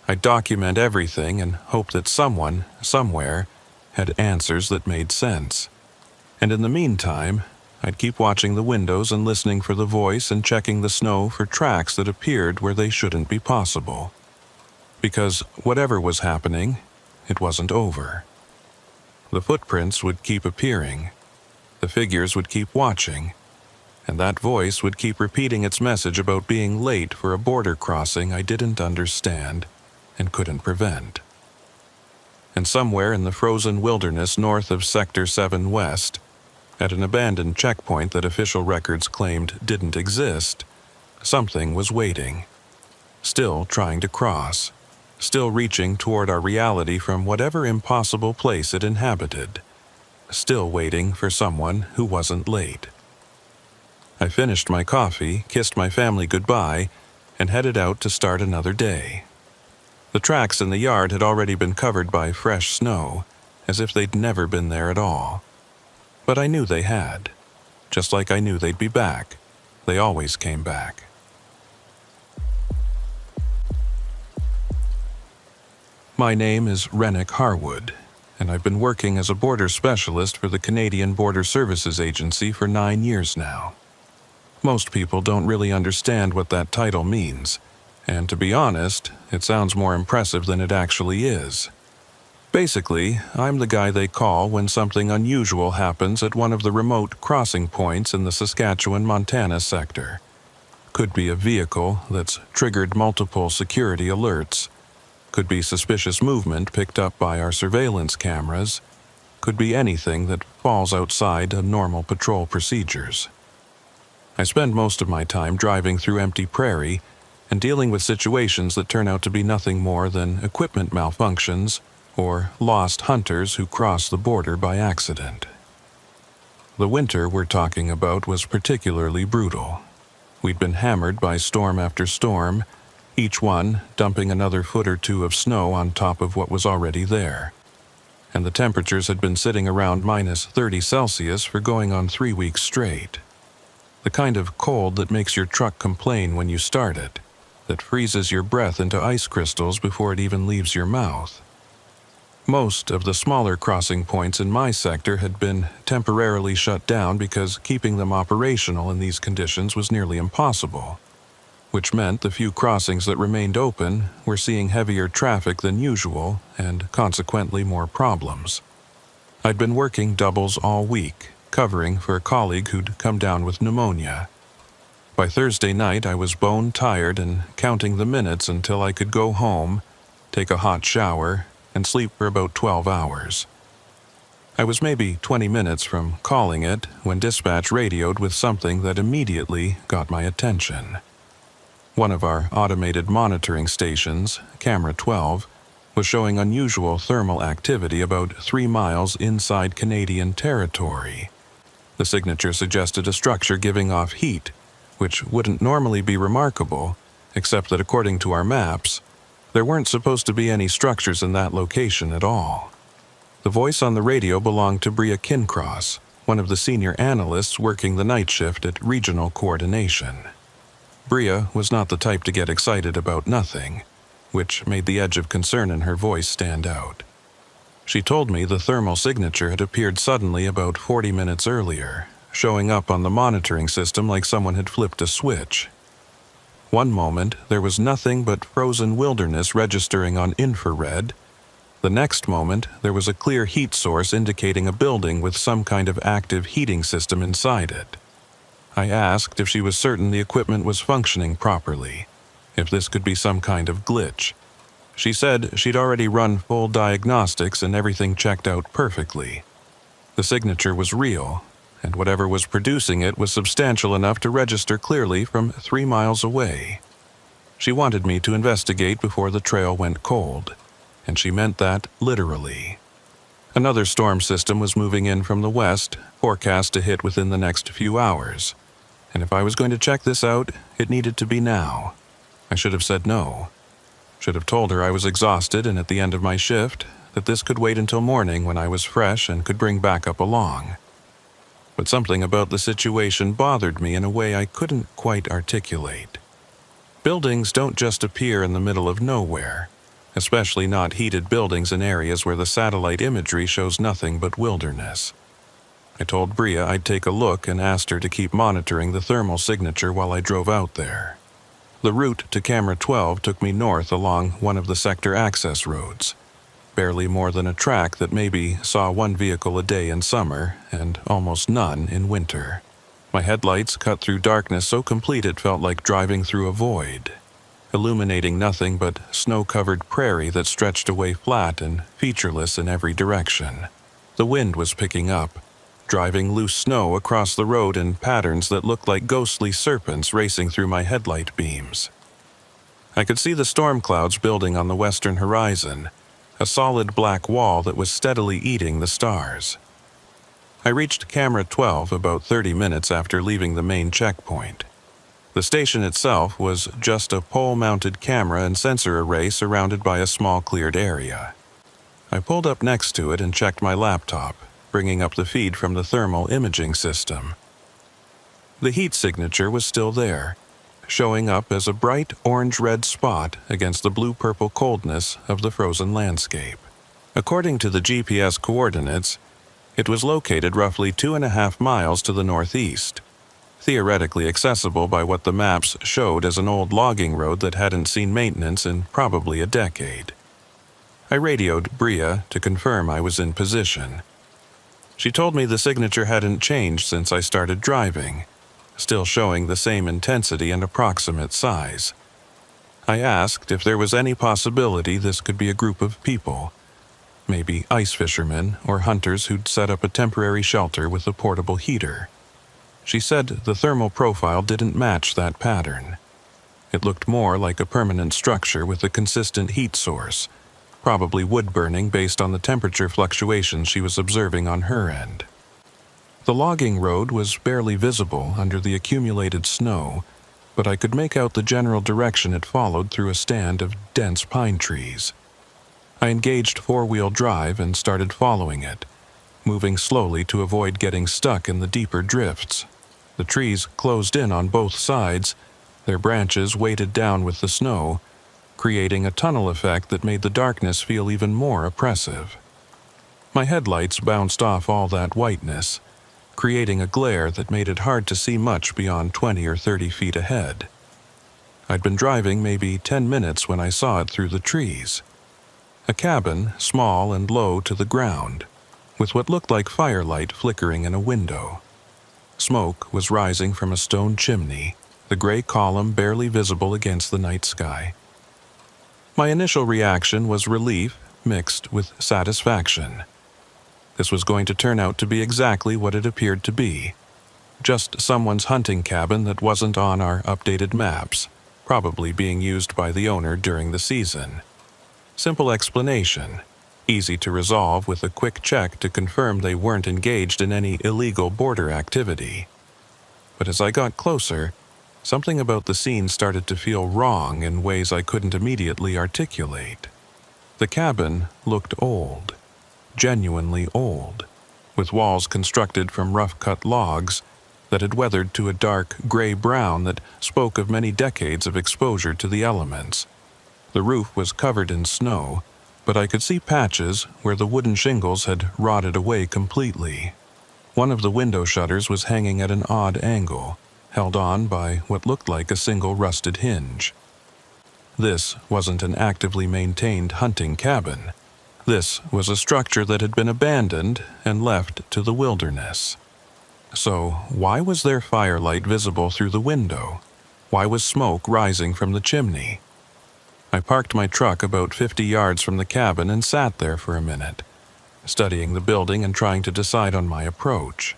I'd document everything and hope that someone, somewhere, had answers that made sense. And in the meantime, I'd keep watching the windows and listening for the voice and checking the snow for tracks that appeared where they shouldn't be possible. Because whatever was happening, it wasn't over. The footprints would keep appearing. The figures would keep watching. And that voice would keep repeating its message about being late for a border crossing I didn't understand and couldn't prevent. And somewhere in the frozen wilderness north of Sector 7 West, at an abandoned checkpoint that official records claimed didn't exist, something was waiting, still trying to cross, still reaching toward our reality from whatever impossible place it inhabited, still waiting for someone who wasn't late. I finished my coffee, kissed my family goodbye, and headed out to start another day. The tracks in the yard had already been covered by fresh snow, as if they'd never been there at all. But I knew they had. Just like I knew they'd be back. They always came back. My name is Rennick Harwood, and I've been working as a border specialist for the Canadian Border Services Agency for 9 years now. Most people don't really understand what that title means, and to be honest, it sounds more impressive than it actually is. Basically, I'm the guy they call when something unusual happens at one of the remote crossing points in the Saskatchewan-Montana sector. Could be a vehicle that's triggered multiple security alerts. Could be suspicious movement picked up by our surveillance cameras. Could be anything that falls outside of normal patrol procedures. I spend most of my time driving through empty prairie and dealing with situations that turn out to be nothing more than equipment malfunctions or lost hunters who cross the border by accident. The winter we're talking about was particularly brutal. We'd been hammered by storm after storm, each one dumping another foot or two of snow on top of what was already there. And the temperatures had been sitting around -30°C for going on 3 weeks straight. The kind of cold that makes your truck complain when you start it, that freezes your breath into ice crystals before it even leaves your mouth. Most of the smaller crossing points in my sector had been temporarily shut down because keeping them operational in these conditions was nearly impossible, which meant the few crossings that remained open were seeing heavier traffic than usual and consequently more problems. I'd been working doubles all week, covering for a colleague who'd come down with pneumonia. By Thursday night, I was bone tired and counting the minutes until I could go home, take a hot shower, and sleep for about 12 hours. I was maybe 20 minutes from calling it when dispatch radioed with something that immediately got my attention. One of our automated monitoring stations, Camera 12, was showing unusual thermal activity about 3 miles inside Canadian territory. The signature suggested a structure giving off heat, which wouldn't normally be remarkable, except that according to our maps, there weren't supposed to be any structures in that location at all. The voice on the radio belonged to Bria Kincross, one of the senior analysts working the night shift at Regional Coordination. Bria was not the type to get excited about nothing, which made the edge of concern in her voice stand out. She told me the thermal signature had appeared suddenly about 40 minutes earlier, showing up on the monitoring system like someone had flipped a switch. One moment, there was nothing but frozen wilderness registering on infrared. The next moment, there was a clear heat source indicating a building with some kind of active heating system inside it. I asked if she was certain the equipment was functioning properly, if this could be some kind of glitch. She said she'd already run full diagnostics and everything checked out perfectly. The signature was real, and whatever was producing it was substantial enough to register clearly from 3 miles away. She wanted me to investigate before the trail went cold, and she meant that literally. Another storm system was moving in from the west, forecast to hit within the next few hours. And if I was going to check this out, it needed to be now. I should have said no. Should have told her I was exhausted and at the end of my shift, that this could wait until morning when I was fresh and could bring backup along. But something about the situation bothered me in a way I couldn't quite articulate. Buildings don't just appear in the middle of nowhere, especially not heated buildings in areas where the satellite imagery shows nothing but wilderness. I told Bria I'd take a look and asked her to keep monitoring the thermal signature while I drove out there. The route to Camera 12 took me north along one of the sector access roads, barely more than a track that maybe saw 1 vehicle a day in summer and almost none in winter. My headlights cut through darkness so complete it felt like driving through a void, illuminating nothing but snow-covered prairie that stretched away flat and featureless in every direction. The wind was picking up, driving loose snow across the road in patterns that looked like ghostly serpents racing through my headlight beams. I could see the storm clouds building on the western horizon, a solid black wall that was steadily eating the stars. I reached Camera 12 about 30 minutes after leaving the main checkpoint. The station itself was just a pole-mounted camera and sensor array surrounded by a small cleared area. I pulled up next to it and checked my laptop, bringing up the feed from the thermal imaging system. The heat signature was still there, showing up as a bright orange-red spot against the blue-purple coldness of the frozen landscape. According to the GPS coordinates, it was located roughly 2.5 miles to the northeast, theoretically accessible by what the maps showed as an old logging road that hadn't seen maintenance in probably a decade. I radioed Bria to confirm I was in position. She told me the signature hadn't changed since I started driving, still showing the same intensity and approximate size. I asked if there was any possibility this could be a group of people, maybe ice fishermen or hunters who'd set up a temporary shelter with a portable heater. She said the thermal profile didn't match that pattern. It looked more like a permanent structure with a consistent heat source, probably wood burning based on the temperature fluctuations she was observing on her end. The logging road was barely visible under the accumulated snow, but I could make out the general direction it followed through a stand of dense pine trees. I engaged four-wheel drive and started following it, moving slowly to avoid getting stuck in the deeper drifts. The trees closed in on both sides, their branches weighted down with the snow, creating a tunnel effect that made the darkness feel even more oppressive. My headlights bounced off all that whiteness, creating a glare that made it hard to see much beyond 20 or 30 feet ahead. I'd been driving maybe 10 minutes when I saw it through the trees. A cabin, small and low to the ground, with what looked like firelight flickering in a window. Smoke was rising from a stone chimney, the gray column barely visible against the night sky. My initial reaction was relief mixed with satisfaction. This was going to turn out to be exactly what it appeared to be. Just someone's hunting cabin that wasn't on our updated maps, probably being used by the owner during the season. Simple explanation, easy to resolve with a quick check to confirm they weren't engaged in any illegal border activity. But as I got closer, something about the scene started to feel wrong in ways I couldn't immediately articulate. The cabin looked old, genuinely old, with walls constructed from rough-cut logs that had weathered to a dark gray-brown that spoke of many decades of exposure to the elements. The roof was covered in snow, but I could see patches where the wooden shingles had rotted away completely. One of the window shutters was hanging at an odd angle, held on by what looked like a single rusted hinge. This wasn't an actively maintained hunting cabin. This was a structure that had been abandoned and left to the wilderness. So, why was there firelight visible through the window? Why was smoke rising from the chimney? I parked my truck about 50 yards from the cabin and sat there for a minute, studying the building and trying to decide on my approach.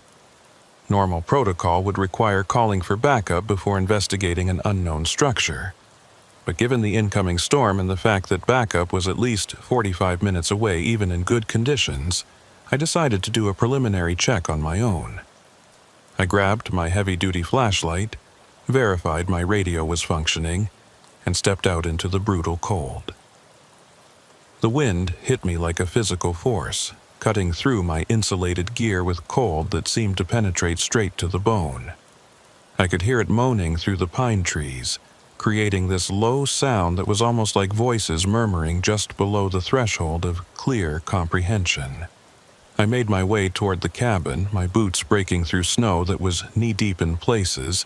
Normal protocol would require calling for backup before investigating an unknown structure. But given the incoming storm and the fact that backup was at least 45 minutes away even in good conditions, I decided to do a preliminary check on my own. I grabbed my heavy-duty flashlight, verified my radio was functioning, and stepped out into the brutal cold. The wind hit me like a physical force, cutting through my insulated gear with cold that seemed to penetrate straight to the bone. I could hear it moaning through the pine trees, creating this low sound that was almost like voices murmuring just below the threshold of clear comprehension. I made my way toward the cabin, my boots breaking through snow that was knee-deep in places,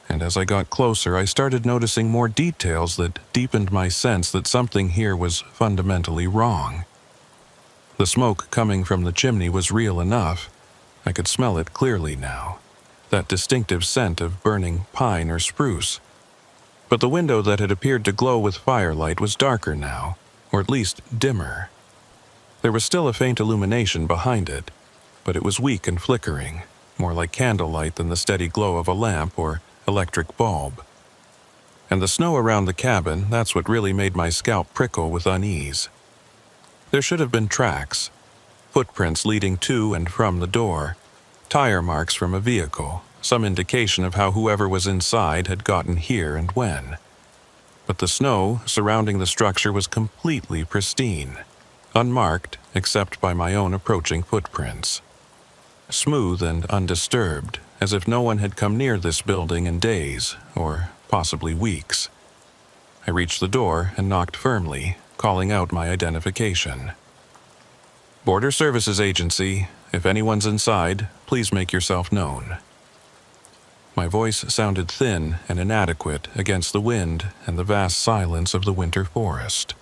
and as I got closer I started noticing more details that deepened my sense that something here was fundamentally wrong. The smoke coming from the chimney was real enough. I could smell it clearly now, that distinctive scent of burning pine or spruce. But the window that had appeared to glow with firelight was darker now, or at least dimmer. There was still a faint illumination behind it, but it was weak and flickering, more like candlelight than the steady glow of a lamp or electric bulb. And the snow around the cabin, that's what really made my scalp prickle with unease. There should have been tracks, footprints leading to and from the door, tire marks from a vehicle, some indication of how whoever was inside had gotten here and when. But the snow surrounding the structure was completely pristine, unmarked except by my own approaching footprints. Smooth and undisturbed, as if no one had come near this building in days, or possibly weeks. I reached the door and knocked firmly, calling out my identification. "Border Services Agency, if anyone's inside, please make yourself known." My voice sounded thin and inadequate against the wind and the vast silence of the winter forest.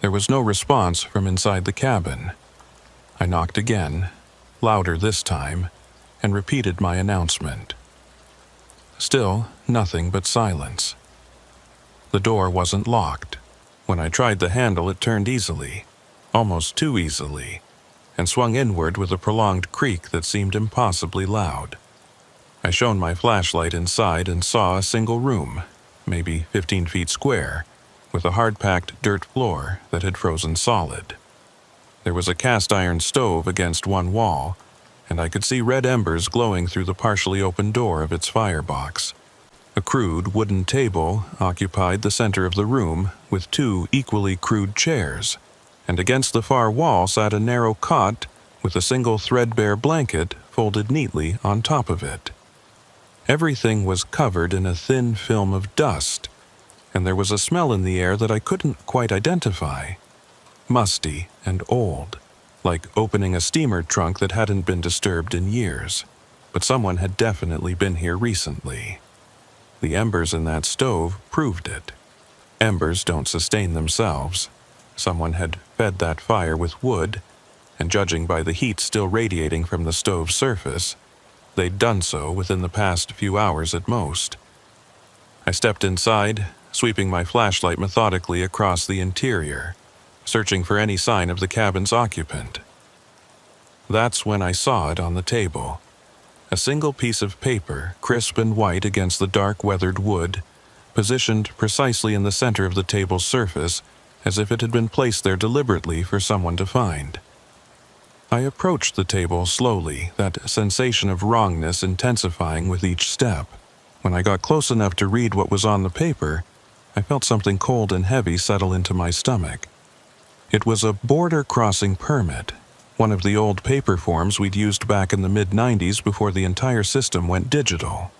There was no response from inside the cabin. I knocked again, louder this time, and repeated my announcement. Still, nothing but silence. The door wasn't locked. When I tried the handle, it turned easily, almost too easily, and swung inward with a prolonged creak that seemed impossibly loud. I shone my flashlight inside and saw a single room, maybe 15 feet square, with a hard-packed dirt floor that had frozen solid. There was a cast-iron stove against one wall, and I could see red embers glowing through the partially open door of its firebox. A crude wooden table occupied the center of the room with two equally crude chairs, and against the far wall sat a narrow cot with a single threadbare blanket folded neatly on top of it. Everything was covered in a thin film of dust, and there was a smell in the air that I couldn't quite identify. Musty and old, like opening a steamer trunk that hadn't been disturbed in years, but someone had definitely been here recently. The embers in that stove proved it. Embers don't sustain themselves. Someone had fed that fire with wood, and judging by the heat still radiating from the stove's surface, they'd done so within the past few hours at most. I stepped inside, sweeping my flashlight methodically across the interior, searching for any sign of the cabin's occupant. That's when I saw it on the table. A single piece of paper, crisp and white against the dark weathered wood, positioned precisely in the center of the table's surface, as if it had been placed there deliberately for someone to find. I approached the table slowly, that sensation of wrongness intensifying with each step. When I got close enough to read what was on the paper, I felt something cold and heavy settle into my stomach. It was a border crossing permit, one of the old paper forms we'd used back in the mid-90s before the entire system went digital.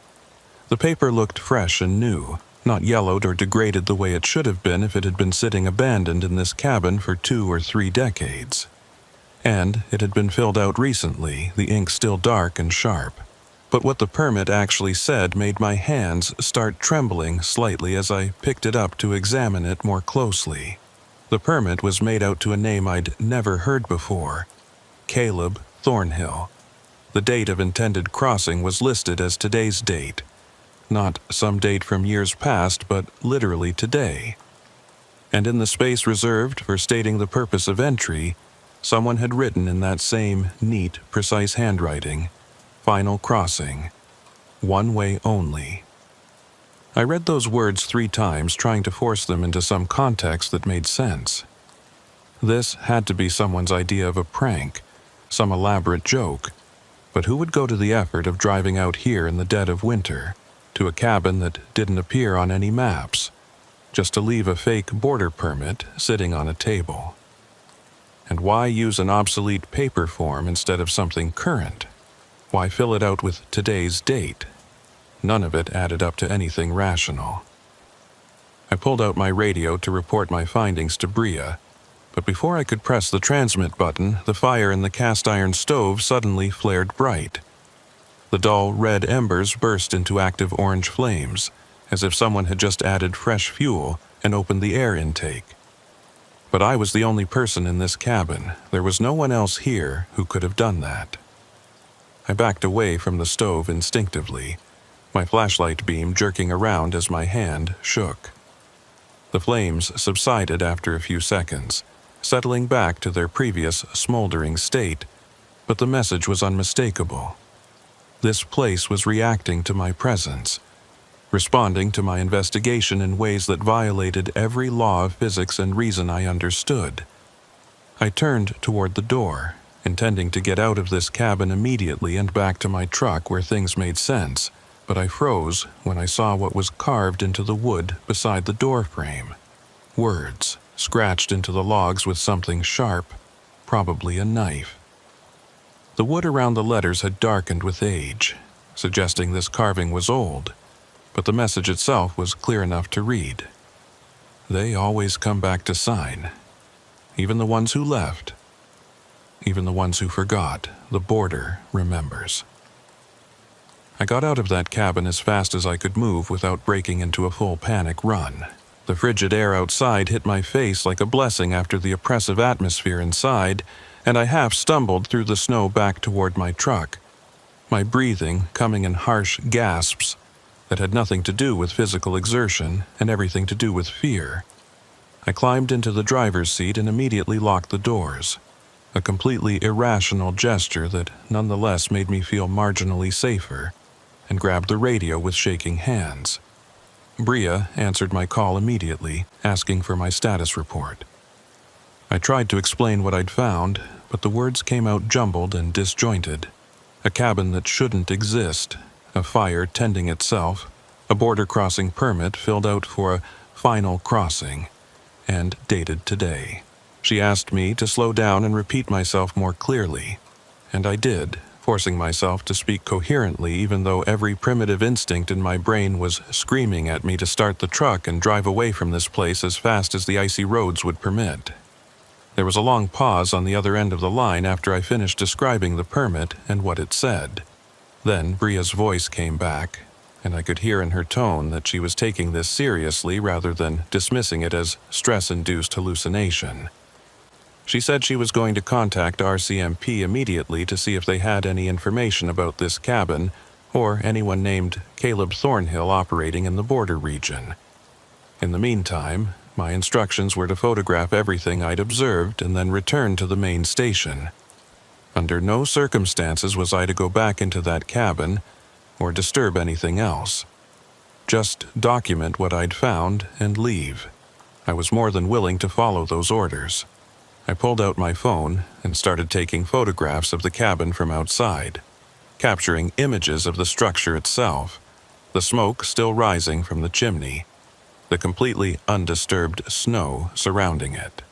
The paper looked fresh and new, not yellowed or degraded the way it should have been if it had been sitting abandoned in this cabin for 2 or 3 decades. And it had been filled out recently, the ink still dark and sharp. But what the permit actually said made my hands start trembling slightly as I picked it up to examine it more closely. The permit was made out to a name I'd never heard before: Caleb Thornhill. The date of intended crossing was listed as today's date. Not some date from years past, but literally today. And in the space reserved for stating the purpose of entry, someone had written in that same neat, precise handwriting, "Final crossing. One way only." I read those words 3 times, trying to force them into some context that made sense. This had to be someone's idea of a prank, some elaborate joke. But who would go to the effort of driving out here in the dead of winter, to a cabin that didn't appear on any maps, just to leave a fake border permit sitting on a table? And why use an obsolete paper form instead of something current? Why fill it out with today's date? None of it added up to anything rational. I pulled out my radio to report my findings to Bria, but before I could press the transmit button, the fire in the cast iron stove suddenly flared bright. The dull red embers burst into active orange flames, as if someone had just added fresh fuel and opened the air intake. But I was the only person in this cabin. There was no one else here who could have done that. I backed away from the stove instinctively, my flashlight beam jerking around as my hand shook. The flames subsided after a few seconds, settling back to their previous smoldering state, but the message was unmistakable. This place was reacting to my presence, responding to my investigation in ways that violated every law of physics and reason I understood. I turned toward the door, intending to get out of this cabin immediately and back to my truck where things made sense, but I froze when I saw what was carved into the wood beside the door frame. Words, scratched into the logs with something sharp, probably a knife. The wood around the letters had darkened with age, suggesting this carving was old, but the message itself was clear enough to read. They always come back to sign. Even the ones who left. Even the ones who forgot, the border remembers. I got out of that cabin as fast as I could move without breaking into a full panic run. The frigid air outside hit my face like a blessing after the oppressive atmosphere inside, and I half stumbled through the snow back toward my truck, my breathing coming in harsh gasps that had nothing to do with physical exertion and everything to do with fear. I climbed into the driver's seat and immediately locked the doors, a completely irrational gesture that nonetheless made me feel marginally safer, and grabbed the radio with shaking hands. Bria answered my call immediately, asking for my status report. I tried to explain what I'd found, but the words came out jumbled and disjointed. A cabin that shouldn't exist, a fire tending itself, a border crossing permit filled out for a final crossing, and dated today. She asked me to slow down and repeat myself more clearly, and I did, forcing myself to speak coherently even though every primitive instinct in my brain was screaming at me to start the truck and drive away from this place as fast as the icy roads would permit. There was a long pause on the other end of the line after I finished describing the permit and what it said. Then Bria's voice came back, and I could hear in her tone that she was taking this seriously rather than dismissing it as stress-induced hallucination. She said she was going to contact RCMP immediately to see if they had any information about this cabin or anyone named Caleb Thornhill operating in the border region. In the meantime, my instructions were to photograph everything I'd observed and then return to the main station. Under no circumstances was I to go back into that cabin or disturb anything else. Just document what I'd found and leave. I was more than willing to follow those orders. I pulled out my phone and started taking photographs of the cabin from outside, capturing images of the structure itself, the smoke still rising from the chimney, the completely undisturbed snow surrounding it.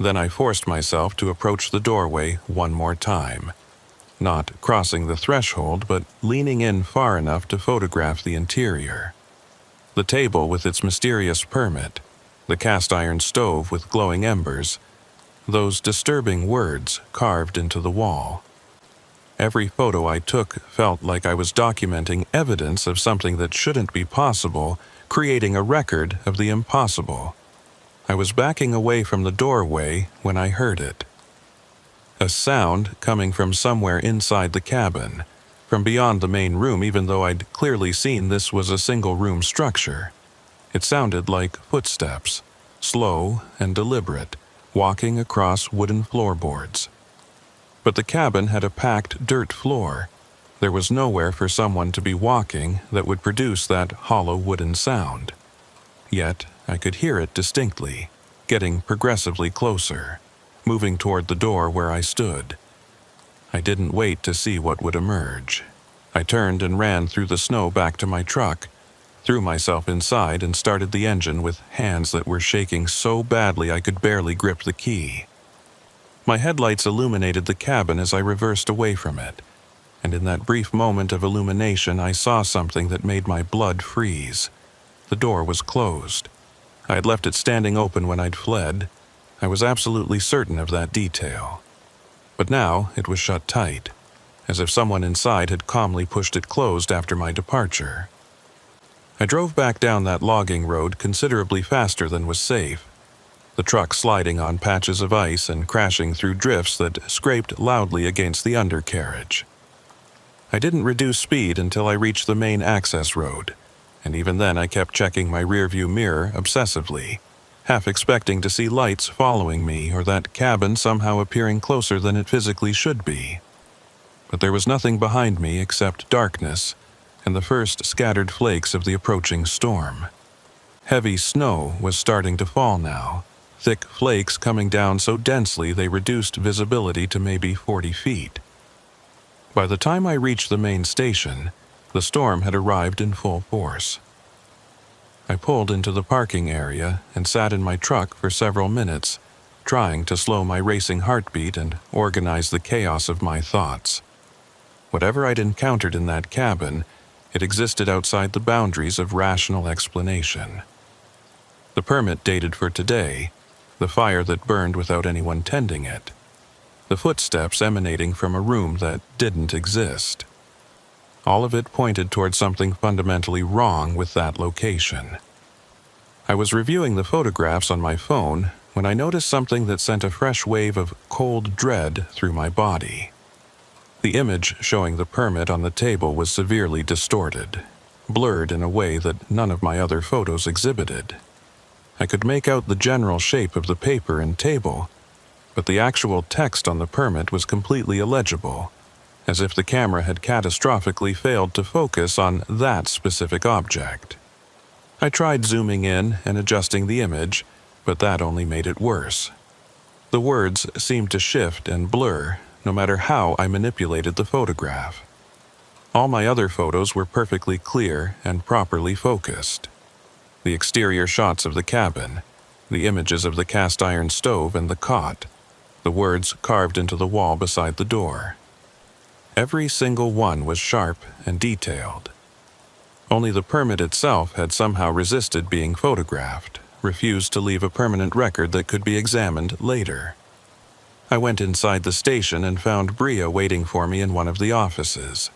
Then I forced myself to approach the doorway one more time, not crossing the threshold, but leaning in far enough to photograph the interior. The table with its mysterious permit, the cast-iron stove with glowing embers, those disturbing words carved into the wall. Every photo I took felt like I was documenting evidence of something that shouldn't be possible, creating a record of the impossible. I was backing away from the doorway when I heard it. A sound coming from somewhere inside the cabin, from beyond the main room, even though I'd clearly seen this was a single-room structure. It sounded like footsteps, slow and deliberate, walking across wooden floorboards. But the cabin had a packed dirt floor. There was nowhere for someone to be walking that would produce that hollow wooden sound. Yet I could hear it distinctly, getting progressively closer, moving toward the door where I stood. I didn't wait to see what would emerge. I turned and ran through the snow back to my truck, threw myself inside and started the engine with hands that were shaking so badly I could barely grip the key. My headlights illuminated the cabin as I reversed away from it, and in that brief moment of illumination I saw something that made my blood freeze. The door was closed. I had left it standing open when I'd fled. I was absolutely certain of that detail. But now it was shut tight, as if someone inside had calmly pushed it closed after my departure. I drove back down that logging road considerably faster than was safe, the truck sliding on patches of ice and crashing through drifts that scraped loudly against the undercarriage. I didn't reduce speed until I reached the main access road, and even then I kept checking my rearview mirror obsessively, half expecting to see lights following me or that cabin somehow appearing closer than it physically should be. But there was nothing behind me except darkness and the first scattered flakes of the approaching storm. Heavy snow was starting to fall now, thick flakes coming down so densely they reduced visibility to maybe 40 feet. By the time I reached the main station, the storm had arrived in full force. I pulled into the parking area and sat in my truck for several minutes, trying to slow my racing heartbeat and organize the chaos of my thoughts. Whatever I'd encountered in that cabin, it existed outside the boundaries of rational explanation. The permit dated for today, the fire that burned without anyone tending it, the footsteps emanating from a room that didn't exist. All of it pointed toward something fundamentally wrong with that location. I was reviewing the photographs on my phone when I noticed something that sent a fresh wave of cold dread through my body. The image showing the permit on the table was severely distorted, blurred in a way that none of my other photos exhibited. I could make out the general shape of the paper and table, but the actual text on the permit was completely illegible, as if the camera had catastrophically failed to focus on that specific object. I tried zooming in and adjusting the image, but that only made it worse. The words seemed to shift and blur, no matter how I manipulated the photograph. All my other photos were perfectly clear and properly focused. The exterior shots of the cabin, the images of the cast-iron stove and the cot, the words carved into the wall beside the door. Every single one was sharp and detailed. Only the permit itself had somehow resisted being photographed, refused to leave a permanent record that could be examined later. I went inside the station and found Bria waiting for me in one of the offices.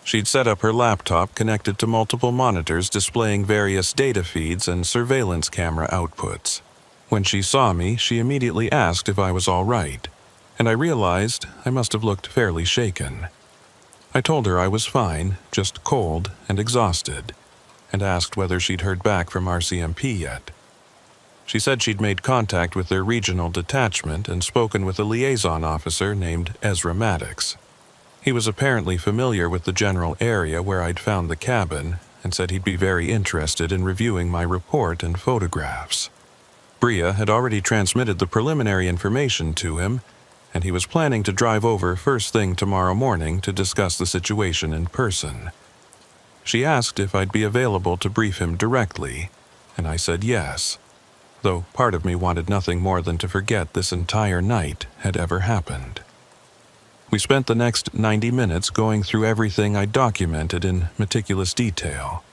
She'd set up her laptop connected to multiple monitors displaying various data feeds and surveillance camera outputs. When she saw me, she immediately asked if I was all right, and I realized I must have looked fairly shaken. I told her I was fine, just cold and exhausted, and asked whether she'd heard back from RCMP yet. She said she'd made contact with their regional detachment and spoken with a liaison officer named Ezra Maddox. He was apparently familiar with the general area where I'd found the cabin and said he'd be very interested in reviewing my report and photographs. Bria had already transmitted the preliminary information to him, and he was planning to drive over first thing tomorrow morning to discuss the situation in person. She asked if I'd be available to brief him directly, and I said yes. though part of me wanted nothing more than to forget this entire night had ever happened. We spent the next 90 minutes going through everything I documented in meticulous detail.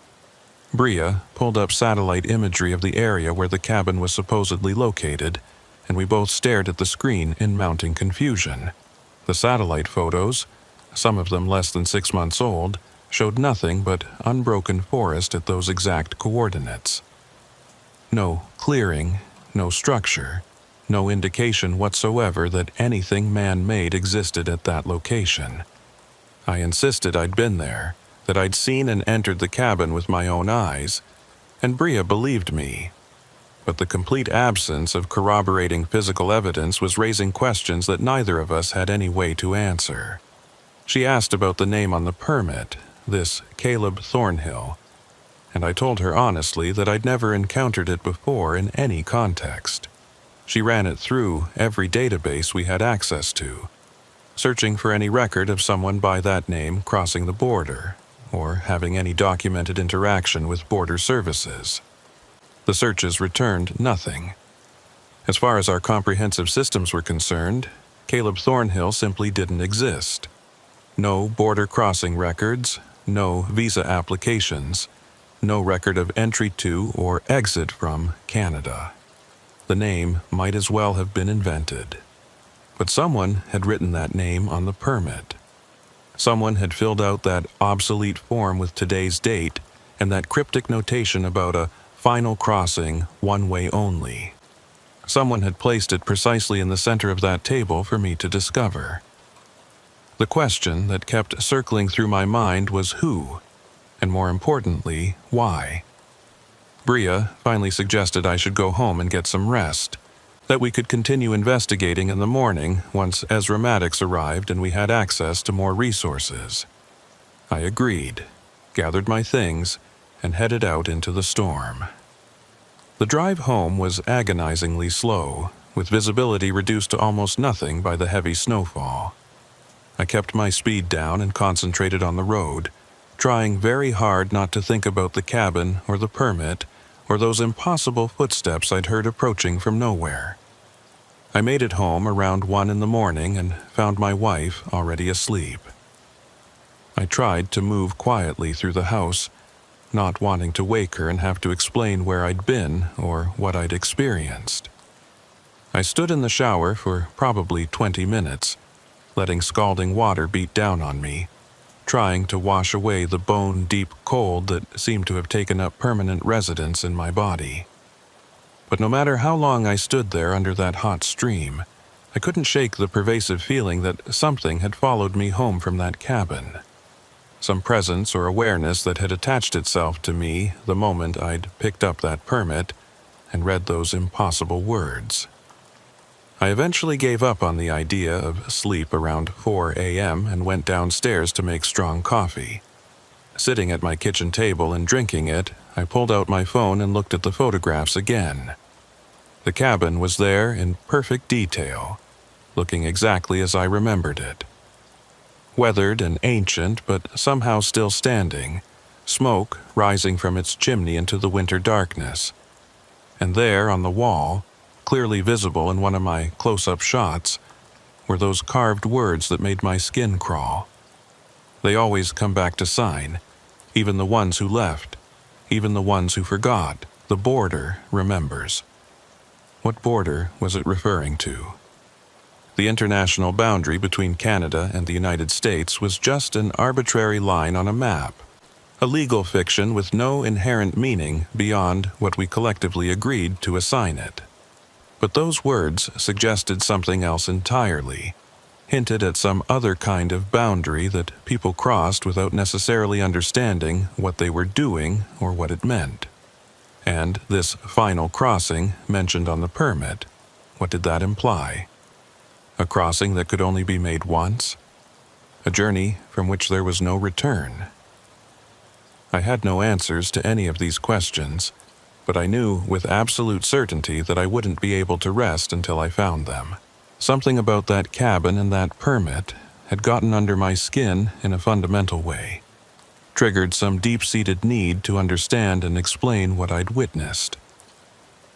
Bria pulled up satellite imagery of the area where the cabin was supposedly located, and we both stared at the screen in mounting confusion. The satellite photos, some of them less than 6 months old, showed nothing but unbroken forest at those exact coordinates. No clearing, no structure, no indication whatsoever that anything man-made existed at that location. I insisted I'd been there, that I'd seen and entered the cabin with my own eyes, and Bria believed me. But the complete absence of corroborating physical evidence was raising questions that neither of us had any way to answer. She asked about the name on the permit, this Caleb Thornhill, and I told her honestly that I'd never encountered it before in any context. She ran it through every database we had access to, searching for any record of someone by that name crossing the border, or having any documented interaction with border services. The searches returned nothing. As far as our comprehensive systems were concerned, Caleb Thornhill simply didn't exist. No border crossing records, no visa applications, no record of entry to or exit from Canada. The name might as well have been invented. But someone had written that name on the permit. Someone had filled out that obsolete form with today's date and that cryptic notation about a final crossing, one way only. Someone had placed it precisely in the center of that table for me to discover. The question that kept circling through my mind was who, and more importantly, why. Bria finally suggested I should go home and get some rest, that we could continue investigating in the morning once Ezra Maddox arrived and we had access to more resources. I agreed, gathered my things, and headed out into the storm. The drive home was agonizingly slow, with visibility reduced to almost nothing by the heavy snowfall. I kept my speed down and concentrated on the road, trying very hard not to think about the cabin or the permit or those impossible footsteps I'd heard approaching from nowhere. I made it home around 1 in the morning and found my wife already asleep. I tried to move quietly through the house, not wanting to wake her and have to explain where I'd been or what I'd experienced. I stood in the shower for probably 20 minutes, letting scalding water beat down on me, trying to wash away the bone-deep cold that seemed to have taken up permanent residence in my body. But no matter how long I stood there under that hot stream, I couldn't shake the pervasive feeling that something had followed me home from that cabin. Some presence or awareness that had attached itself to me the moment I'd picked up that permit and read those impossible words. I eventually gave up on the idea of sleep around 4 a.m. and went downstairs to make strong coffee. Sitting at my kitchen table and drinking it, I pulled out my phone and looked at the photographs again. The cabin was there in perfect detail, looking exactly as I remembered it. Weathered and ancient, but somehow still standing, smoke rising from its chimney into the winter darkness. And there on the wall, clearly visible in one of my close-up shots, were those carved words that made my skin crawl. They always come back to sign, even the ones who left, even the ones who forgot. The border remembers. What border was it referring to? The international boundary between Canada and the United States was just an arbitrary line on a map, a legal fiction with no inherent meaning beyond what we collectively agreed to assign it. But those words suggested something else entirely, hinted at some other kind of boundary that people crossed without necessarily understanding what they were doing or what it meant. And this final crossing mentioned on the permit, what did that imply? A crossing that could only be made once? A journey from which there was no return? I had no answers to any of these questions, but I knew with absolute certainty that I wouldn't be able to rest until I found them. Something about that cabin and that permit had gotten under my skin in a fundamental way, triggered some deep-seated need to understand and explain what I'd witnessed.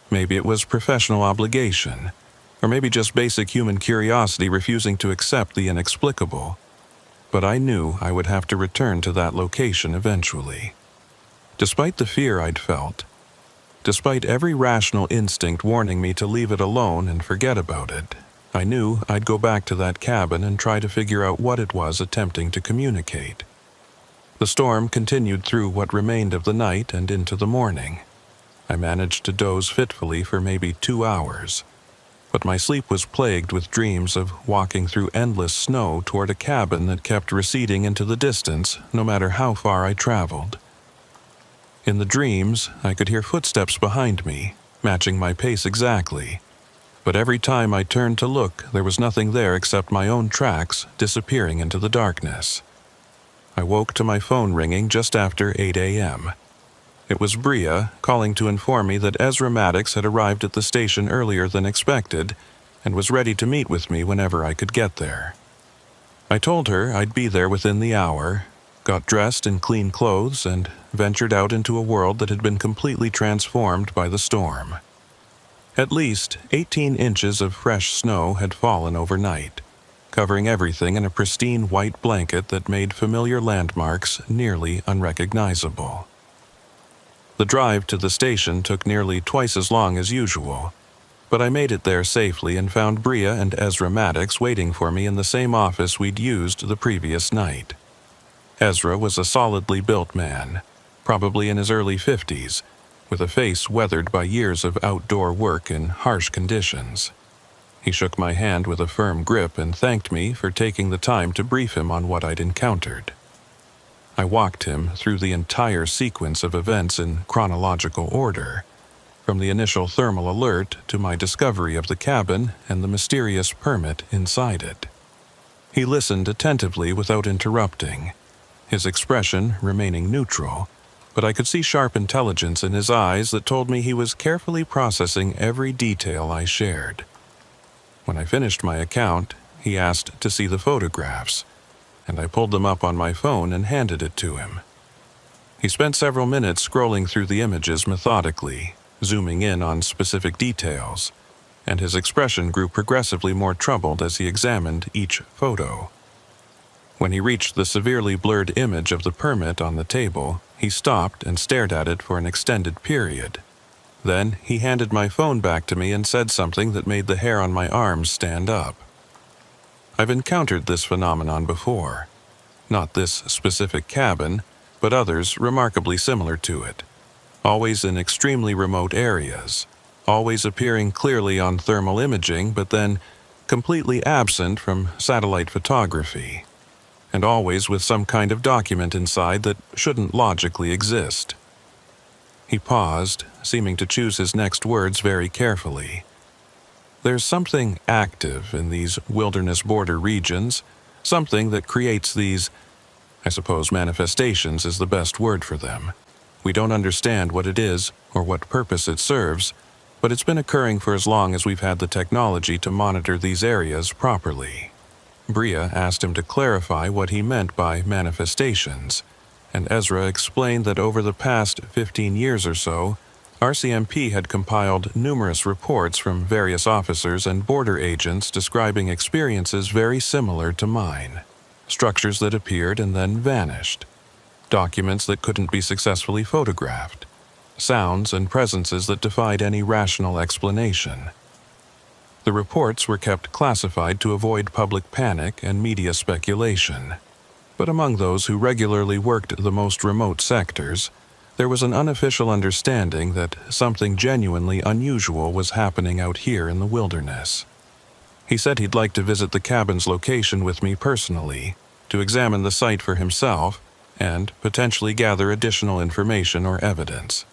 Maybe it was professional obligation, or maybe just basic human curiosity refusing to accept the inexplicable. But I knew I would have to return to that location eventually. Despite the fear I'd felt, despite every rational instinct warning me to leave it alone and forget about it, I knew I'd go back to that cabin and try to figure out what it was attempting to communicate. The storm continued through what remained of the night and into the morning. I managed to doze fitfully for maybe 2 hours, but my sleep was plagued with dreams of walking through endless snow toward a cabin that kept receding into the distance no matter how far I traveled. In the dreams, I could hear footsteps behind me, matching my pace exactly, but every time I turned to look, there was nothing there except my own tracks disappearing into the darkness. I woke to my phone ringing just after 8 a.m. It was Bria calling to inform me that Ezra Maddox had arrived at the station earlier than expected and was ready to meet with me whenever I could get there. I told her I'd be there within the hour, got dressed in clean clothes, and ventured out into a world that had been completely transformed by the storm. At least 18 inches of fresh snow had fallen overnight, covering everything in a pristine white blanket that made familiar landmarks nearly unrecognizable. The drive to the station took nearly twice as long as usual, but I made it there safely and found Bria and Ezra Maddox waiting for me in the same office we'd used the previous night. Ezra was a solidly built man, probably in his early 50s, with a face weathered by years of outdoor work in harsh conditions. He shook my hand with a firm grip and thanked me for taking the time to brief him on what I'd encountered. I walked him through the entire sequence of events in chronological order, from the initial thermal alert to my discovery of the cabin and the mysterious permit inside it. He listened attentively without interrupting, his expression remaining neutral, but I could see sharp intelligence in his eyes that told me he was carefully processing every detail I shared. When I finished my account, he asked to see the photographs, and I pulled them up on my phone and handed it to him. He spent several minutes scrolling through the images methodically, zooming in on specific details, and his expression grew progressively more troubled as he examined each photo. When he reached the severely blurred image of the permit on the table, he stopped and stared at it for an extended period. Then he handed my phone back to me and said something that made the hair on my arms stand up. I've encountered this phenomenon before. Not this specific cabin, but others remarkably similar to it. Always in extremely remote areas, always appearing clearly on thermal imaging, but then completely absent from satellite photography, and always with some kind of document inside that shouldn't logically exist. He paused, seeming to choose his next words very carefully. There's something active in these wilderness border regions, something that creates these, I suppose manifestations is the best word for them. We don't understand what it is or what purpose it serves, but it's been occurring for as long as we've had the technology to monitor these areas properly. Bria asked him to clarify what he meant by manifestations, and Ezra explained that over the past 15 years or so, RCMP had compiled numerous reports from various officers and border agents describing experiences very similar to mine. Structures that appeared and then vanished. Documents that couldn't be successfully photographed. Sounds and presences that defied any rational explanation. The reports were kept classified to avoid public panic and media speculation. But among those who regularly worked the most remote sectors, there was an unofficial understanding that something genuinely unusual was happening out here in the wilderness. He said he'd like to visit the cabin's location with me personally, to examine the site for himself, and potentially gather additional information or evidence.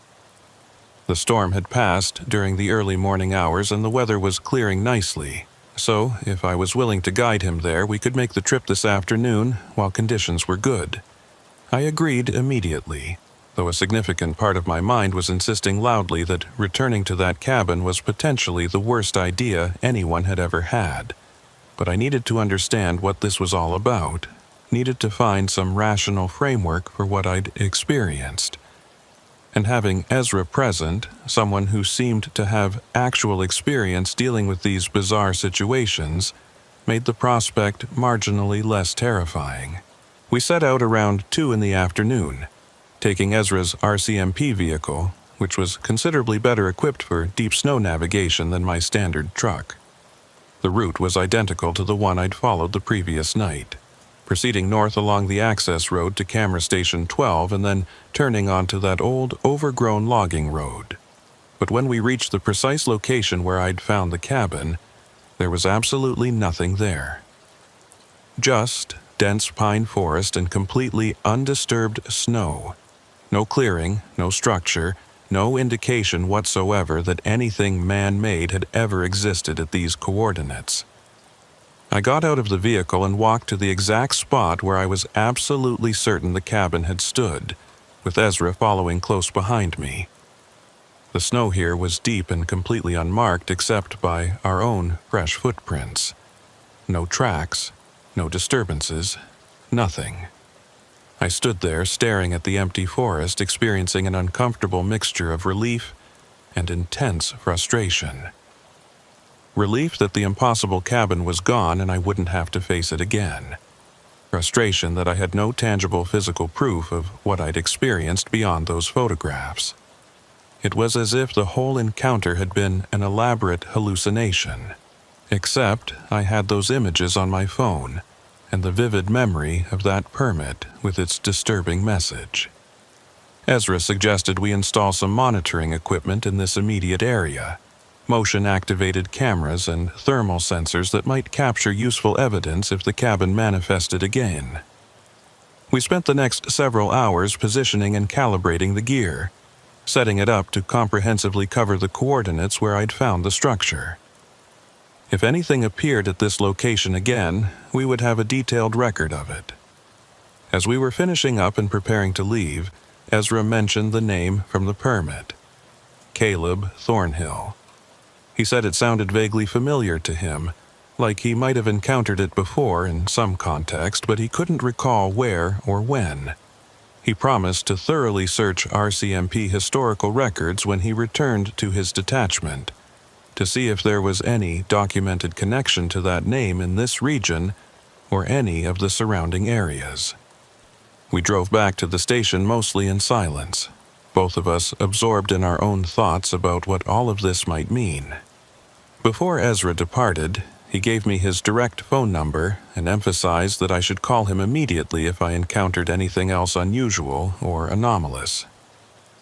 The storm had passed during the early morning hours and the weather was clearing nicely, so if I was willing to guide him there, we could make the trip this afternoon while conditions were good. I agreed immediately, though a significant part of my mind was insisting loudly that returning to that cabin was potentially the worst idea anyone had ever had. But I needed to understand what this was all about, needed to find some rational framework for what I'd experienced. and having Ezra present, someone who seemed to have actual experience dealing with these bizarre situations, made the prospect marginally less terrifying. We set out around 2 in the afternoon, taking Ezra's RCMP vehicle, which was considerably better equipped for deep snow navigation than my standard truck. The route was identical to the one I'd followed the previous night, proceeding north along the access road to Camera Station 12 and then turning onto that old, overgrown logging road. But when we reached the precise location where I'd found the cabin, there was absolutely nothing there. Just dense pine forest and completely undisturbed snow. No clearing, no structure, no indication whatsoever that anything man-made had ever existed at these coordinates. I got out of the vehicle and walked to the exact spot where I was absolutely certain the cabin had stood, with Ezra following close behind me. The snow here was deep and completely unmarked except by our own fresh footprints. No tracks, no disturbances, nothing. I stood there staring at the empty forest, experiencing an uncomfortable mixture of relief and intense frustration. Relief that the impossible cabin was gone and I wouldn't have to face it again. Frustration that I had no tangible physical proof of what I'd experienced beyond those photographs. It was as if the whole encounter had been an elaborate hallucination. Except I had those images on my phone, and the vivid memory of that permit with its disturbing message. Ezra suggested we install some monitoring equipment in this immediate area, motion-activated cameras and thermal sensors that might capture useful evidence if the cabin manifested again. We spent the next several hours positioning and calibrating the gear, setting it up to comprehensively cover the coordinates where I'd found the structure. If anything appeared at this location again, we would have a detailed record of it. As we were finishing up and preparing to leave, Ezra mentioned the name from the permit, Caleb Thornhill. He said it sounded vaguely familiar to him, like he might have encountered it before in some context, but he couldn't recall where or when. He promised to thoroughly search RCMP historical records when he returned to his detachment, to see if there was any documented connection to that name in this region or any of the surrounding areas. We drove back to the station mostly in silence, both of us absorbed in our own thoughts about what all of this might mean. Before Ezra departed, he gave me his direct phone number and emphasized that I should call him immediately if I encountered anything else unusual or anomalous.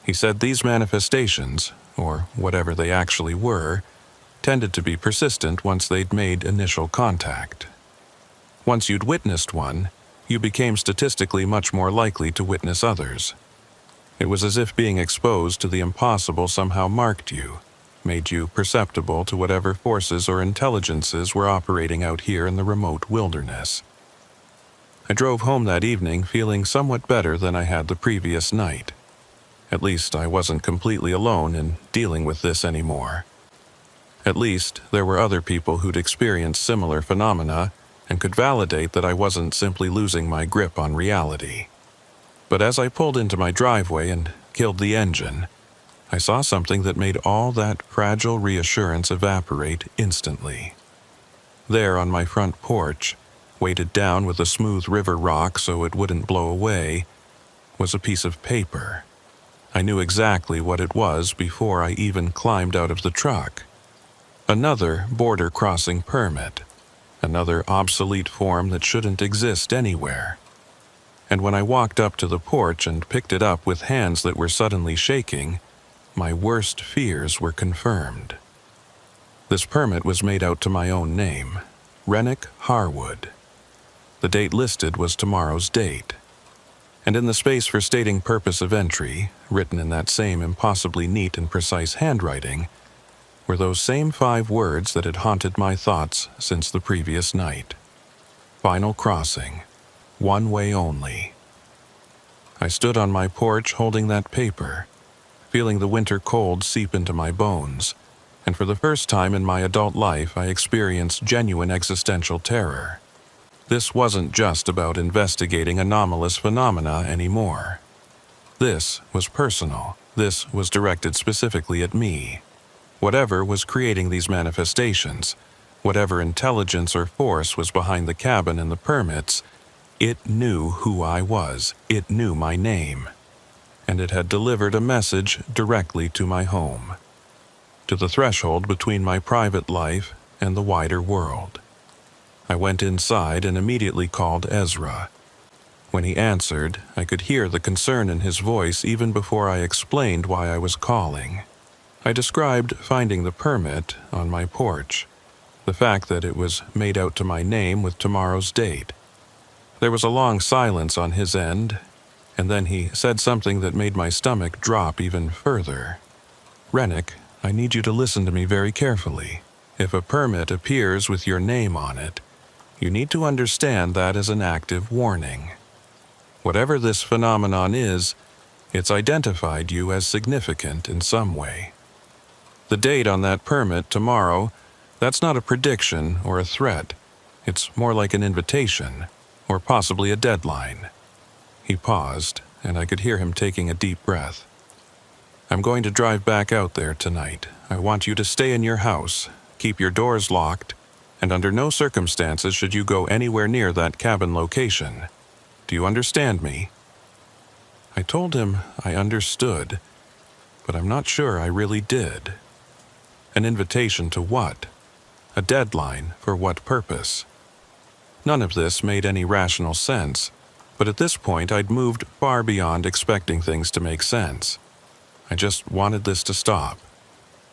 He said these manifestations, or whatever they actually were, tended to be persistent once they'd made initial contact. Once you'd witnessed one, you became statistically much more likely to witness others. It was as if being exposed to the impossible somehow marked you, made you perceptible to whatever forces or intelligences were operating out here in the remote wilderness. I drove home that evening feeling somewhat better than I had the previous night. At least I wasn't completely alone in dealing with this anymore. At least there were other people who'd experienced similar phenomena and could validate that I wasn't simply losing my grip on reality. But as I pulled into my driveway and killed the engine, I saw something that made all that fragile reassurance evaporate instantly. There on my front porch, weighted down with a smooth river rock so it wouldn't blow away, was a piece of paper. I knew exactly what it was before I even climbed out of the truck. Another border crossing permit, another obsolete form that shouldn't exist anywhere. And when I walked up to the porch and picked it up with hands that were suddenly shaking, my worst fears were confirmed. This permit was made out to my own name, Rennick Harwood. The date listed was tomorrow's date. And in the space for stating purpose of entry, written in that same impossibly neat and precise handwriting, were those same 5 words that had haunted my thoughts since the previous night. Final crossing. One way only. I stood on my porch holding that paper, feeling the winter cold seep into my bones, and for the first time in my adult life I experienced genuine existential terror. This wasn't just about investigating anomalous phenomena anymore. This was personal, This was directed specifically at me. Whatever was creating these manifestations, whatever intelligence or force was behind the cabin and the permits, it knew who I was, it knew my name, and it had delivered a message directly to my home, to the threshold between my private life and the wider world. I went inside and immediately called Ezra. When he answered, I could hear the concern in his voice even before I explained why I was calling. I described finding the permit on my porch, the fact that it was made out to my name with tomorrow's date. There was a long silence on his end, and then he said something that made my stomach drop even further. "Rennick, I need you to listen to me very carefully. If a permit appears with your name on it, you need to understand that as an active warning. Whatever this phenomenon is, it's identified you as significant in some way. The date on that permit tomorrow, that's not a prediction or a threat. It's more like an invitation, or possibly a deadline." He paused, and I could hear him taking a deep breath. "I'm going to drive back out there tonight. I want you to stay in your house, keep your doors locked, and under no circumstances should you go anywhere near that cabin location. Do you understand me?" I told him I understood, but I'm not sure I really did. An invitation to what? A deadline for what purpose? None of this made any rational sense, but at this point I'd moved far beyond expecting things to make sense. I just wanted this to stop.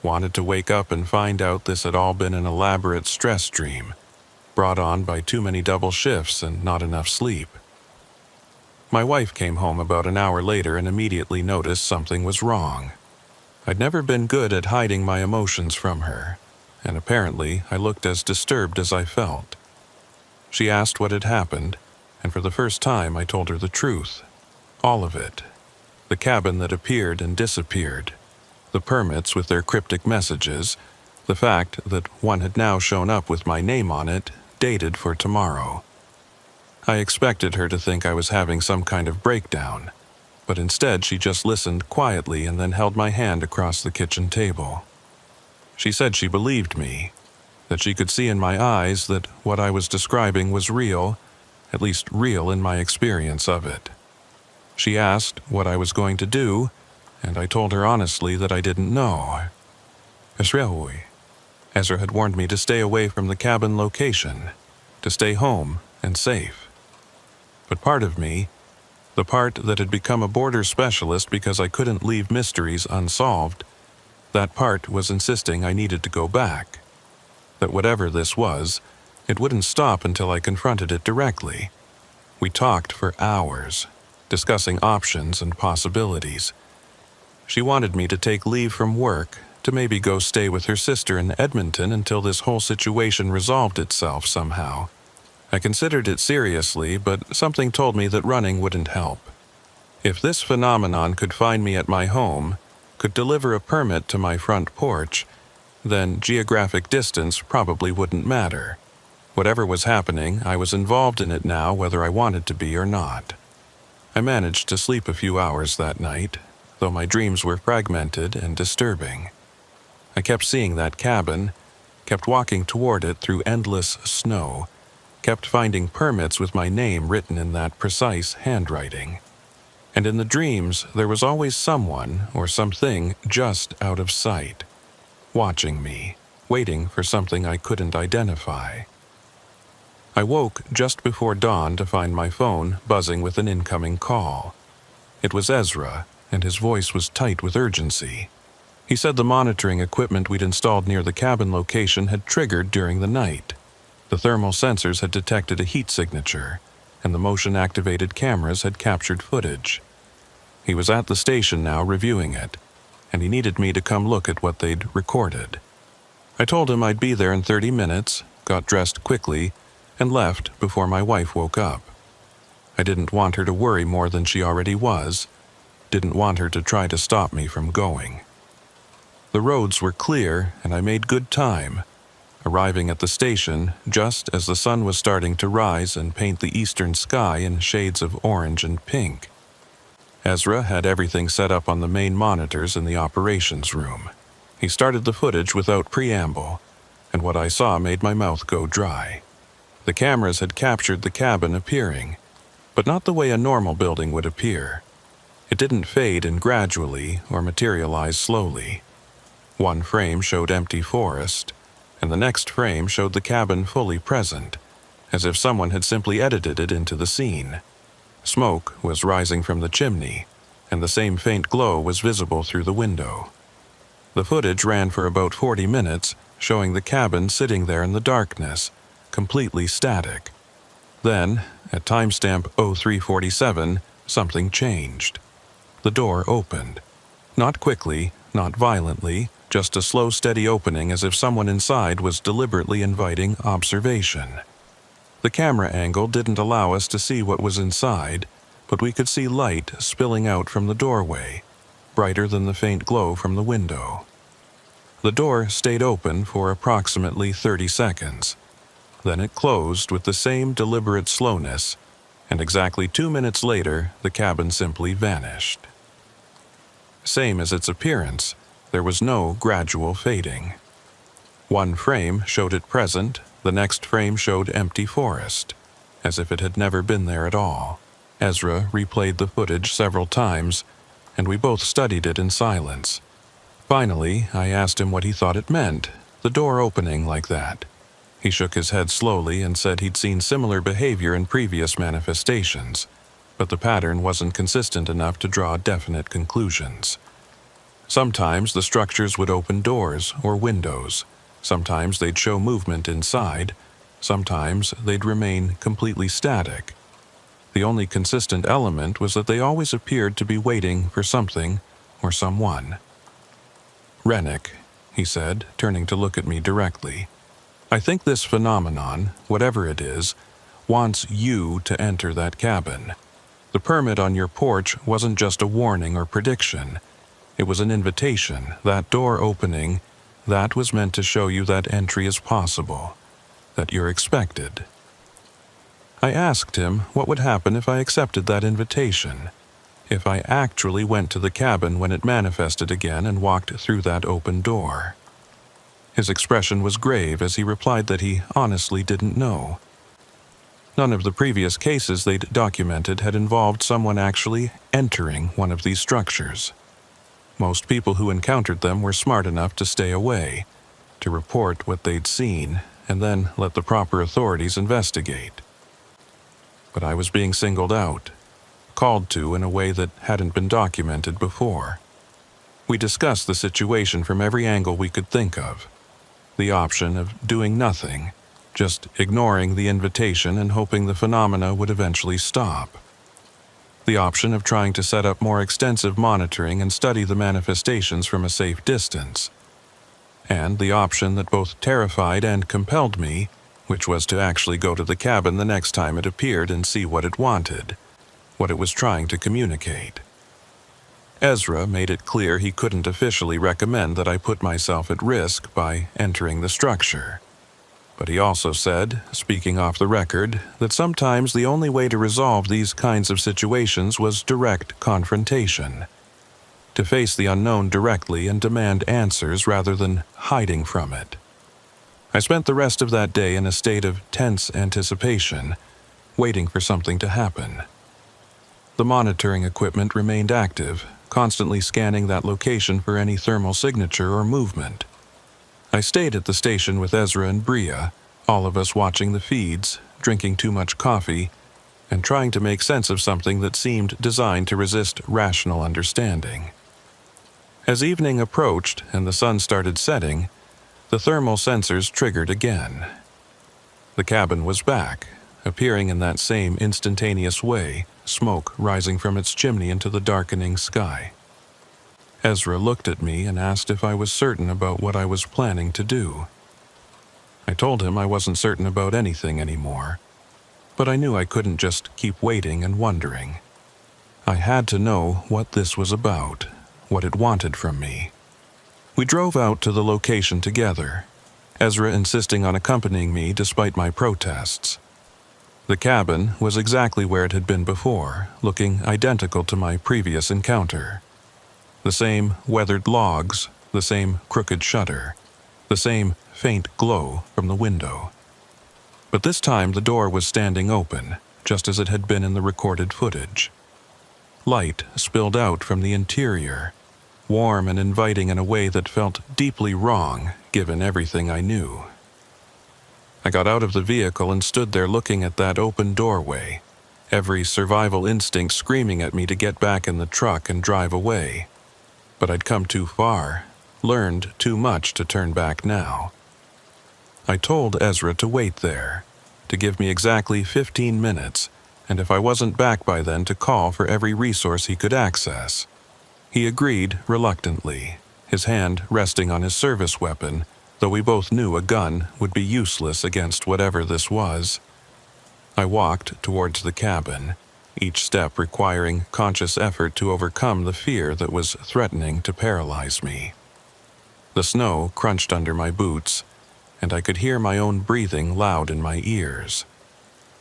Wanted to wake up and find out this had all been an elaborate stress dream, brought on by too many double shifts and not enough sleep. My wife came home about an hour later and immediately noticed something was wrong. I'd never been good at hiding my emotions from her, and apparently I looked as disturbed as I felt. She asked what had happened, and for the first time I told her the truth. All of it. The cabin that appeared and disappeared. The permits with their cryptic messages. The fact that one had now shown up with my name on it, dated for tomorrow. I expected her to think I was having some kind of breakdown, but instead she just listened quietly and then held my hand across the kitchen table. She said she believed me, that she could see in my eyes that what I was describing was real, at least real in my experience of it. She asked what I was going to do, and I told her honestly that I didn't know. Ezra had warned me to stay away from the cabin location, to stay home and safe. But part of me, the part that had become a border specialist because I couldn't leave mysteries unsolved, that part was insisting I needed to go back. That whatever this was, it wouldn't stop until I confronted it directly. We talked for hours, discussing options and possibilities. She wanted me to take leave from work, to maybe go stay with her sister in Edmonton until this whole situation resolved itself somehow. I considered it seriously, but something told me that running wouldn't help. If this phenomenon could find me at my home, could deliver a permit to my front porch, then geographic distance probably wouldn't matter. Whatever was happening, I was involved in it now whether I wanted to be or not. I managed to sleep a few hours that night, though my dreams were fragmented and disturbing. I kept seeing that cabin, kept walking toward it through endless snow, kept finding permits with my name written in that precise handwriting. And in the dreams, there was always someone or something just out of sight, watching me, waiting for something I couldn't identify. I woke just before dawn to find my phone buzzing with an incoming call. It was Ezra, and his voice was tight with urgency. He said the monitoring equipment we'd installed near the cabin location had triggered during the night. The thermal sensors had detected a heat signature, and the motion-activated cameras had captured footage. He was at the station now reviewing it, and he needed me to come look at what they'd recorded. I told him I'd be there in 30 minutes, got dressed quickly, and left before my wife woke up. I didn't want her to worry more than she already was, didn't want her to try to stop me from going. The roads were clear, and I made good time, arriving at the station just as the sun was starting to rise and paint the eastern sky in shades of orange and pink. Ezra had everything set up on the main monitors in the operations room. He started the footage without preamble, and what I saw made my mouth go dry. The cameras had captured the cabin appearing, but not the way a normal building would appear. It didn't fade in gradually or materialize slowly. One frame showed empty forest, and the next frame showed the cabin fully present, as if someone had simply edited it into the scene. Smoke was rising from the chimney, and the same faint glow was visible through the window. The footage ran for about 40 minutes, showing the cabin sitting there in the darkness, completely static. Then, at timestamp 0347, something changed. The door opened. Not quickly, not violently, just a slow, steady opening as if someone inside was deliberately inviting observation. The camera angle didn't allow us to see what was inside, but we could see light spilling out from the doorway, brighter than the faint glow from the window. The door stayed open for approximately 30 seconds. Then it closed with the same deliberate slowness, and exactly 2 minutes later, the cabin simply vanished. Same as its appearance, there was no gradual fading. One frame showed it present, the next frame showed empty forest, as if it had never been there at all. Ezra replayed the footage several times, and we both studied it in silence. Finally, I asked him what he thought it meant, the door opening like that. He shook his head slowly and said he'd seen similar behavior in previous manifestations, but the pattern wasn't consistent enough to draw definite conclusions. Sometimes the structures would open doors or windows. Sometimes they'd show movement inside. Sometimes they'd remain completely static. The only consistent element was that they always appeared to be waiting for something or someone. "Rennick," he said, turning to look at me directly, "I think this phenomenon, whatever it is, wants you to enter that cabin. The permit on your porch wasn't just a warning or prediction. It was an invitation, that door opening, that was meant to show you that entry is possible, that you're expected." I asked him what would happen if I accepted that invitation, if I actually went to the cabin when it manifested again and walked through that open door. His expression was grave as he replied that he honestly didn't know. None of the previous cases they'd documented had involved someone actually entering one of these structures. Most people who encountered them were smart enough to stay away, to report what they'd seen, and then let the proper authorities investigate. But I was being singled out, called to in a way that hadn't been documented before. We discussed the situation from every angle we could think of. The option of doing nothing, just ignoring the invitation and hoping the phenomena would eventually stop. The option of trying to set up more extensive monitoring and study the manifestations from a safe distance. And the option that both terrified and compelled me, which was to actually go to the cabin the next time it appeared and see what it wanted, what it was trying to communicate. Ezra made it clear he couldn't officially recommend that I put myself at risk by entering the structure. But he also said, speaking off the record, that sometimes the only way to resolve these kinds of situations was direct confrontation. To face the unknown directly and demand answers rather than hiding from it. I spent the rest of that day in a state of tense anticipation, waiting for something to happen. The monitoring equipment remained active, constantly scanning that location for any thermal signature or movement. I stayed at the station with Ezra and Bria, all of us watching the feeds, drinking too much coffee, and trying to make sense of something that seemed designed to resist rational understanding. As evening approached and the sun started setting, the thermal sensors triggered again. The cabin was back, appearing in that same instantaneous way, smoke rising from its chimney into the darkening sky. Ezra looked at me and asked if I was certain about what I was planning to do. I told him I wasn't certain about anything anymore, but I knew I couldn't just keep waiting and wondering. I had to know what this was about, what it wanted from me. We drove out to the location together, Ezra insisting on accompanying me despite my protests. The cabin was exactly where it had been before, looking identical to my previous encounter. The same weathered logs, the same crooked shutter, the same faint glow from the window. But this time the door was standing open, just as it had been in the recorded footage. Light spilled out from the interior, warm and inviting in a way that felt deeply wrong, given everything I knew. I got out of the vehicle and stood there looking at that open doorway, every survival instinct screaming at me to get back in the truck and drive away. But I'd come too far, learned too much to turn back now. I told Ezra to wait there, to give me exactly 15 minutes, and if I wasn't back by then to call for every resource he could access. He agreed reluctantly, his hand resting on his service weapon, though we both knew a gun would be useless against whatever this was. I walked towards the cabin, each step requiring conscious effort to overcome the fear that was threatening to paralyze me. The snow crunched under my boots, and I could hear my own breathing loud in my ears.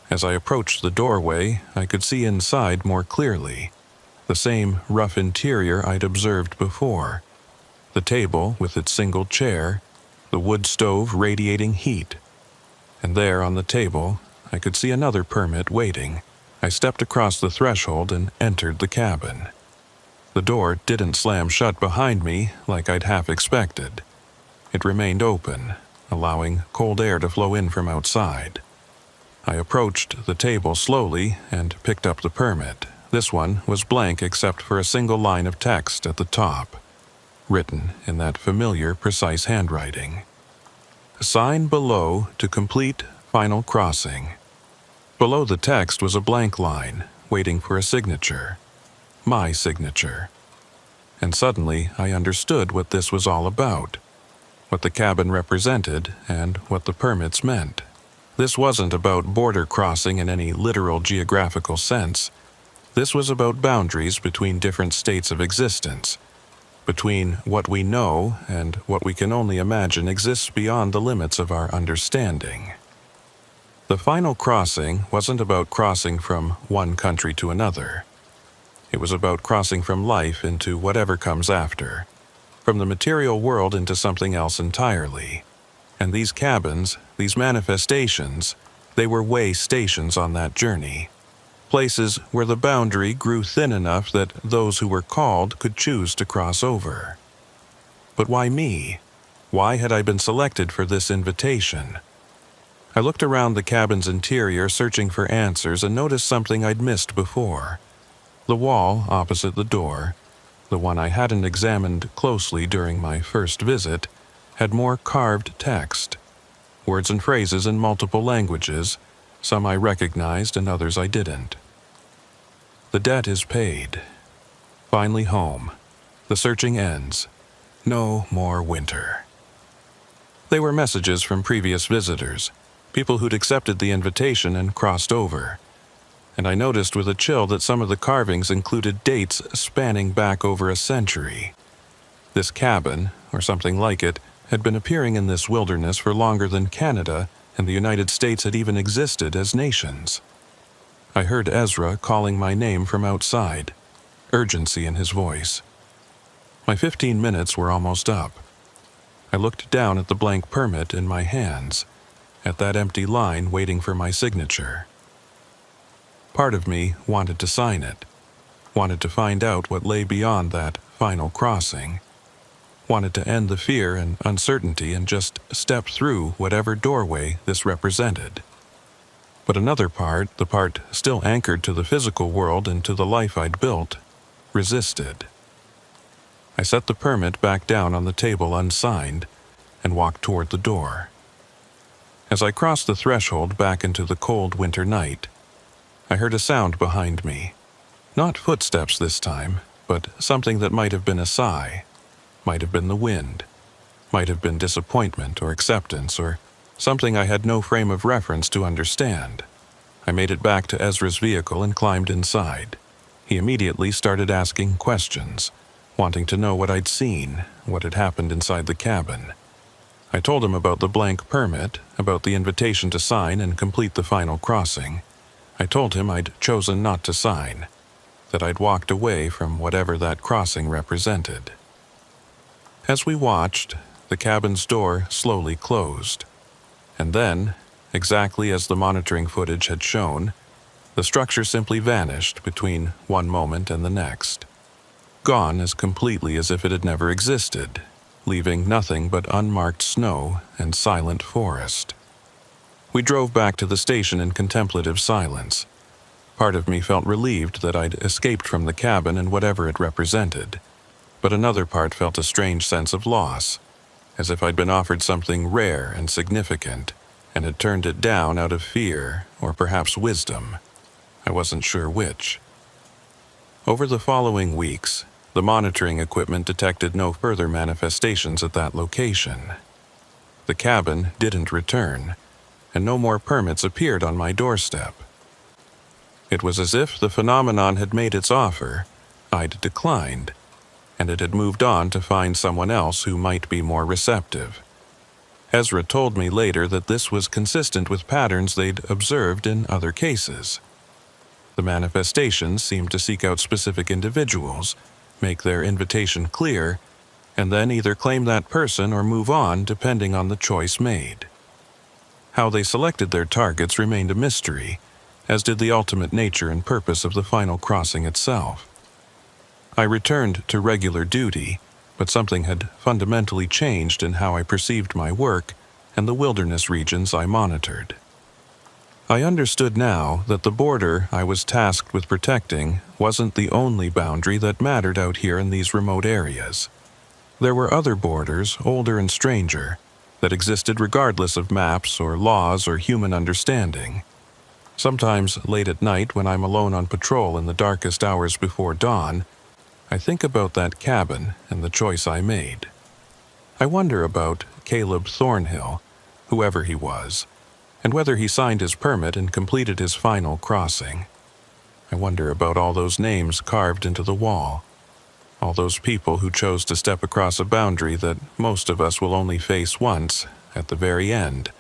As I approached the doorway, I could see inside more clearly, the same rough interior I'd observed before, the table with its single chair, the wood stove radiating heat. And there on the table, I could see another permit waiting. I stepped across the threshold and entered the cabin. The door didn't slam shut behind me like I'd half expected. It remained open, allowing cold air to flow in from outside. I approached the table slowly and picked up the permit. This one was blank except for a single line of text at the top, written in that familiar, precise handwriting. Sign below to complete final crossing. Below the text was a blank line, waiting for a signature. My signature. And suddenly I understood what this was all about, what the cabin represented, and what the permits meant. This wasn't about border crossing in any literal geographical sense. This was about boundaries between different states of existence, between what we know and what we can only imagine exists beyond the limits of our understanding. The final crossing wasn't about crossing from one country to another. It was about crossing from life into whatever comes after, from the material world into something else entirely. And these cabins, these manifestations, they were way stations on that journey. Places where the boundary grew thin enough that those who were called could choose to cross over. But why me? Why had I been selected for this invitation? I looked around the cabin's interior searching for answers and noticed something I'd missed before. The wall opposite the door, the one I hadn't examined closely during my first visit, had more carved text, words and phrases in multiple languages, some I recognized and others I didn't. The debt is paid. Finally home. The searching ends. No more winter. They were messages from previous visitors, people who'd accepted the invitation and crossed over. And I noticed with a chill that some of the carvings included dates spanning back over a century. This cabin, or something like it, had been appearing in this wilderness for longer than Canada and the United States had even existed as nations. I heard Ezra calling my name from outside, urgency in his voice. My 15 minutes were almost up. I looked down at the blank permit in my hands, at that empty line waiting for my signature. Part of me wanted to sign it, wanted to find out what lay beyond that final crossing, wanted to end the fear and uncertainty and just step through whatever doorway this represented. But another part, the part still anchored to the physical world and to the life I'd built, resisted. I set the permit back down on the table unsigned and walked toward the door. As I crossed the threshold back into the cold winter night, I heard a sound behind me. Not footsteps this time, but something that might have been a sigh, might have been the wind, might have been disappointment or acceptance or something I had no frame of reference to understand. I made it back to Ezra's vehicle and climbed inside. He immediately started asking questions, wanting to know what I'd seen, what had happened inside the cabin. I told him about the blank permit, about the invitation to sign and complete the final crossing, I told him I'd chosen not to sign, that I'd walked away from whatever that crossing represented. As we watched, the cabin's door slowly closed, and then, exactly as the monitoring footage had shown, the structure simply vanished between one moment and the next, gone as completely as if it had never existed, leaving nothing but unmarked snow and silent forest. We drove back to the station in contemplative silence. Part of me felt relieved that I'd escaped from the cabin and whatever it represented, but another part felt a strange sense of loss, as if I'd been offered something rare and significant, and had turned it down out of fear or perhaps wisdom. I wasn't sure which. Over the following weeks, the monitoring equipment detected no further manifestations at that location. The cabin didn't return, and no more permits appeared on my doorstep. It was as if the phenomenon had made its offer, I'd declined, and it had moved on to find someone else who might be more receptive. Ezra told me later that this was consistent with patterns they'd observed in other cases. The manifestations seemed to seek out specific individuals, make their invitation clear, and then either claim that person or move on depending on the choice made. How they selected their targets remained a mystery, as did the ultimate nature and purpose of the final crossing itself. I returned to regular duty, but something had fundamentally changed in how I perceived my work and the wilderness regions I monitored. I understood now that the border I was tasked with protecting wasn't the only boundary that mattered out here in these remote areas. There were other borders, older and stranger, that existed regardless of maps or laws or human understanding. Sometimes late at night when I'm alone on patrol in the darkest hours before dawn, I think about that cabin and the choice I made. I wonder about Caleb Thornhill, whoever he was, and whether he signed his permit and completed his final crossing. I wonder about all those names carved into the wall, all those people who chose to step across a boundary that most of us will only face once, at the very end,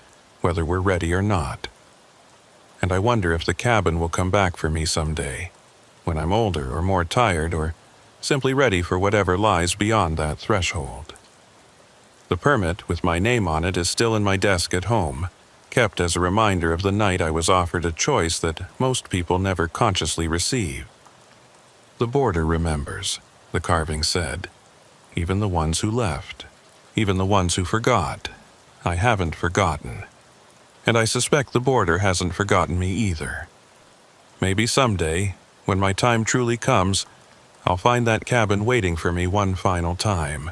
whether we're ready or not. And I wonder if the cabin will come back for me someday, when I'm older or more tired or simply ready for whatever lies beyond that threshold. The permit with my name on it is still in my desk at home, kept as a reminder of the night I was offered a choice that most people never consciously receive. The border remembers, the carving said. Even the ones who left. Even the ones who forgot. I haven't forgotten. And I suspect the border hasn't forgotten me either. Maybe someday, when my time truly comes, I'll find that cabin waiting for me one final time.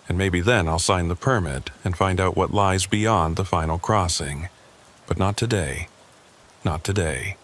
And maybe then I'll sign the permit and find out what lies beyond the final crossing. But not today. Not today.